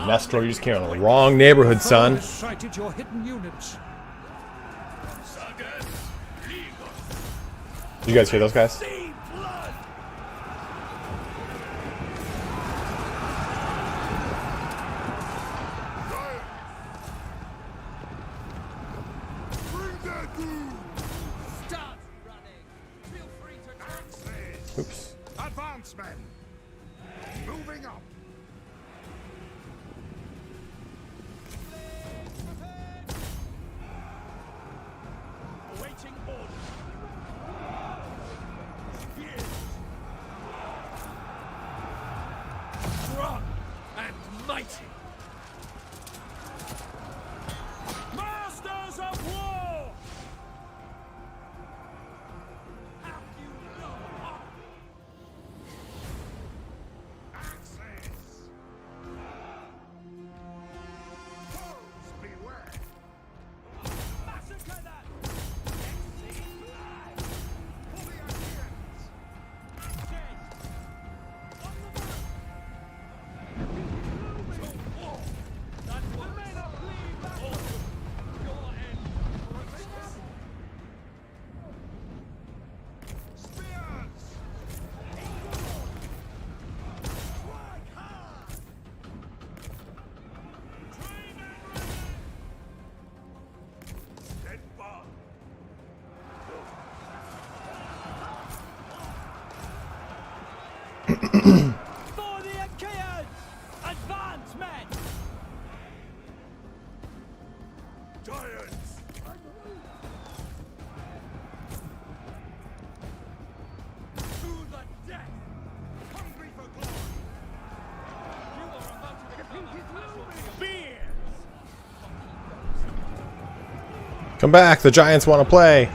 Nestor, you just came out of the wrong neighborhood, son. Sighted your hidden units. Did you guys hear those guys? Oops. Advance, men. Moving up. Awaiting orders. Spears. Strong and mighty. Masters of war. Have you no heart? Axes. For the Achaeans! Advance, men! Giants! To the death! Hungry for glory! You are about to become a casualty. Come back, the Giants want to play.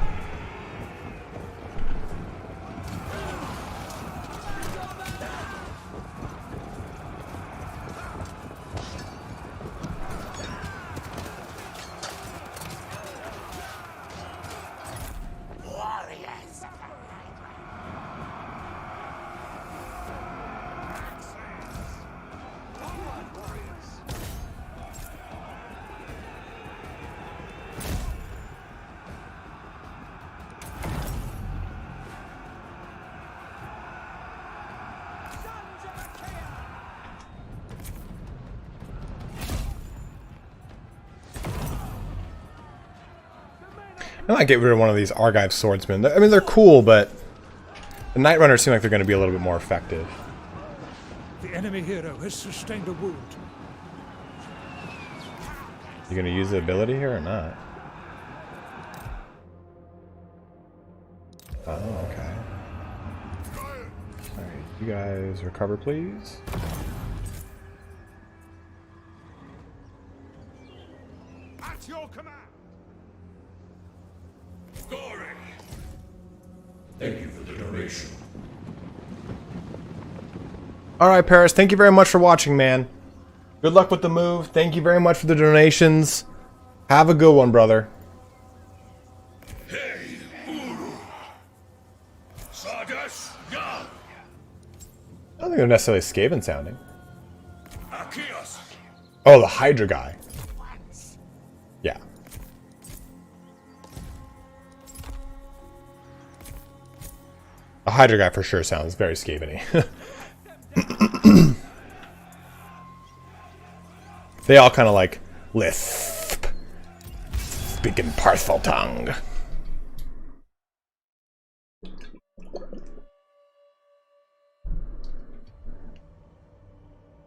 I might get rid of one of these Argive swordsmen. I mean, they're cool, but the Night Runners seem like they're going to be a little bit more effective. The enemy hero has sustained a wound. You going to use the ability here or not? Oh, okay. Alright, you guys recover, please. At your command! Glory! Thank you for the donation. Alright, Paris, thank you very much for watching, man. Good luck with the move. Thank you very much for the donations. Have a good one, brother. Hey, Uru! Sawdust, Gun! I don't think they're necessarily Skaven sounding. Argos! Oh, the Hydra guy. Yeah. The Hydra guy for sure sounds very Skaven-y. They all kind of like lisp, speaking Parthal tongue.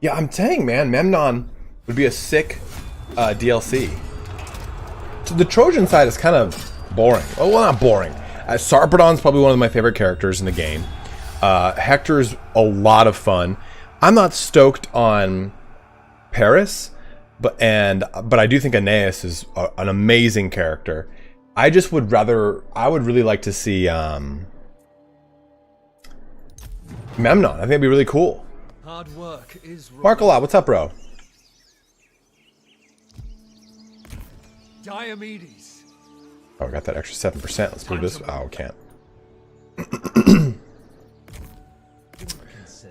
Yeah, I'm saying, man, Memnon would be a sick DLC. So the Trojan side is kind of boring. Oh, well, not boring. Sarpedon's probably one of my favorite characters in the game. Hector's a lot of fun. I'm not stoked on Paris, but I do think Aeneas is an amazing character. I would really like to see Memnon. I think it'd be really cool. Hard work is Markala, what's up, bro? Diomedes. Oh, I got that extra 7%. Let's do this. Oh, can't.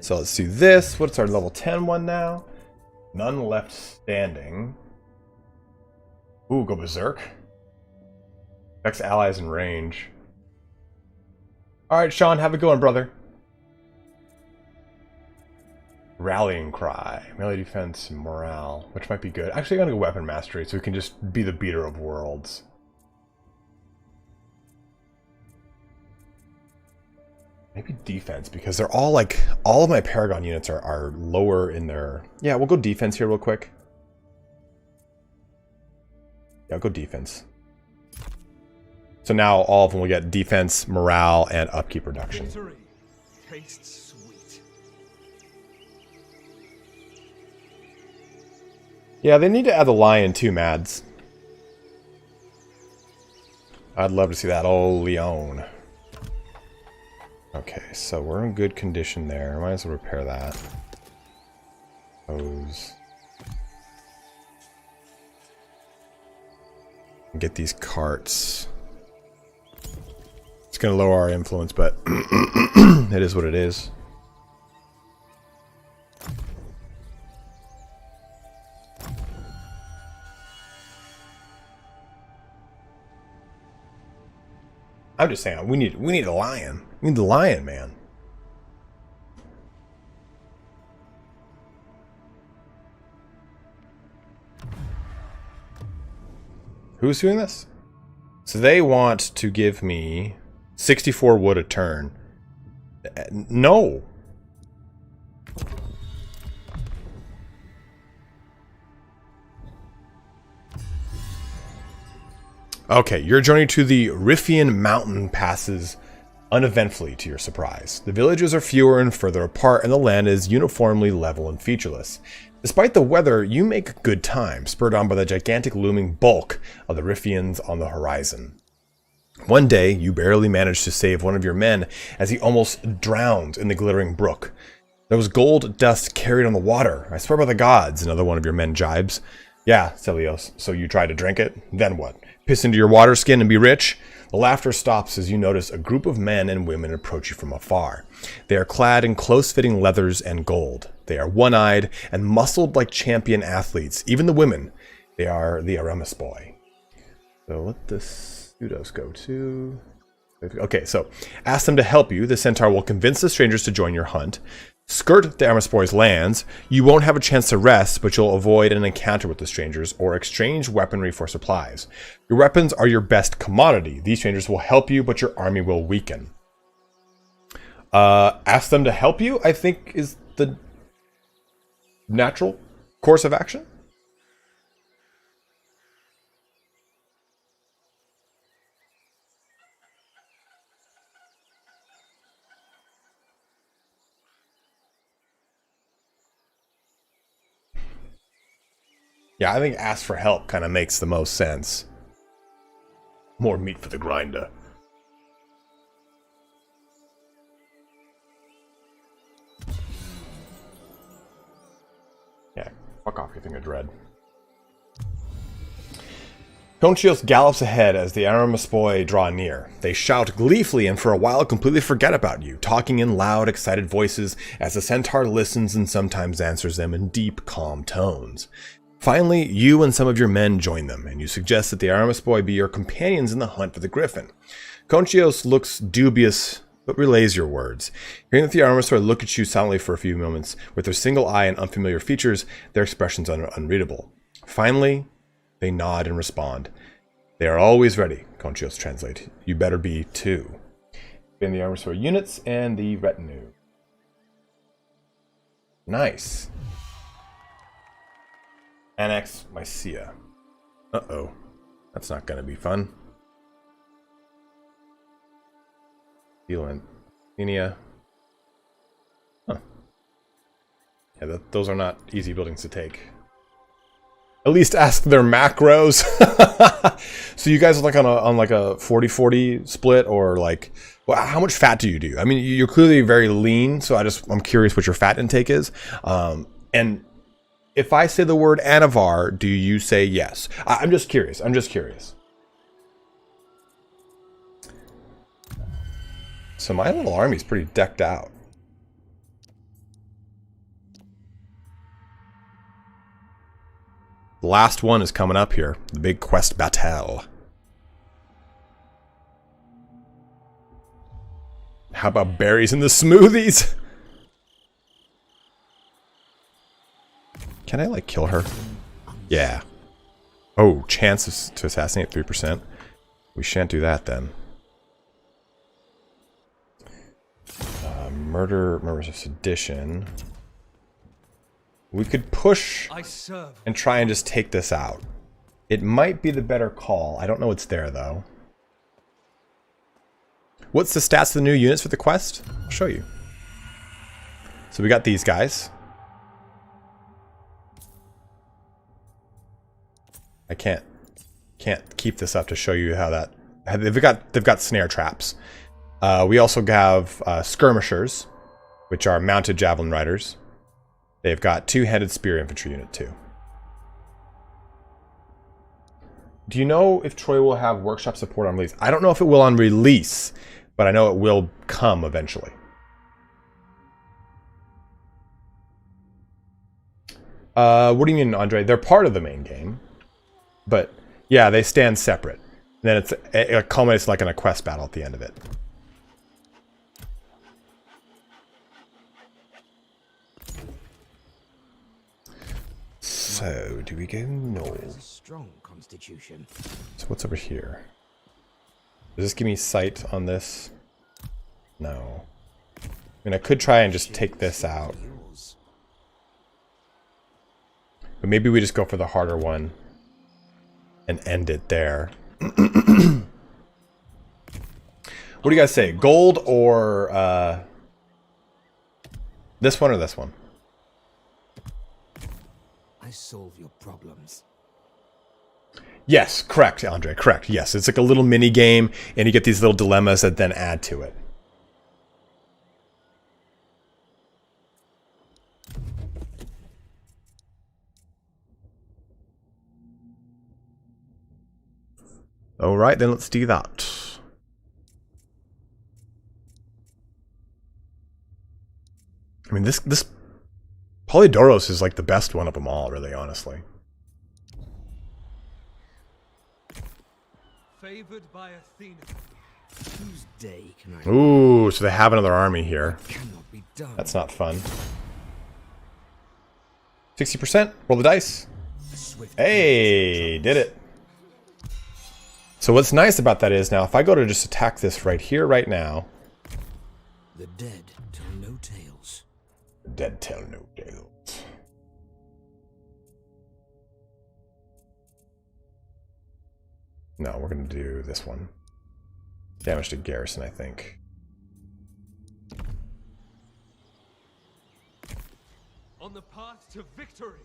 So let's do this. What's our level 10 one now? None left standing. Ooh, go berserk. Affects allies in range. Alright, Sean, have a good one, brother. Rallying cry. Melee defense, morale, which might be good. Actually, I'm gonna go weapon mastery so we can just be the beater of worlds. Maybe defense, because they're all like, all of my Paragon units are lower in their... Yeah, we'll go defense here real quick. Yeah, I'll go defense. So now all of them will get defense, morale, and upkeep reduction. Victory tastes sweet. Yeah, they need to add the lion too, Mads. I'd love to see that. Oh, Leon. Okay, so we're in good condition there. Might as well repair that. Hose. Get these carts. It's gonna lower our influence, but it is what it is. I'm just saying, we need a lion. We need the lion, man. Who's doing this? So they want to give me 64 wood a turn. No. Okay, your journey to the Riffian mountain passes uneventfully to your surprise. The villages are fewer and further apart, and the land is uniformly level and featureless. Despite the weather, you make good time, spurred on by the gigantic looming bulk of the Riffians on the horizon. One day, you barely manage to save one of your men as he almost drowned in the glittering brook. There was gold dust carried on the water. I swear by the gods, another one of your men jibes. Yeah, Celios, so you try to drink it? Then what? Piss into your water skin and be rich? The laughter stops as you notice a group of men and women approach you from afar. They are clad in close-fitting leathers and gold. They are one-eyed and muscled like champion athletes. Even the women. They are the Aramaspoi. So let this pseudos go to... Okay, so ask them to help you. The centaur will convince the strangers to join your hunt. Skirt the Armaspoi's lands. You won't have a chance to rest, but you'll avoid an encounter with the strangers or exchange weaponry for supplies. Your weapons are your best commodity. These strangers will help you, but your army will weaken. Ask them to help you, I think, is the natural course of action. Yeah, I think ask for help kind of makes the most sense. More meat for the grinder. Yeah, fuck off, you thing of dread. Conchios gallops ahead as the Aramaspoi draw near. They shout gleefully and for a while completely forget about you, talking in loud, excited voices as the centaur listens and sometimes answers them in deep, calm tones. Finally, you and some of your men join them, and you suggest that the Aramaspoi be your companions in the hunt for the Griffin. Conchios looks dubious, but relays your words. Hearing that the Aramaspoi look at you silently for a few moments, with their single eye and unfamiliar features, their expressions are unreadable. Finally, they nod and respond. They are always ready, Conchios translate. You better be too. In the Aramaspoi units and the retinue. Nice. Annex Mycia. Uh-oh. That's not going to be fun. Athenia. Huh. Yeah, those are not easy buildings to take. At least ask their macros. So you guys are like on like a 40-40 split, or like, well, how much fat do you do? I mean, you're clearly very lean, so I'm curious what your fat intake is. And if I say the word Anavar, do you say yes? I'm just curious. So my little army's pretty decked out. The last one is coming up here. The big quest battle. How about berries in the smoothies? Can I, like, kill her? Yeah. Oh, chances to assassinate 3%. We shan't do that, then. Murders of sedition. We could push and try and just take this out. It might be the better call. I don't know what's there, though. What's the stats of the new units for the quest? I'll show you. So we got these guys. I can't keep this up to show you how that... They've got snare traps. We also have skirmishers, which are mounted javelin riders. They've got two-handed spear infantry unit too. Do you know if Troy will have workshop support on release? I don't know if it will on release, but I know it will come eventually. What do you mean, Andre? They're part of the main game. But, yeah, they stand separate. And then it culminates like in a quest battle at the end of it. So, do we go? No. Strong constitution. So what's over here? Does this give me sight on this? No. I mean, I could try and just take this out. But maybe we just go for the harder one and end it there. What do you guys say? Gold or this one or this one? I solve your problems. Yes, correct, Andre, correct. Yes, it's like a little mini game, and you get these little dilemmas that then add to it. All right, then let's do that. I mean, this Polydoros is like the best one of them all, really, honestly. Favored by Athena. Whose day can I? Ooh, so they have another army here. Cannot be done. That's not fun. 60%. Roll the dice. Swift. Hey, did it. So what's nice about that is now if I go to just attack this right here, right now. The dead tell no tales. Dead tell no tales. No, we're going to do this one. Damage to garrison, I think. On the path to victory.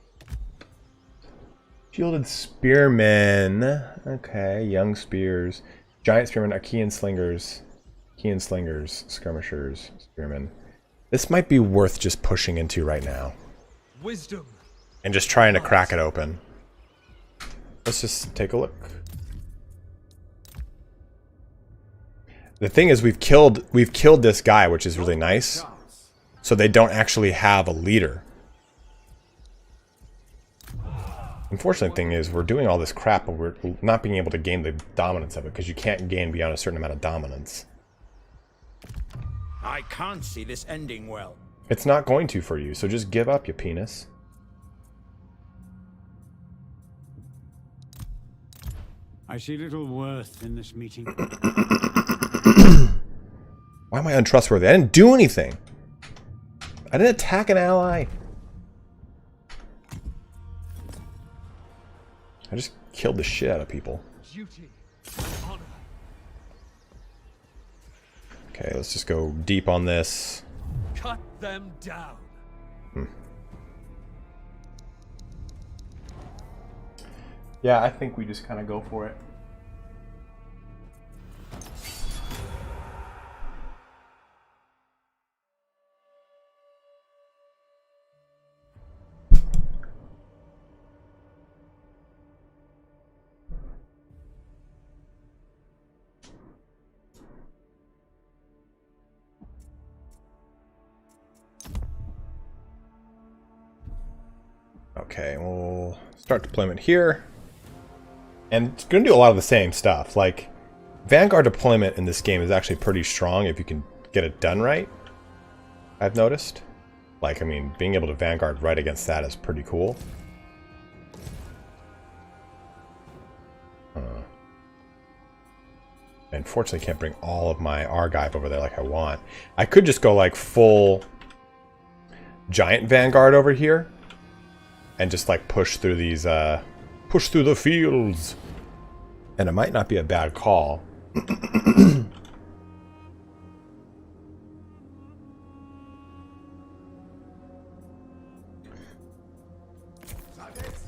Shielded spearmen. Okay, young spears. Giant spearmen, Achaean slingers. Achaean slingers, skirmishers, spearmen. This might be worth just pushing into right now. Wisdom. And just trying to crack it open. Let's just take a look. The thing is we've killed this guy, which is really nice. So they don't actually have a leader. Unfortunate thing is we're doing all this crap, but we're not being able to gain the dominance of it because you can't gain beyond a certain amount of dominance. I can't see this ending well. It's not going to for you, so just give up, you penis. I see little worth in this meeting. Why am I untrustworthy? I didn't do anything. I didn't attack an ally. I just killed the shit out of people. Duty. Honor. Okay, let's just go deep on this. Cut them down. Yeah, I think we just kind of go for it. Okay, we'll start deployment here. And it's going to do a lot of the same stuff. Like, Vanguard deployment in this game is actually pretty strong if you can get it done right. I've noticed. Like, I mean, being able to Vanguard right against that is pretty cool. I unfortunately can't bring all of my Argive over there like I want. I could just go like full giant Vanguard over here. And just like push through these, push through the fields. And it might not be a bad call.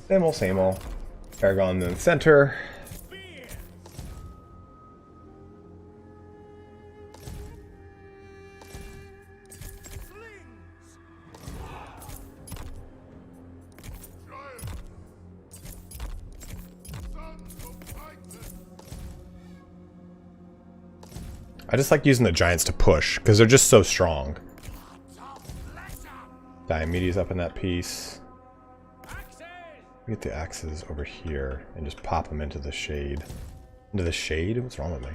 Same old. Paragon in the center. I just like using the giants to push, because they're just so strong. Diomedes up in that piece. Get the axes over here and just pop them into the shade. Into the shade? What's wrong with me?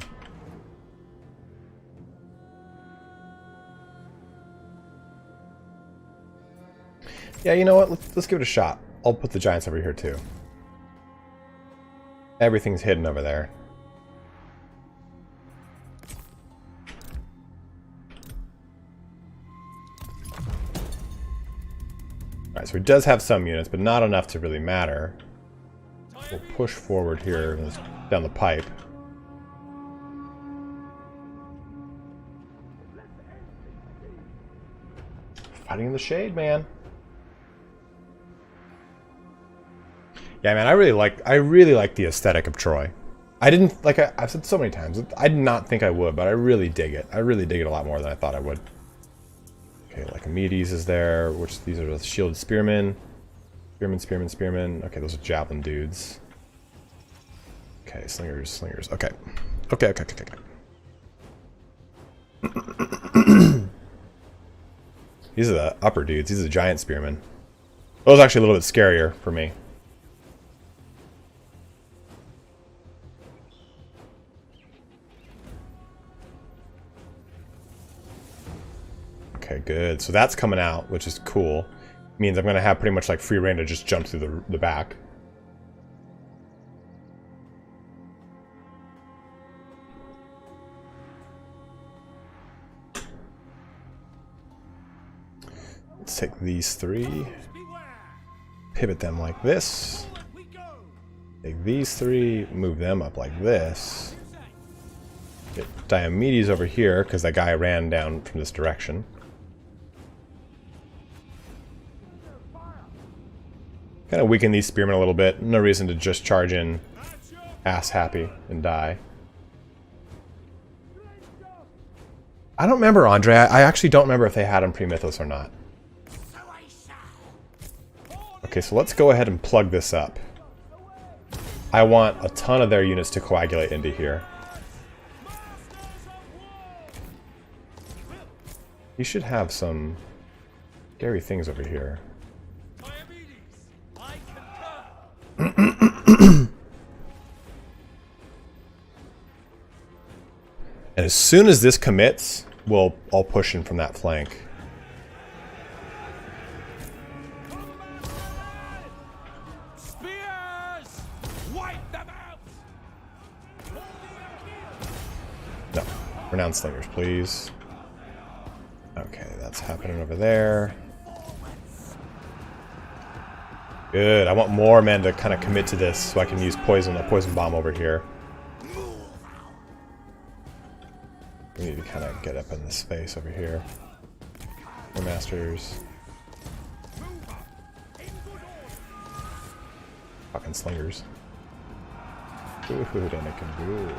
Yeah, you know what? Let's give it a shot. I'll put the giants over here too. Everything's hidden over there. Alright, so he does have some units, but not enough to really matter. Time We'll push forward here down the pipe. Fighting in the shade, man. Yeah, man, I really like the aesthetic of Troy. I didn't like I've said so many times. I did not think I would, but I really dig it. I really dig it a lot more than I thought I would. Okay, like Medes is there, which these are the shielded spearmen. Spearmen. Okay, those are javelin dudes. Okay, slingers. Okay. Okay. These are the upper dudes. These are the giant spearmen. Those are actually a little bit scarier for me. Okay, good. So that's coming out, which is cool. Means I'm going to have pretty much like free reign to just jump through the back. Let's take these three. Pivot them like this. Take these three, move them up like this. Get Diomedes over here, because that guy ran down from this direction. Kind of weaken these spearmen a little bit. No reason to just charge in ass happy and die. I don't remember, Andre. I actually don't remember if they had him pre-Mythos or not. Okay, so let's go ahead and plug this up. I want a ton of their units to coagulate into here. You should have some scary things over here. And as soon as this commits, I'll push in from that flank. Spears! Wipe them out! No. Renowned slingers, please. Okay, that's happening over there. Good. I want more men to kind of commit to this so I can use a poison bomb over here. We need to kind of get up in the space over here. Spearmasters. Fucking slingers. Ooh, they're making good.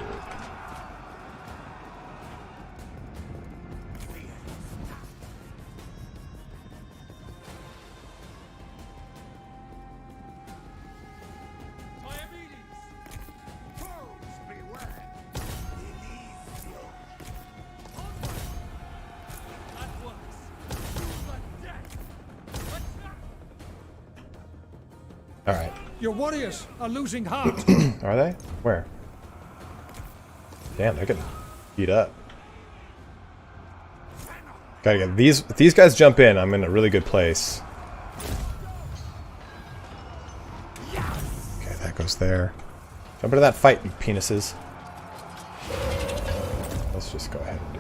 Alright. Your warriors are losing heart. Are they? Where? Damn, they're getting beat up. Gotta get these. If these guys jump in, I'm in a really good place. Okay, that goes there. Jump into that fight, you penises. Let's just go ahead and do.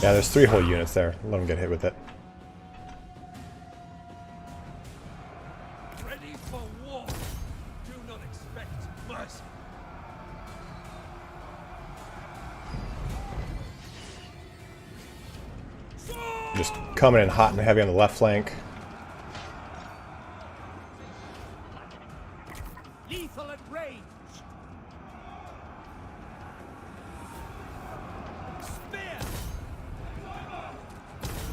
Yeah, there's 3 whole units there. Let them get hit with it. Ready for war. Do not expect mercy. Just coming in hot and heavy on the left flank. Lethal at range. Spear.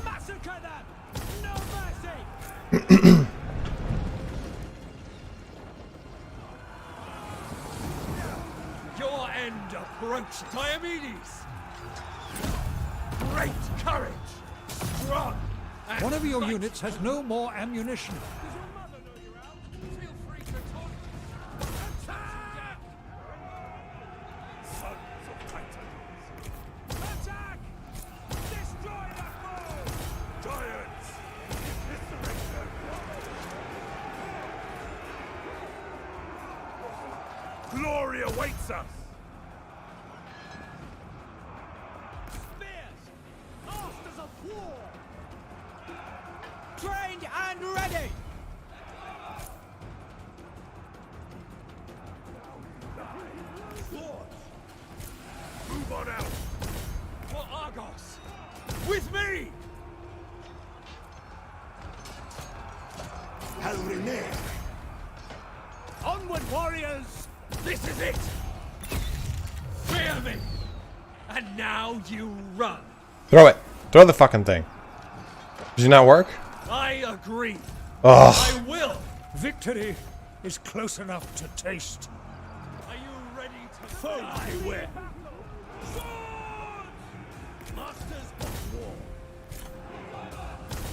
Massacre them. No mercy. Your end approaches. Diomedes. Great courage. Strong. And One of your mighty. units has no more ammunition. Does your mother know you're out? Feel free to talk. Attack! Sons of Titans. Attack! Destroy the foe! Giants! Eviscerate them! Glory awaits us! Spears! Masters of war! Trained and ready! With me! Onward, warriors! This is it! Fear me! And now you run! Throw it. Throw the fucking thing. Does it not work? I agree. Ugh. I will! Victory is close enough to taste. Are you ready to fly with? Swords! Masters of war!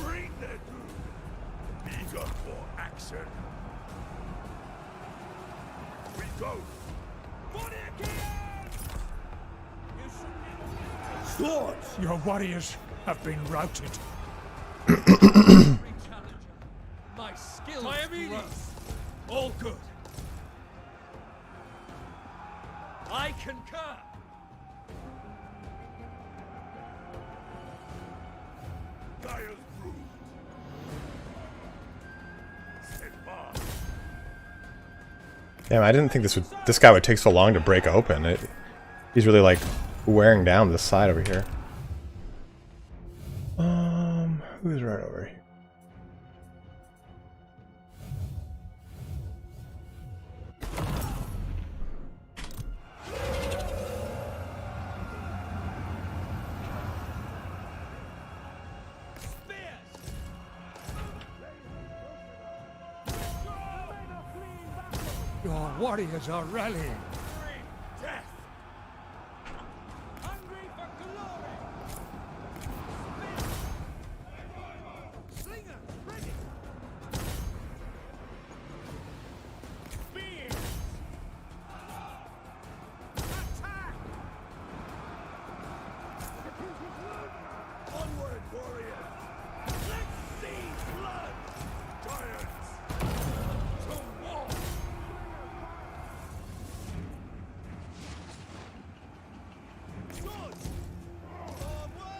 Bring the good! Eager for action! We go! For the Achaeans! Swords! Your warriors have been routed. My skills grow. All good. I concur. Dire's brood. Stand fast. Damn, I didn't think this guy would take so long to break open. He's really like wearing down this side over here. Who's right over here? Your warriors are rallying. Death. Hungry for glory. Slinger, ready. Spears. Attack. Onward, warriors. Let's see blood. Giants. To war. Swords. Forward.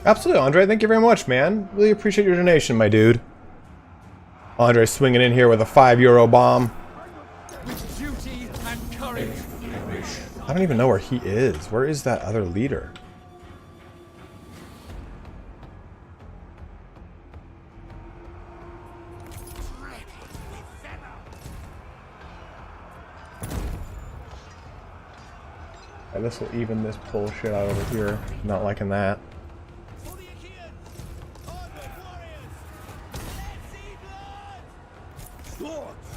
Absolutely, Andre. Thank you very much, man. Really appreciate your donation, my dude. Andre swinging in here with a €5 bomb. With duty and courage. I don't even know where he is. Where is that other leader? And this will even this bullshit out over here. Not liking that. For the Achaeans! Onward, warriors! Let's see blood! Swords!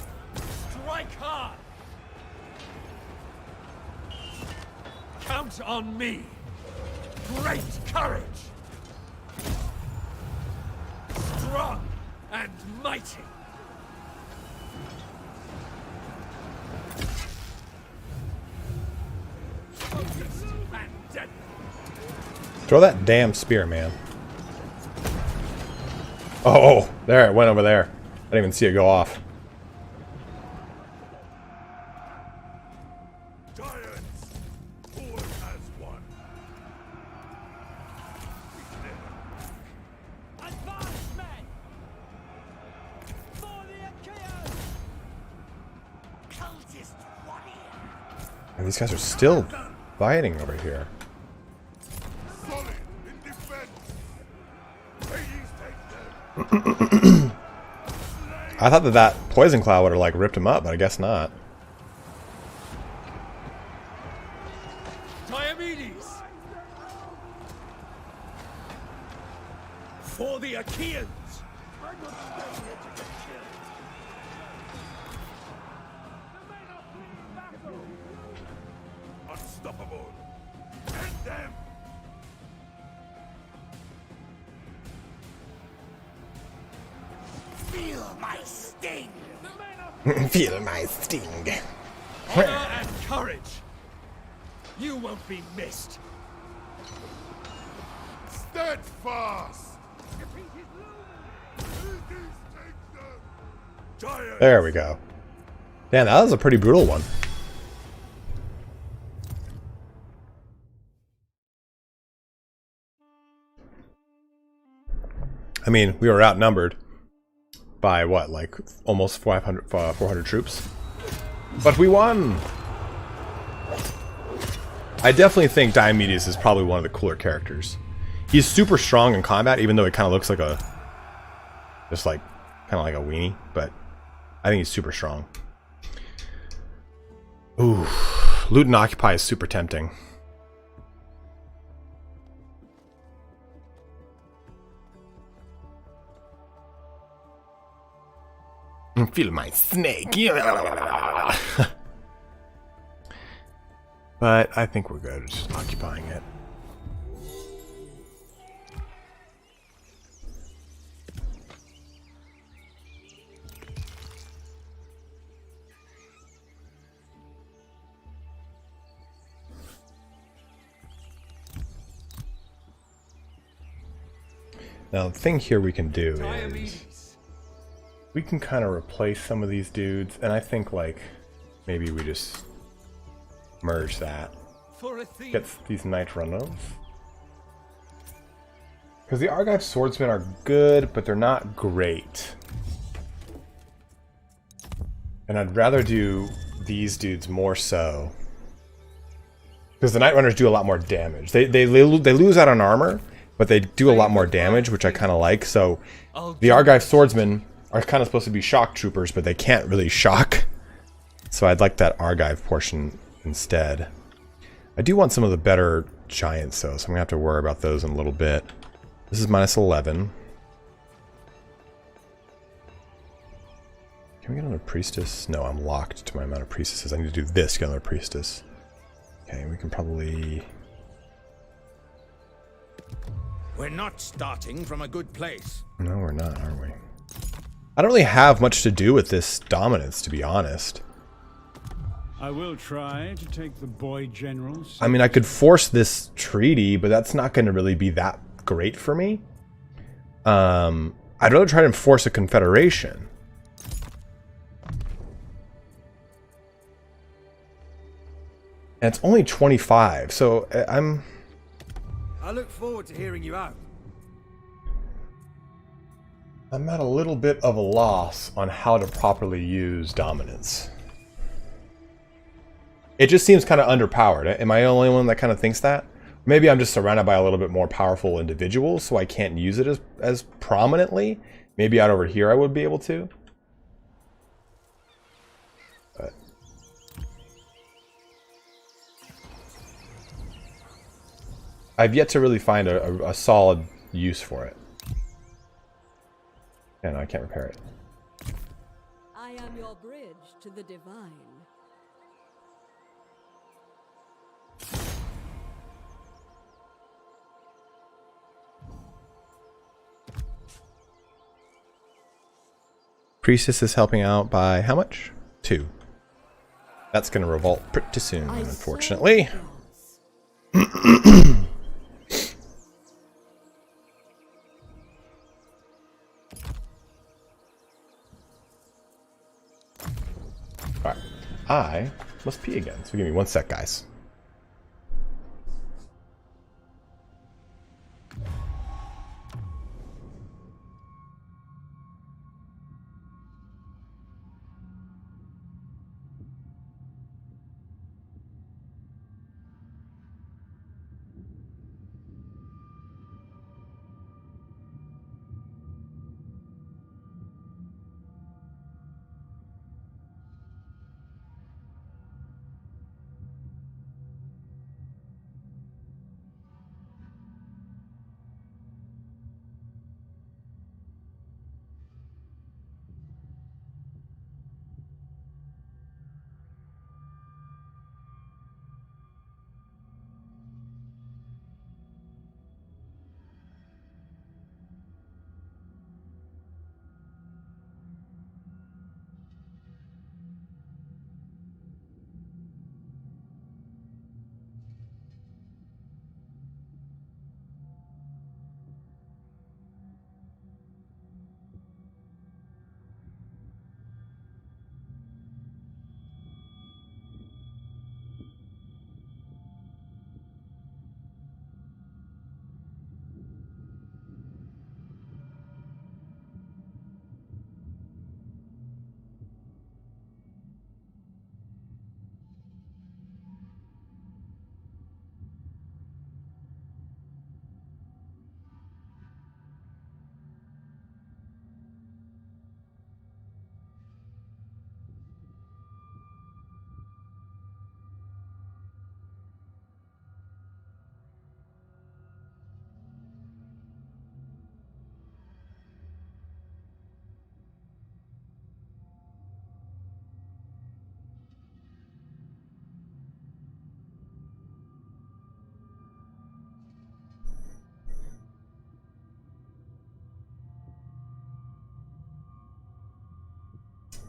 Strike hard! Count on me! Great courage! Strong and mighty! Focused and deadly! Throw that damn spear, man. Oh, there it went over there. I didn't even see it go off. Giants! Forward as one! Advance, men! For the Achaeans! Cultist warrior! And these guys are still fighting over here. Solid in defense! Hades take them! I thought that poison cloud would have like ripped him up, but I guess not. Diomedes! For the Achaeans! Unstoppable! End them! Feel my sting! Feel my sting. Honor and courage! You won't be missed! Steadfast! Giants! There we go. Damn, that was a pretty brutal one. I mean, we were outnumbered by what, like almost 400 troops? But we won! I definitely think Diomedes is probably one of the cooler characters. He's super strong in combat, even though it kind of looks like a, just like, kind of like a weenie, but I think he's super strong. Ooh, loot and occupy is super tempting. I'm feeling my snake. But I think we're good, just occupying it. Now the thing here we can do is we can kind of replace some of these dudes, and I think like maybe we just merge that. Get these Nitronos. Because the Argive swordsmen are good, but they're not great. And I'd rather do these dudes more so. Because the Night Runners do a lot more damage. They lose out on armor, but they do a lot more damage, which I kind of like. So the Argive swordsmen are kind of supposed to be shock troopers, but they can't really shock. So I'd like that Argive portion instead. I do want some of the better giants though, so I'm gonna have to worry about those in a little bit. This is minus 11. Can we get another priestess? No, I'm locked to my amount of priestesses. I need to do this to get another priestess. Okay, we can probably... We're not starting from a good place. No, we're not, are we? I don't really have much to do with this dominance, to be honest. I will try to take the boy generals. I mean, I could force this treaty, but that's not going to really be that great for me. I'd rather try to enforce a confederation. And it's only 25, so I look forward to hearing you out. I'm at a little bit of a loss on how to properly use dominance. It just seems kind of underpowered. Am I the only one that kind of thinks that? Maybe I'm just surrounded by a little bit more powerful individuals, so I can't use it as prominently. Maybe out over here I would be able to. But I've yet to really find a solid use for it. And I can't repair it. I am your bridge to the divine. Priestess is helping out by how much? 2. That's going to revolt pretty soon, unfortunately. Alright, I must pee again, so give me 1 sec, guys.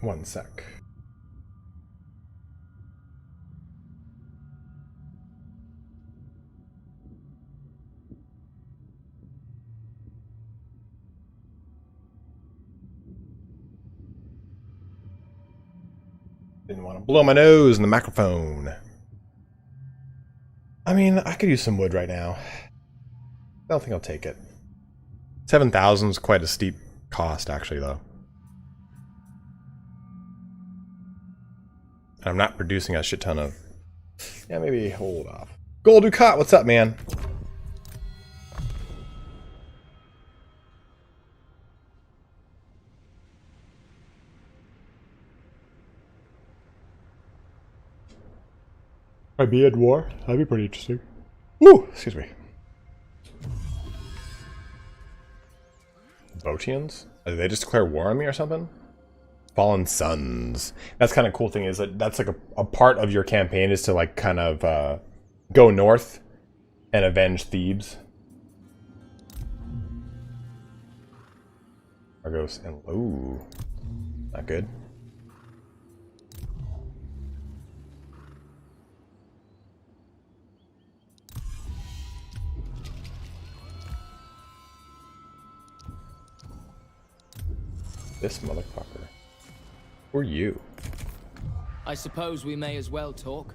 1 sec. Didn't want to blow my nose in the microphone. I mean, I could use some wood right now. I don't think I'll take it. 7,000 is quite a steep cost, actually, though. I'm not producing a shit ton of... Yeah, maybe hold off. Gold Ducat, what's up, man? I'd be at war. That'd be pretty interesting. Woo! Excuse me. Botians? Did they just declare war on me or something? Fallen Sons. That's kind of cool thing is that that's like a part of your campaign is to like kind of go north and avenge Thebes. Argos and ooh, not good. This motherfucker. Who are you? I suppose we may as well talk.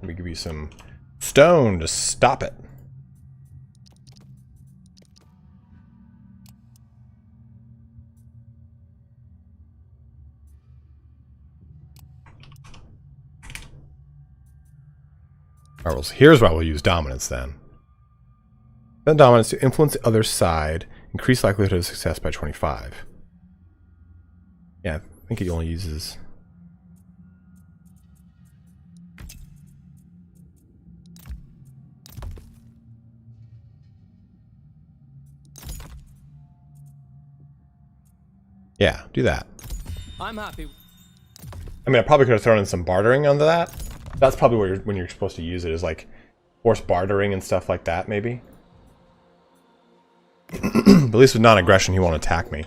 Let me give you some stone to stop it. Alright, well, here's why we'll use dominance then. Then dominance to influence the other side, increase likelihood of success by 25. Yeah, I think it only uses... Yeah, do that. I'm happy. I mean, I probably could have thrown in some bartering onto that. That's probably where when you're supposed to use it, is like force bartering and stuff like that, maybe. But at least with non-aggression, he won't attack me,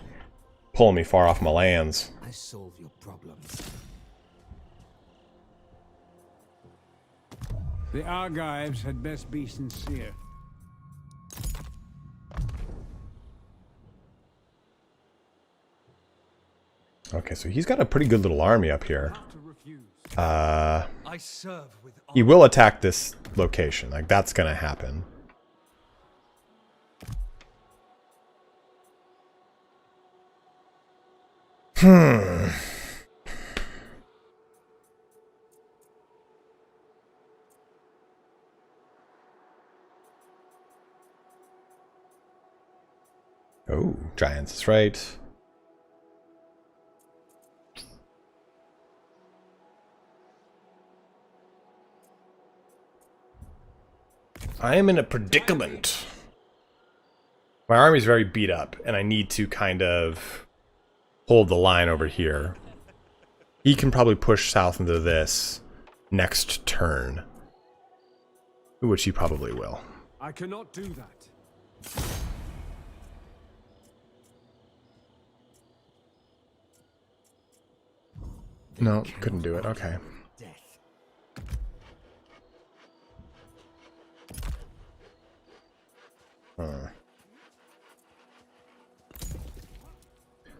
pulling me far off my lands. I solve your problems. The Argives had best be sincere. Okay, so he's got a pretty good little army up here. I serve with He will attack this location. Like, that's gonna happen. Oh, giants, that's right. I am in a predicament. My army's very beat up, and I need to kind of hold the line over here. He can probably push south into this next turn, which he probably will. I cannot do that. No, couldn't do it. Okay.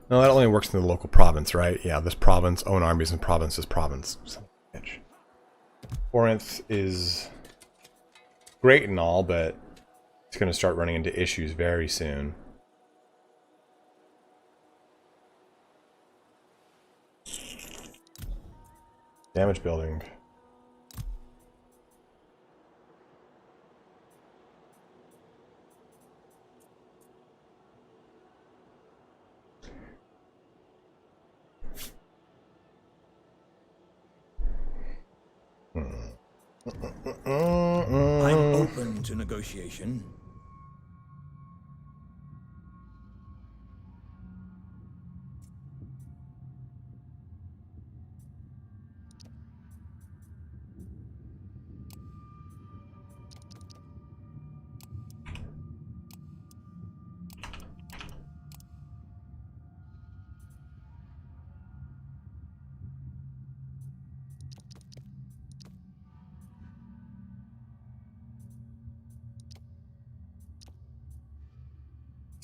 No, that only works in the local province, right? Yeah, this province, own armies in province is province. Bitch. Corinth is great and all, but it's going to start running into issues very soon. Damage building. I'm open to negotiation.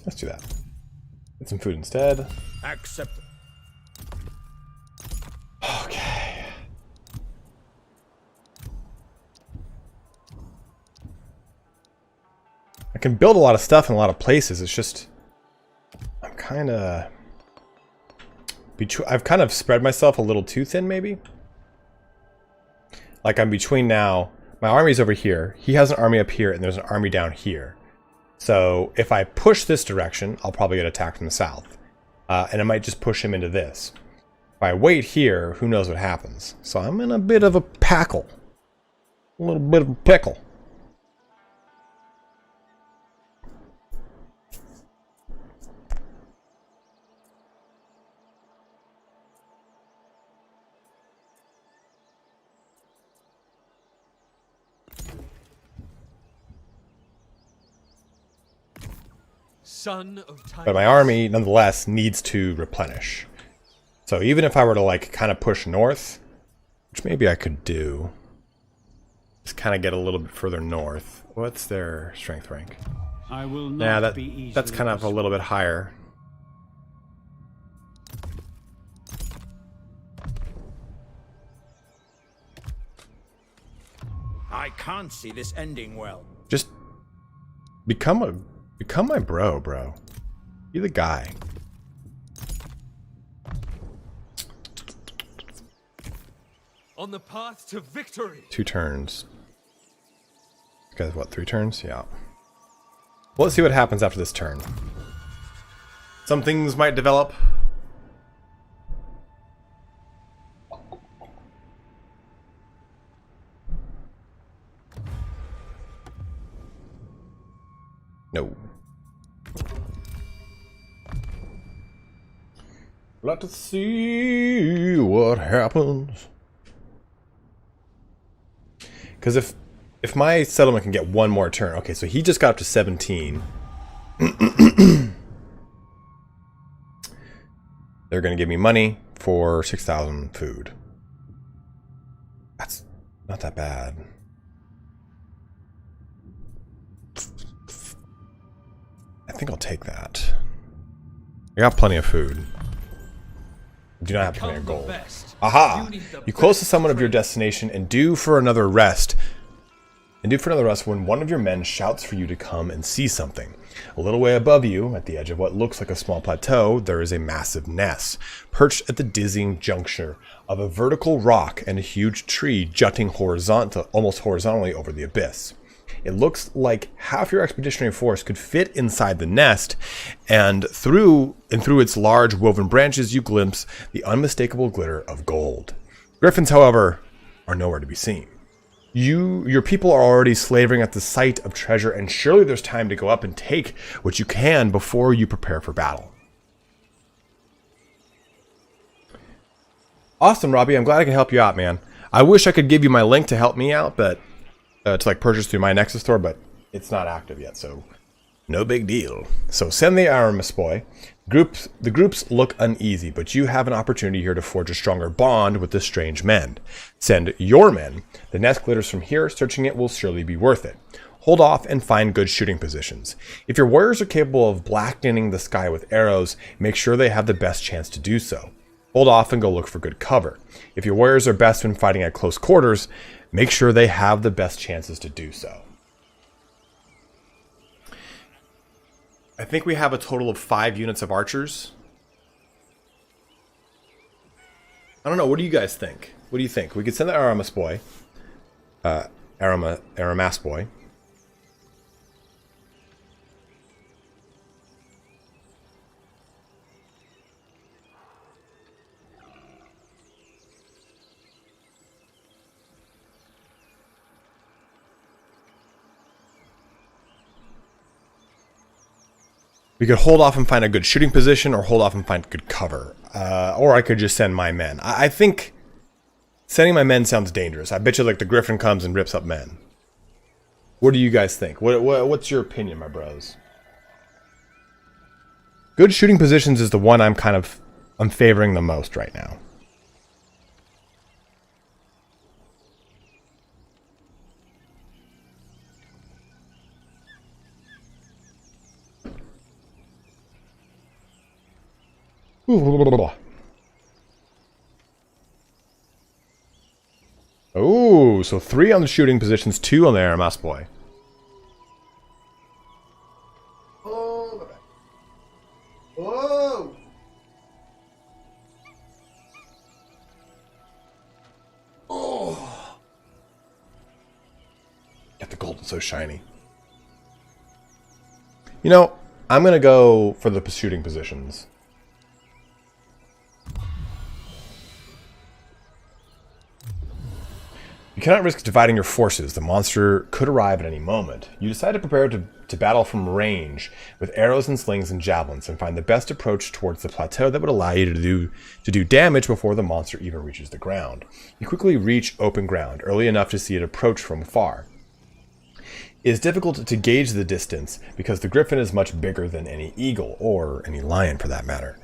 Let's do that. Get some food instead. Accept. Okay. I can build a lot of stuff in a lot of places. It's just I'm kind of I've kind of spread myself a little too thin, maybe. Like I'm between now. My army's over here. He has an army up here, and there's an army down here. So if I push this direction, I'll probably get attacked from the south. And I might just push him into this. If I wait here, who knows what happens. So I'm in a bit of a pickle. A little bit of a pickle. Son of time. But my army, nonetheless, needs to replenish. So even if I were to, like, kind of push north, which maybe I could do, just kind of get a little bit further north. What's their strength rank? I will Nah, not be easily that's kind of a little bit higher. I can't see this ending well. Just become my bro. You're the guy. On the path to victory. 2 turns. This guy's what, 3 turns? Yeah. Well, let's see what happens after this turn. Some things might develop. No. Let's see what happens. Because if my settlement can get one more turn, okay, so he just got up to 17. They're going to give me money for 6,000 food. That's not that bad. I think I'll take that. I got plenty of food. I do not have plenty of gold. Aha! You close to someone of your destination and due for another rest. When one of your men shouts for you to come and see something. A little way above you, at the edge of what looks like a small plateau, there is a massive nest, perched at the dizzying juncture of a vertical rock and a huge tree jutting almost horizontally over the abyss. It looks like half your expeditionary force could fit inside the nest, and through its large woven branches you glimpse the unmistakable glitter of gold. Griffins, however, are nowhere to be seen. Your people are already slavering at the sight of treasure, and surely there's time to go up and take what you can before you prepare for battle. Awesome, Robbie. I'm glad I can help you out, man. I wish I could give you my link to help me out, but to like purchase through my Nexus store, but it's not active yet, so no big deal. So send the Aramis boy. The groups look uneasy, but you have an opportunity here to forge a stronger bond with the strange men. Send your men. The nest glitters from here. Searching it will surely be worth it. Hold off and find good shooting positions. If your warriors are capable of blackening the sky with arrows, make sure they have the best chance to do so. Hold off and go look for good cover. If your warriors are best when fighting at close quarters, make sure they have the best chances to do so. I think we have a total of 5 units of archers. I don't know. What do you guys think? What do you think? We could send the Aramis boy. Aramas boy. We could hold off and find a good shooting position, or hold off and find good cover. Or I could just send my men. I think sending my men sounds dangerous. I bet you like the Griffin comes and rips up men. What do you guys think? What's your opinion, my bros? Good shooting positions is the one I'm favoring the most right now. Oh, so 3 on the shooting positions, 2 on the RMS boy. Oh, whoa! Oh! Get the gold, it's so shiny. You know, I'm gonna go for the shooting positions. You cannot risk dividing your forces. The monster could arrive at any moment. You decide to prepare to battle from range with arrows and slings and javelins and find the best approach towards the plateau that would allow you to do damage before the monster even reaches the ground. You quickly reach open ground, early enough to see it approach from afar. It is difficult to gauge the distance because the griffin is much bigger than any eagle, or any lion for that matter,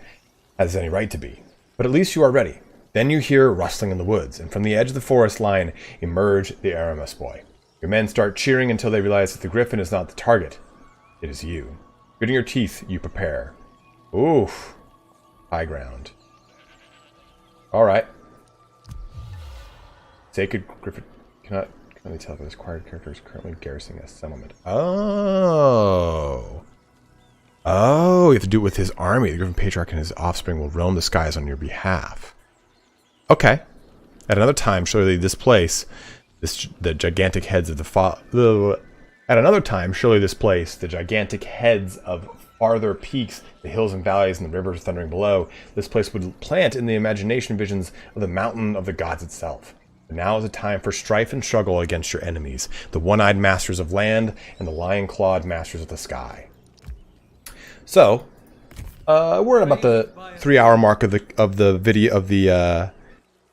has any right to be. But at least you are ready. Then you hear rustling in the woods, and from the edge of the forest line emerge the Aramis boy. Your men start cheering until they realize that the griffin is not the target. It is you. Gritting your teeth, you prepare. Oof. High ground. Alright. Sacred Griffin cannot currently tell if this acquired character is currently garrisoning a settlement. Oh. Oh, you have to do it with his army. The Griffin Patriarch and his offspring will roam the skies on your behalf. Okay. At another time, surely this place, the gigantic heads of the At another time, surely this place, the gigantic heads of farther peaks, the hills and valleys, and the rivers thundering below, this place would plant in the imagination visions of the mountain of the gods itself. But now is a time for strife and struggle against your enemies, the one-eyed masters of land and the lion-clawed masters of the sky. So, we're at about the 3-hour mark of the video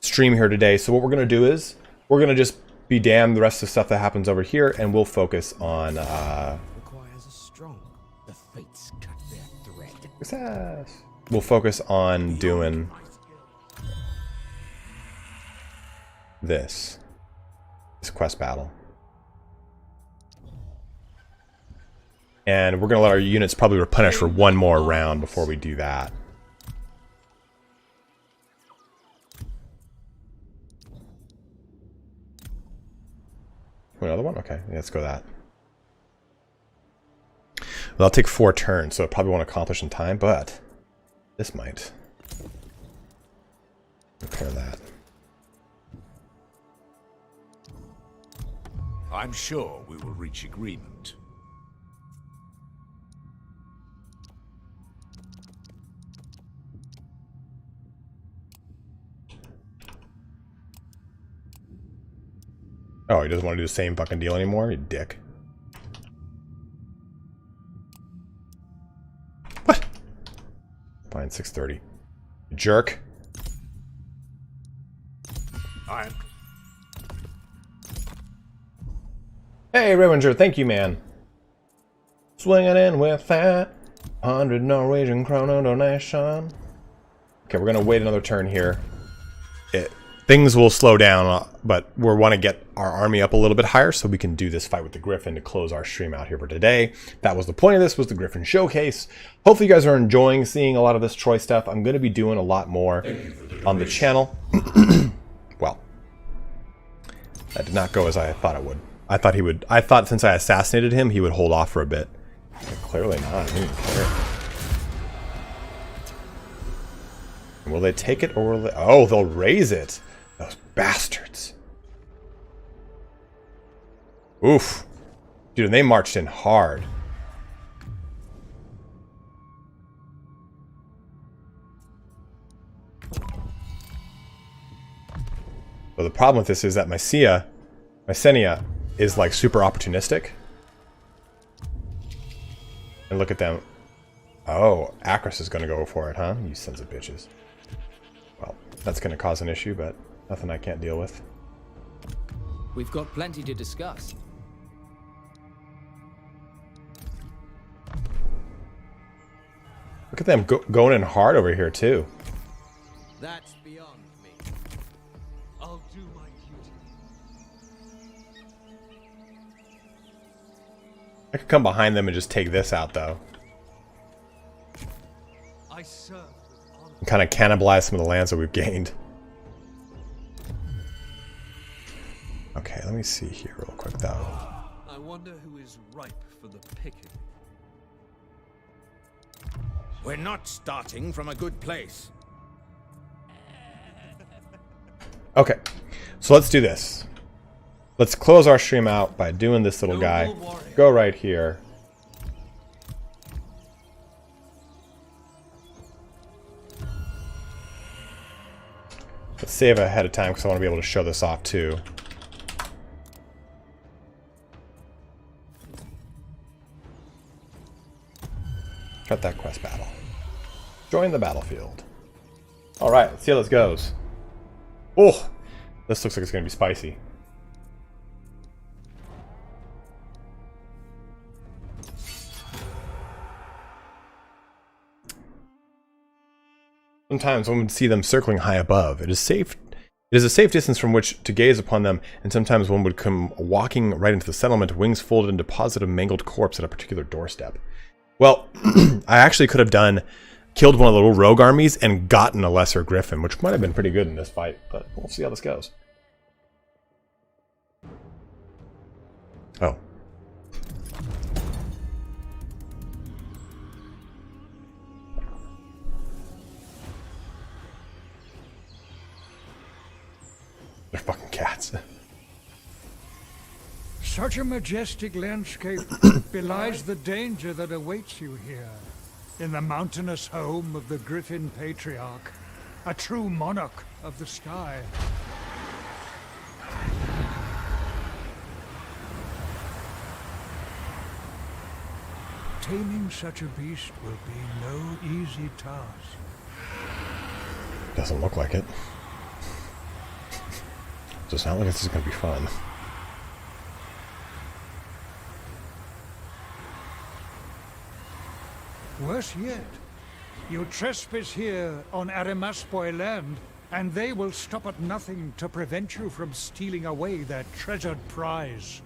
stream here today. So what we're going to do is we're going to just be damned the rest of the stuff that happens over here, and we'll focus on Requires a strong. The fates cut their thread. we'll focus on doing this quest battle, and we're going to let our units probably replenish for one more round before we do that. Another one? Okay, let's go that. Well, I'll take 4 turns, so I probably won't accomplish in time, but this might. Repair that. I'm sure we will reach agreement. Oh, he doesn't want to do the same fucking deal anymore? You dick. What? Fine, 6:30. You jerk. Hey, Rivinger, thank you, man. Swinging in with that 100 Norwegian kroner donation. Okay, we're gonna wait another turn here. Things will slow down, but we want to get our army up a little bit higher so we can do this fight with the Griffin to close our stream out here for today. That was the point of this, was the Griffin showcase. Hopefully you guys are enjoying seeing a lot of this Troy stuff. I'm going to be doing a lot more on the channel. Well, that did not go as I thought it would. I thought since I assassinated him, he would hold off for a bit. But clearly not. I don't even care. Will they take it or will they... Oh, they'll raise it. Those bastards. Oof. Dude, and they marched in hard. Well, the problem with this is that Mycenia is like super opportunistic. And look at them. Oh, Acros is going to go for it, huh? You sons of bitches. Well, that's going to cause an issue, but nothing I can't deal with. We've got plenty to discuss. Look at them going in hard over here, too. That's beyond me. I'll do my duty. I could come behind them and just take this out, though. I serve with honor. and kind of cannibalize some of the lands that we've gained. Okay, let me see here real quick though. I wonder who is ripe for the picking. We're not starting from a good place. Okay, so let's do this. Let's close our stream out by doing this little guy. Go right here. Let's save ahead of time because I want to be able to show this off too. Cut that quest battle. Join the battlefield. Alright, let's see how this goes. Oh! This looks like it's going to be spicy. Sometimes one would see them circling high above. It is safe. It is a safe distance from which to gaze upon them, and sometimes one would come walking right into the settlement, wings folded, and deposit a mangled corpse at a particular doorstep. Well, I actually could have killed one of the little rogue armies and gotten a lesser griffin, which might have been pretty good in this fight, but we'll see how this goes. Oh. They're fucking cats. Such a majestic landscape belies the danger that awaits you here, in the mountainous home of the Griffin Patriarch, a true monarch of the sky. Taming such a beast will be no easy task. Doesn't look like it. Does not look like this is going to be fun. Worse yet, you trespass here on Arimaspoi land, and they will stop at nothing to prevent you from stealing away their treasured prize.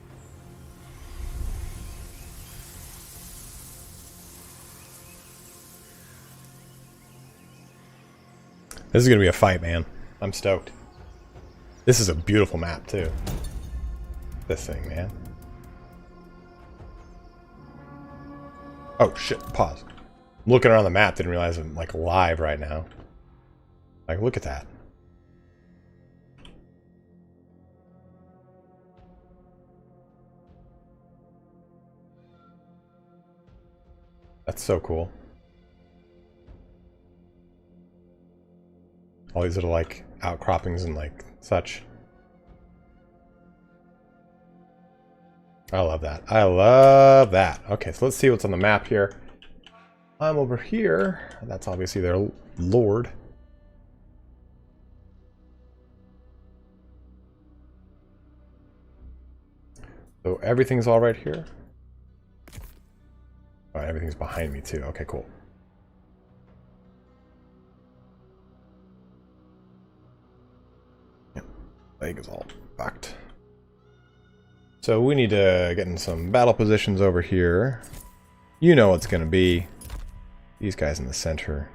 This is going to be a fight, man. I'm stoked. This is a beautiful map, too. This thing, man. Oh, shit. Pause. I'm looking around the map, didn't realize I'm, like, live right now. Like, look at that. That's so cool. All these little, like, outcroppings and, like, such. I love that. I love that. Okay, so let's see what's on the map here. I'm over here. That's obviously their lord. So everything's all right here. Oh, everything's behind me too. Okay, cool. Yep, leg is all fucked. So we need to get in some battle positions over here. You know what's going to be. These guys in the center.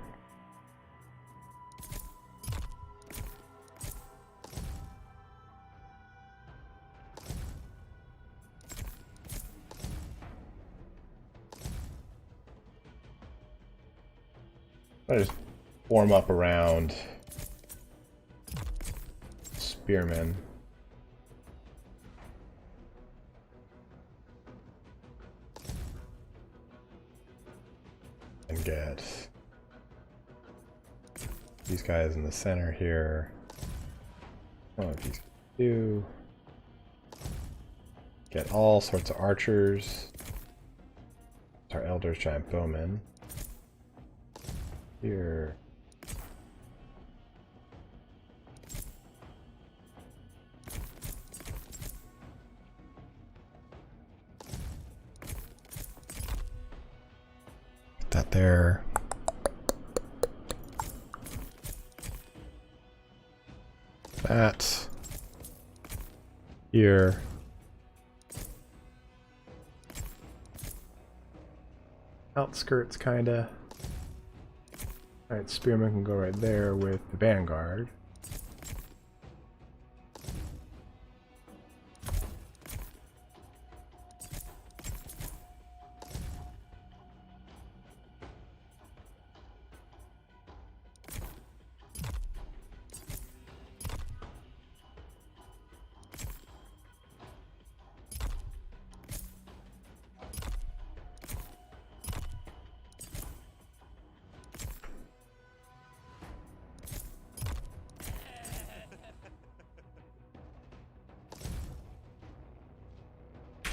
I just form up around spearmen. And get these guys in the center here. I don't know if these do. Get all sorts of archers. Our elders, giant bowmen. Here. Put that there. That. Here. Outskirts, kinda Alright, Spearman can go right there with the Vanguard.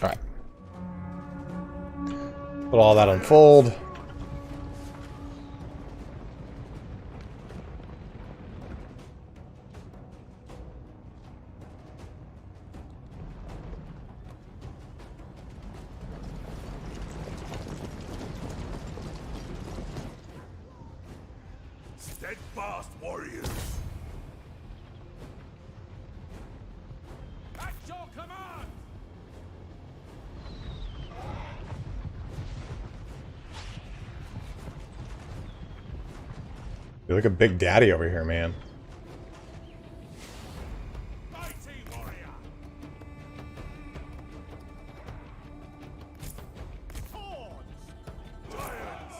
Alright. Let all that unfold. Steadfast warriors. At your command. You're like a big daddy over here, man. Mighty warrior. Swords. Lions.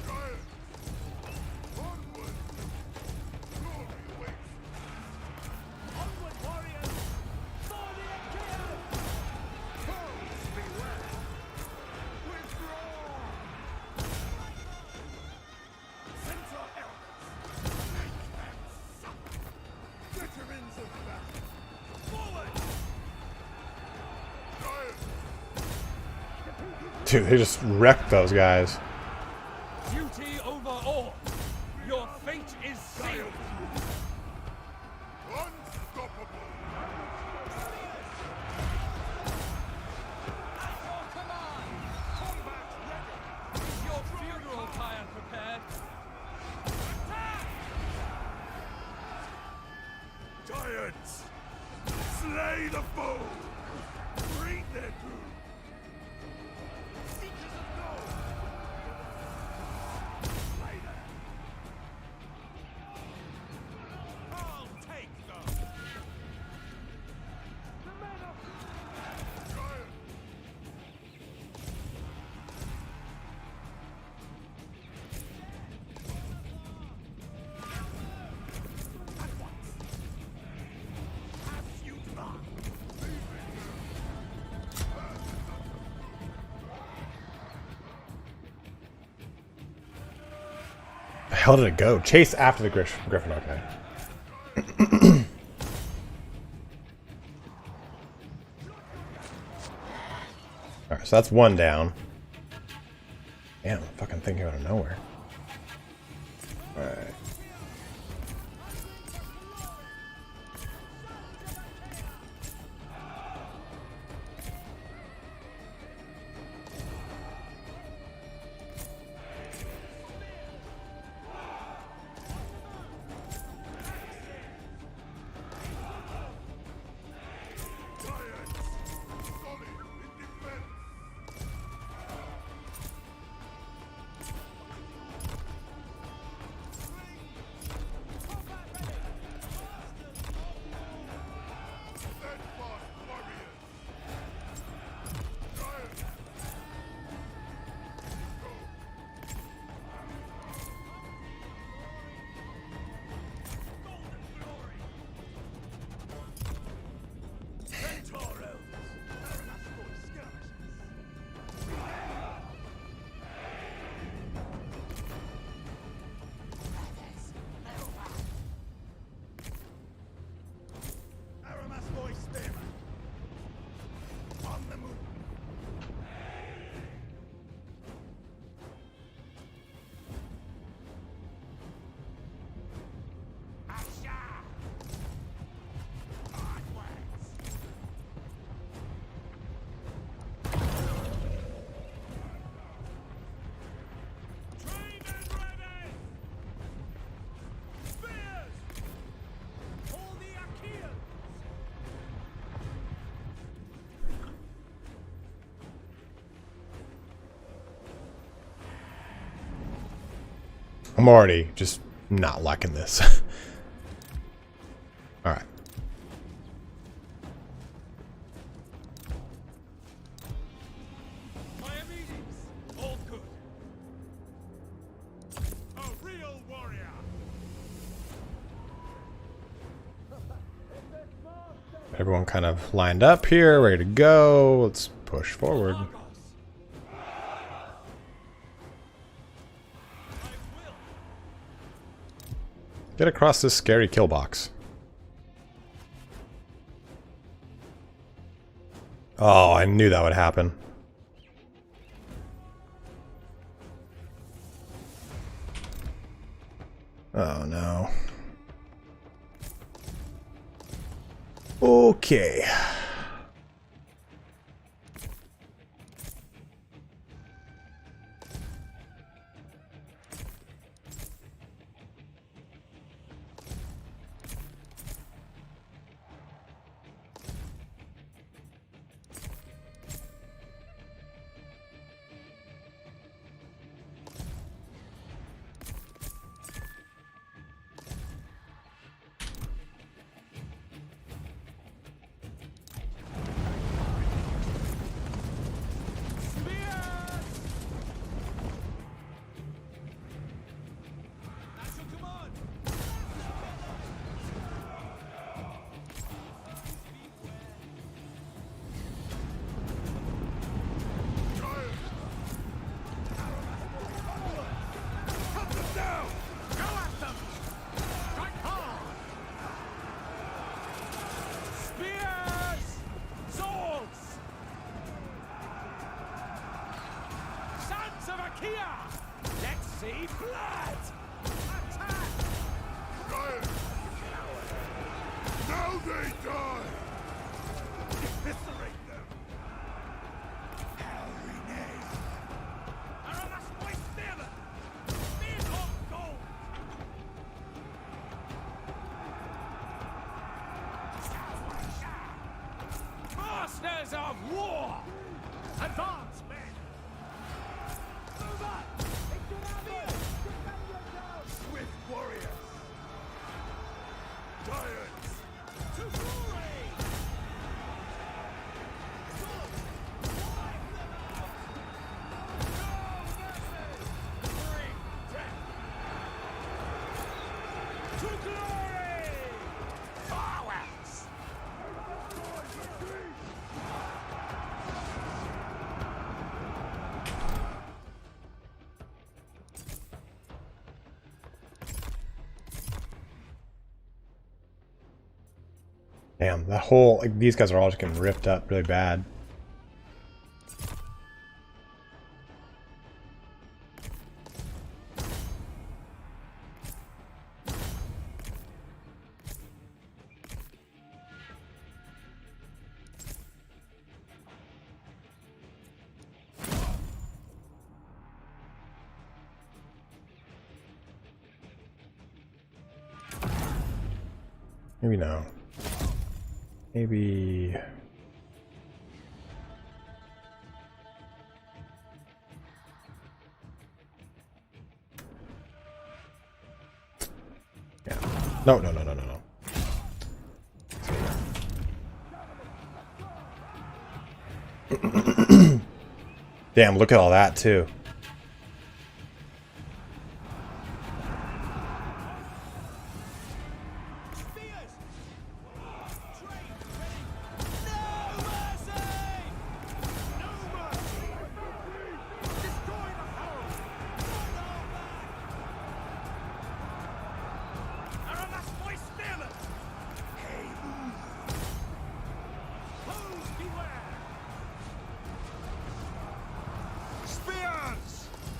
Giants. Onward. Glory awaits. Onward, warriors. For the Achaeans. Foes beware. Withdraw. Center elders. Make them suffer. Veterans of battle. Forward. Giants. Dude, they just wrecked those guys. Duty over all. Your fate is sealed. Unstoppable. At your command. Combat ready. Is your funeral pyre prepared? Attack! Giants, slay the foe. Breed their doom. Seekers of gold. Slay them. I'll take them. The men of Giants. At once. As you demand. The hell did it go? Chase after the Griffin, okay. Alright, so that's one down. Damn, fucking thing came out of nowhere. Alright. Giants, solid in defense. Bring I'm already just not liking this. Alright. My meetings, all good. A real warrior. Everyone kind of lined up here, ready to go. Let's push forward. Argos. Get across this scary kill box. Oh, I knew that would happen. Oh no. Okay. Let's see blood! Attack! Now they die! Eviscerate them! Hell renays! Aramas my spearmen! Spears of gold! Masters of war! Advance, men! Move up! Swift warriors! Giants! To glory! Bring death! To glory! Fireworks! Damn, that whole, like, these guys are all just getting ripped up really bad. Maybe no. Maybe... Yeah. No, no, no, no, no, no. Damn, look at all that too.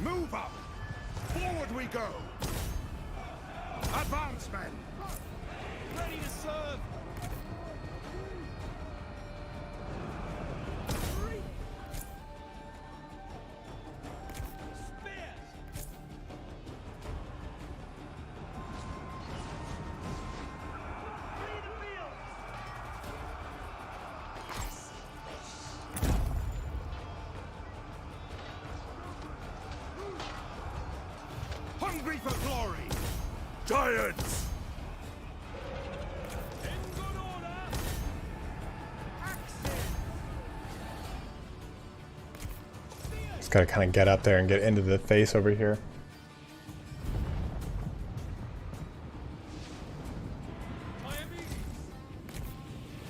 Move up! Forward we go! Advance, men! Ready to serve! Spears! Free the field! Hungry for glory! Giants! In good order! Axes! Just gotta kind of get up there and get into the face over here.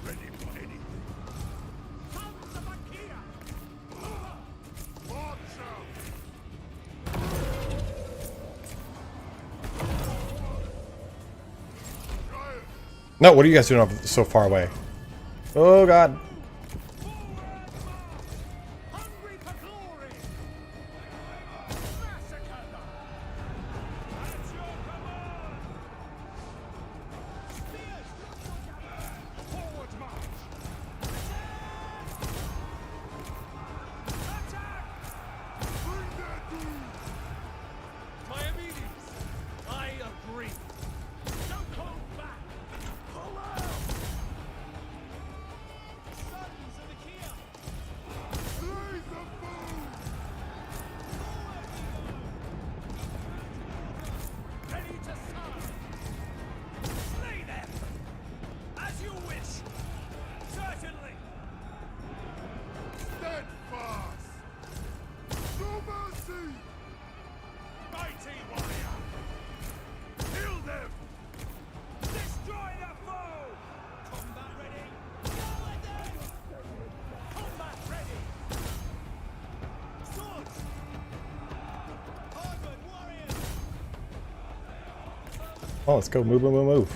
Ready for anything. Sons of Achaea! March out! No, what are you guys doing up so far away? Oh god. Hungry for glory! Massacre them! At your command! Spears! Forward march! Attack! Bring their doom! Diomedes, I agree. Don't hold back! Pull out! Sons of Achaea! Slay the foe! Ready to serve! Slay them! As you wish! Certainly! Steadfast! No mercy! Mighty warrior! Kill them! Destroy the foe! Combat ready! Go at them! Combat ready! Swords! Argos warriors! Oh, let's go. Move, move, move, move.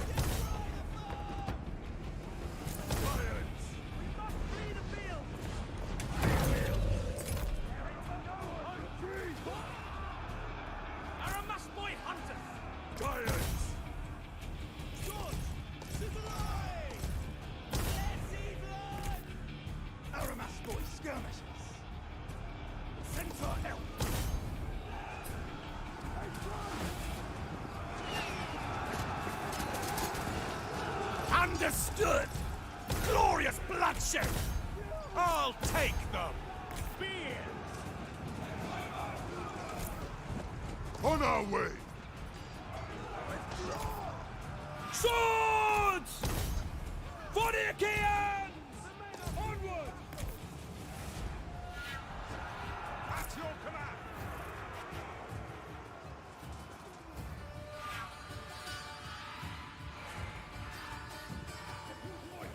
Giants! We must flee the field! Aramasboy hunters! Giants! Swords! Sizzle-eye! Let's see blood! Aramasboy skirmishers! Centaur help! Understood! Glorious bloodshed! I'll take them! Spears! On our way! Swords! For the Achaeans! Onward! At your command!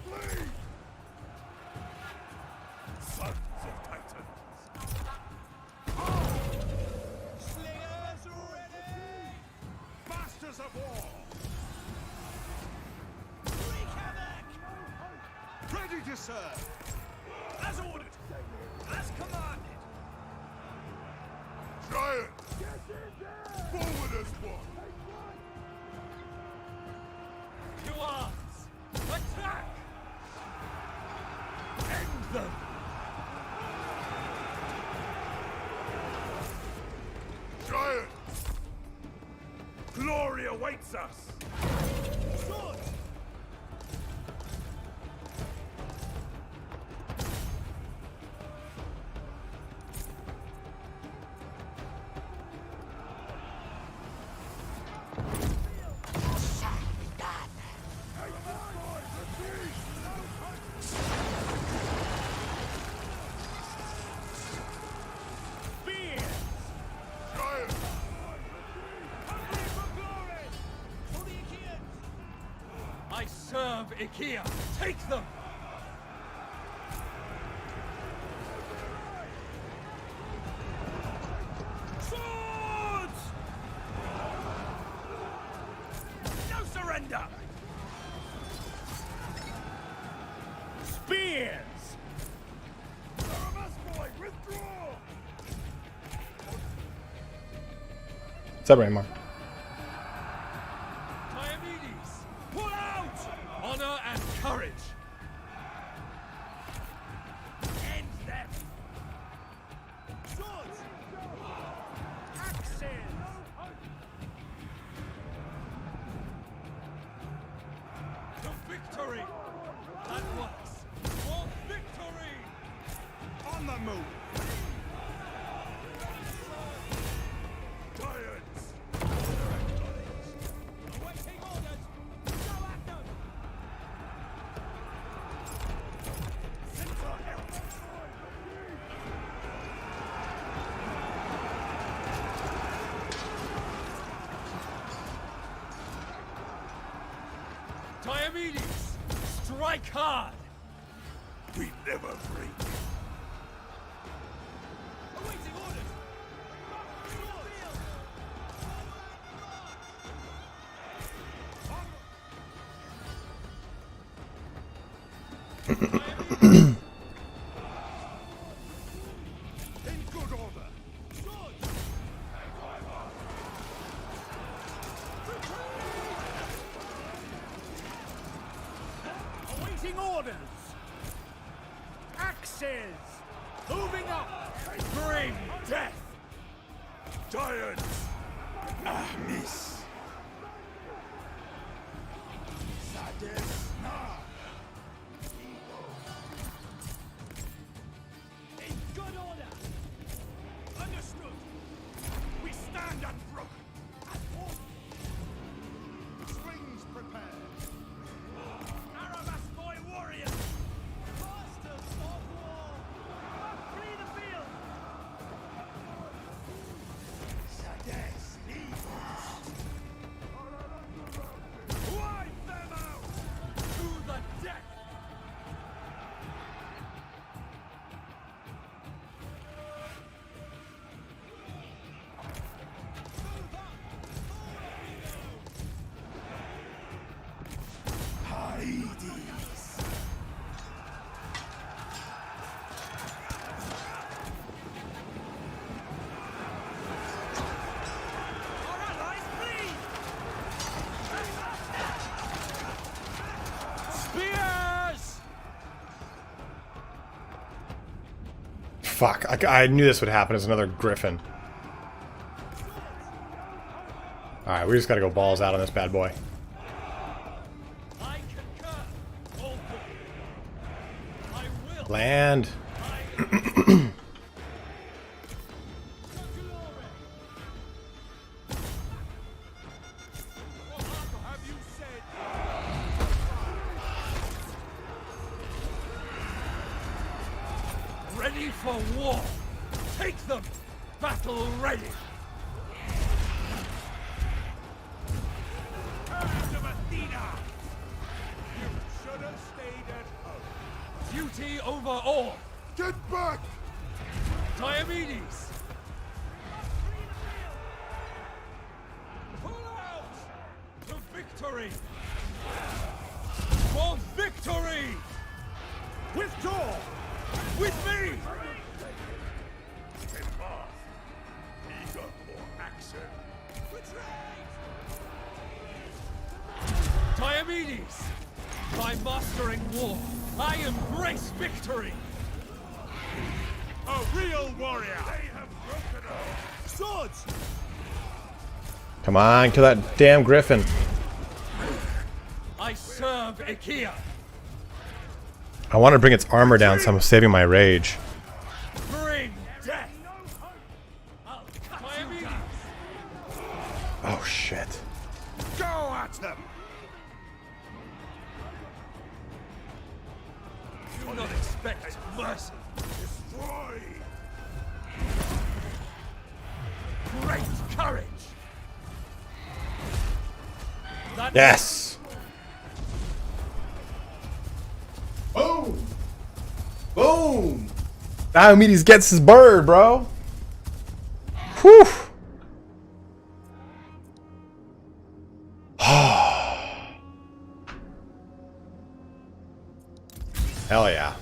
Flee! Sons of Titans! Slingers ready! Masters of war! Wreak havoc! Ready to serve! As ordered! As commanded! Giant! Forward as one! To arms! Attack! End them! Giants! Glory awaits us! Swords! Spears! Giants! Hungry for glory! For the Achaeans! I serve Achaea! Take them! Swords! No surrender! Spears! Aramasboy, withdraw! What's up, Raymar? Diomedes, pull out! Honor and courage! End them! Swords! Axes! To victory! That works! For victory! On the move! Giants! Diomedes! Strike hard! We never break. Awaiting orders! In good order. Awaiting orders! Axes! Moving up! Bring death! Giants. Miss. Sadness. In good order! Understood. We stand unbroken. Strings prepared. Arabas boy warrior! Masters of war! Flee the field! Sadness. Wipe them out! To the death! Hades. Our allies flee! Spears! Fuck. I knew this would happen. It's another Griffin. Alright, we just gotta go balls out on this bad boy. I concur. All good. I will. Land. What have you said? Ready for war. Take them. Battle ready. Courage of Athena. You should have stayed at home. Duty over all. Get back. Diomedes. Pull out to victory. For victory. Withdraw. With me. In Mars. Eager for action. Diomedes. By mastering war, I embrace victory. A real warrior. They have broken us. Swords. Come on, kill that damn Griffin. I serve EVGA. I want to bring its armor down, so I'm saving my rage. Bring death. I'll cut you down. Oh shit. Go at them. Do not expect mercy. Destroy. Great courage. That Yes. Boom. Boom. Diomedes gets his bird, bro. Whew. Hell yeah.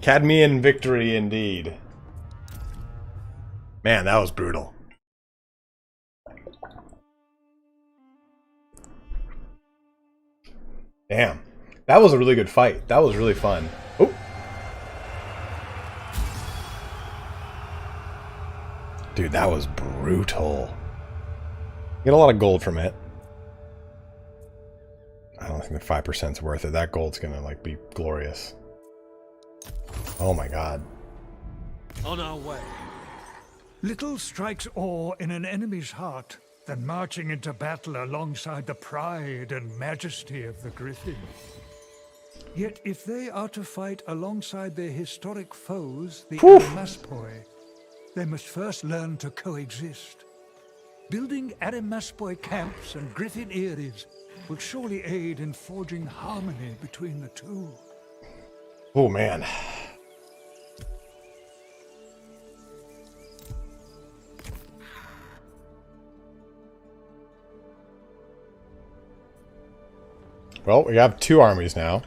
Cadmean victory indeed. Man, that was brutal. Damn. That was a really good fight. That was really fun. Oh. Dude, that was brutal. Get a lot of gold from it. I don't think the 5% is worth it. That gold's gonna like be glorious. Oh my god. on our way. Little strikes awe in an enemy's heart than marching into battle alongside the pride and majesty of the Griffin. Yet if they are to fight alongside their historic foes, the Arimaspoi, they must first learn to coexist. Building Arimaspoi camps and Griffin eyries will surely aid in forging harmony between the two. Oh, man. Well, we have 2 armies now.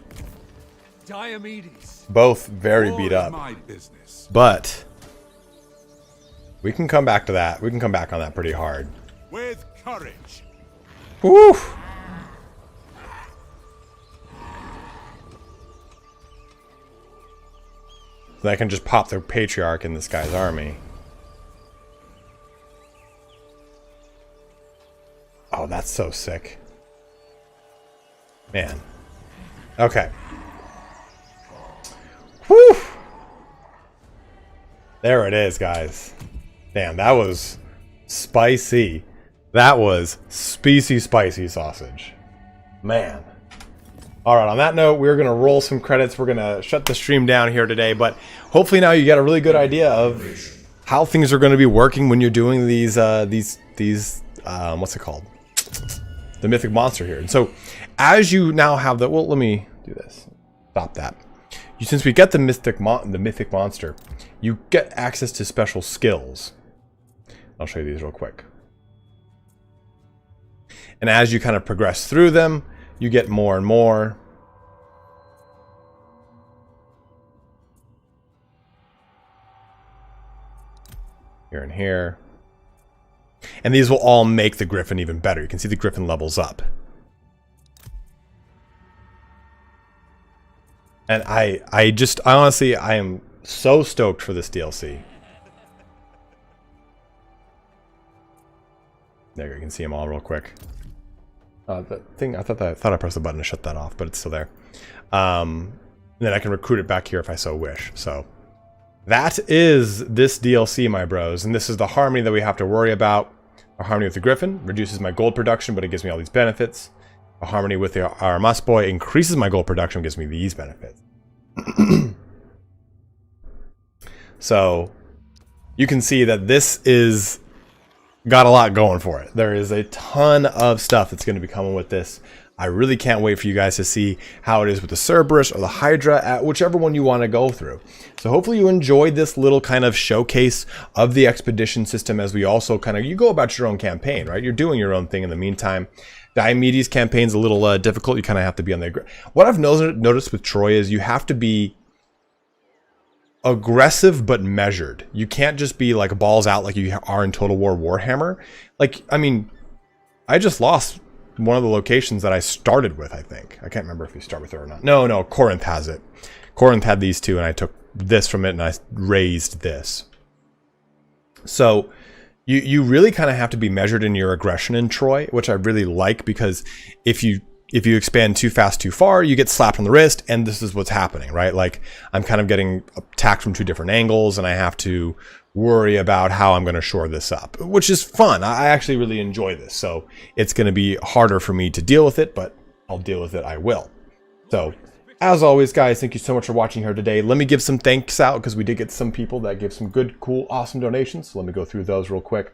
Diomedes. Both very beat War is up. my business. But we can come back to that. We can come back on that pretty hard. With courage. Woo! Then I can just pop the Patriarch in this guy's army. Oh, that's so sick. Man. Okay. Whew! There it is, guys. Damn, that was spicy. That was spicy sausage. Man. Alright, on that note, we're going to roll some credits. We're going to shut the stream down here today, but hopefully now you get a really good idea of how things are going to be working when you're doing these what's it called? The Mythic Monster here. And so, as you now have the... Well, let me do this. Stop that. Since we get the Mythic Monster, you get access to special skills. I'll show you these real quick. And as you kind of progress through them, you get more and more. Here and here. And these will all make the Griffin even better. You can see the Griffin levels up. And I honestly, I am so stoked for this DLC. There, you can see them all real quick. The thing, I thought I pressed the button to shut that off, but it's still there. And then I can recruit it back here if I so wish. So that is this DLC, my bros. And this is the harmony that we have to worry about. A harmony with the Griffin reduces my gold production, but it gives me all these benefits. A harmony with the Armas Boy increases my gold production, gives me these benefits. So you can see that this is got a lot going for it. There is a ton of stuff that's going to be coming with this. I really can't wait for you guys to see how it is with the Cerberus or the Hydra, at whichever one you want to go through. So hopefully you enjoyed this little kind of showcase of the expedition system as we also kind of, you go about your own campaign, right? You're doing your own thing in the meantime. Diomedes campaign's a little difficult. You kind of have to be on the... What I've noticed with Troy is you have to be aggressive but measured. You can't just be like balls out like you are in Total War Warhammer. Like, I mean, I just lost one of the locations that I started with, I think. I can't remember if you start with it or not. No, Corinth has it. Corinth had these two, and I took this from it, and I raised this. So you really kind of have to be measured in your aggression in Troy, which I really like, because if you expand too fast, too far, you get slapped on the wrist, and this is what's happening, right? Like, I'm kind of getting attacked from 2 different angles, and I have to worry about how I'm going to shore this up, which is fun. I actually really enjoy this, so it's going to be harder for me to deal with it, but I'll deal with it, I will. So, as always, guys, thank you so much for watching here today. Let me give some thanks out, because we did get some people that gave some good, cool, awesome donations, so let me go through those real quick.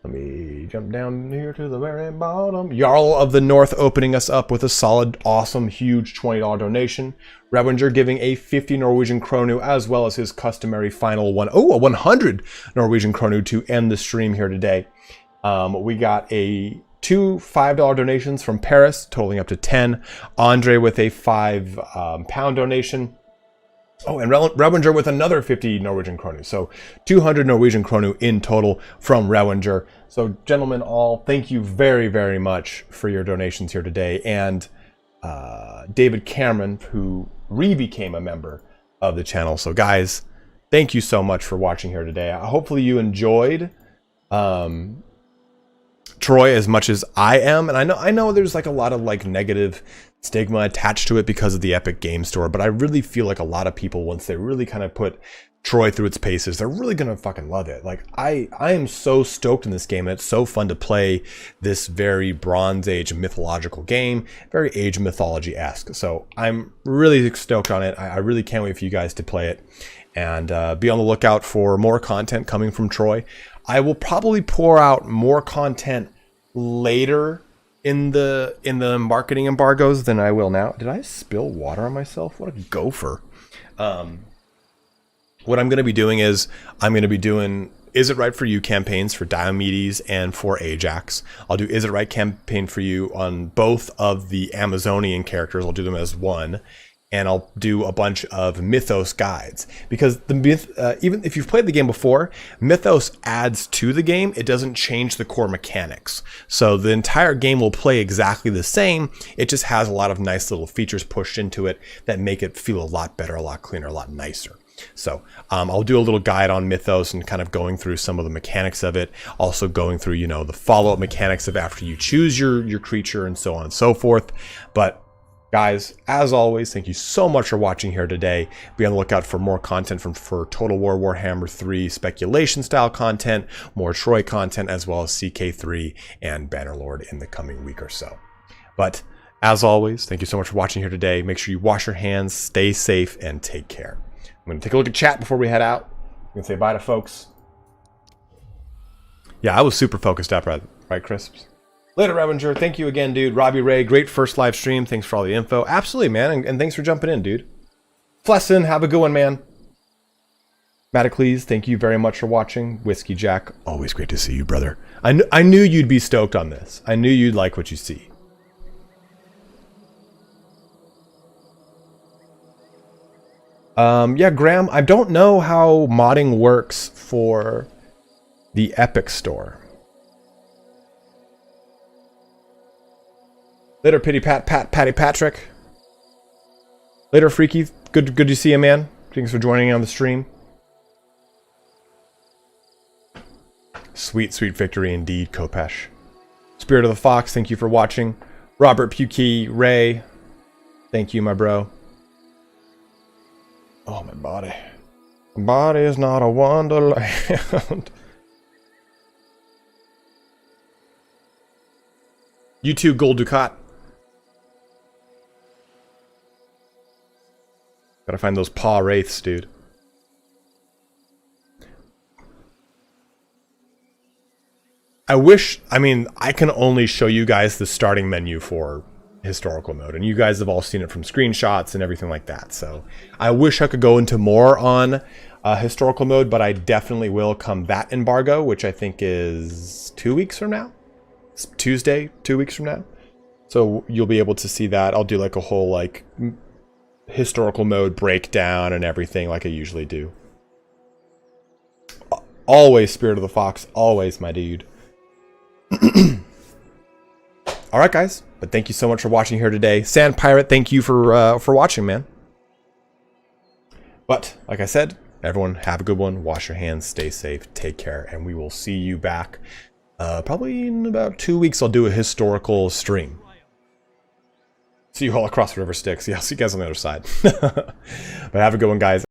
Let me jump down here to the very bottom. Jarl of the North opening us up with a solid, awesome, huge $20 donation. Rewinger giving a 50 Norwegian kronu, as well as his customary final one. Oh, a 100 Norwegian kronu to end the stream here today. We got two $5 donations from Paris, totaling up to 10. Andre with a £5 donation. Oh, and Rewinger with another 50 Norwegian kronu. So 200 Norwegian kronu in total from Rewinger. So gentlemen all, thank you very, very much for your donations here today. And David Cameron, who re-became a member of the channel. So guys, thank you so much for watching here today. Hopefully you enjoyed Troy as much as I am. And I know there's like a lot of like negative stigma attached to it because of the Epic Game Store, but I really feel like a lot of people, once they really kind of put Troy through its paces, they're really gonna fucking love it. Like I am so stoked in this game, and it's so fun to play this very Bronze Age mythological game, very Age mythology-esque. So I'm really stoked on it. I really can't wait for you guys to play it, and be on the lookout for more content coming from Troy. I will probably pour out more content later in the marketing embargoes than I will now. Did I spill water on myself? What a gopher. What I'm going to be doing is I'm going to be doing Is It Right For You campaigns for Diomedes and for Ajax. I'll do Is It Right campaign for you on both of the Amazonian characters. I'll do them as one. And I'll do a bunch of Mythos guides. Because the even if you've played the game before, Mythos adds to the game. It doesn't change the core mechanics. So the entire game will play exactly the same. It just has a lot of nice little features pushed into it that make it feel a lot better, a lot cleaner, a lot nicer. So I'll do a little guide on Mythos and kind of going through some of the mechanics of it. Also going through, you know, the follow-up mechanics of after you choose your creature and so on and so forth. But guys, as always, thank you so much for watching here today. Be on the lookout for more content for Total War Warhammer 3 speculation style content, more Troy content, as well as CK3 and Bannerlord in the coming week or so. But as always, thank you so much for watching here today. Make sure you wash your hands, stay safe, and take care. I'm going to take a look at chat before we head out. I'm going to say bye to folks. Yeah, I was super focused up, right, Crisps? Later, Revenger. Thank you again, dude. Robbie Ray, great first live stream. Thanks for all the info. Absolutely, man. And thanks for jumping in, dude. Flesson, have a good one, man. Matacles, thank you very much for watching. Whiskey Jack, always great to see you, brother. I knew you'd be stoked on this. I knew you'd like what you see. Yeah, Graham, I don't know how modding works for the Epic Store. Later, Patty Patrick. Later, Freaky. Good to see you, man. Thanks for joining on the stream. Sweet victory indeed, Kopesh. Spirit of the Fox, thank you for watching. Robert Pukey, Ray, thank you, my bro. Oh, my body. My body is not a wonderland. You too, Gold Ducat. Gotta find those paw wraiths, dude. I mean, I can only show you guys the starting menu for historical mode, and you guys have all seen it from screenshots and everything like that. So I wish I could go into more on historical mode, but I definitely will come that embargo, which I think is 2 weeks from now. It's Tuesday, 2 weeks from now. So you'll be able to see that. I'll do like a whole like historical mode breakdown and everything like I usually do. Always Spirit of the Fox, always, my dude. All right, guys. But thank you so much for watching here today. Sand Pirate, thank you for watching, man. But like I said, everyone have a good one. Wash your hands, stay safe, take care, and we will see you back probably in about 2 weeks. I'll do a historical stream. See you all across the river Styx. Yeah, I'll see you guys on the other side. But have a good one, guys.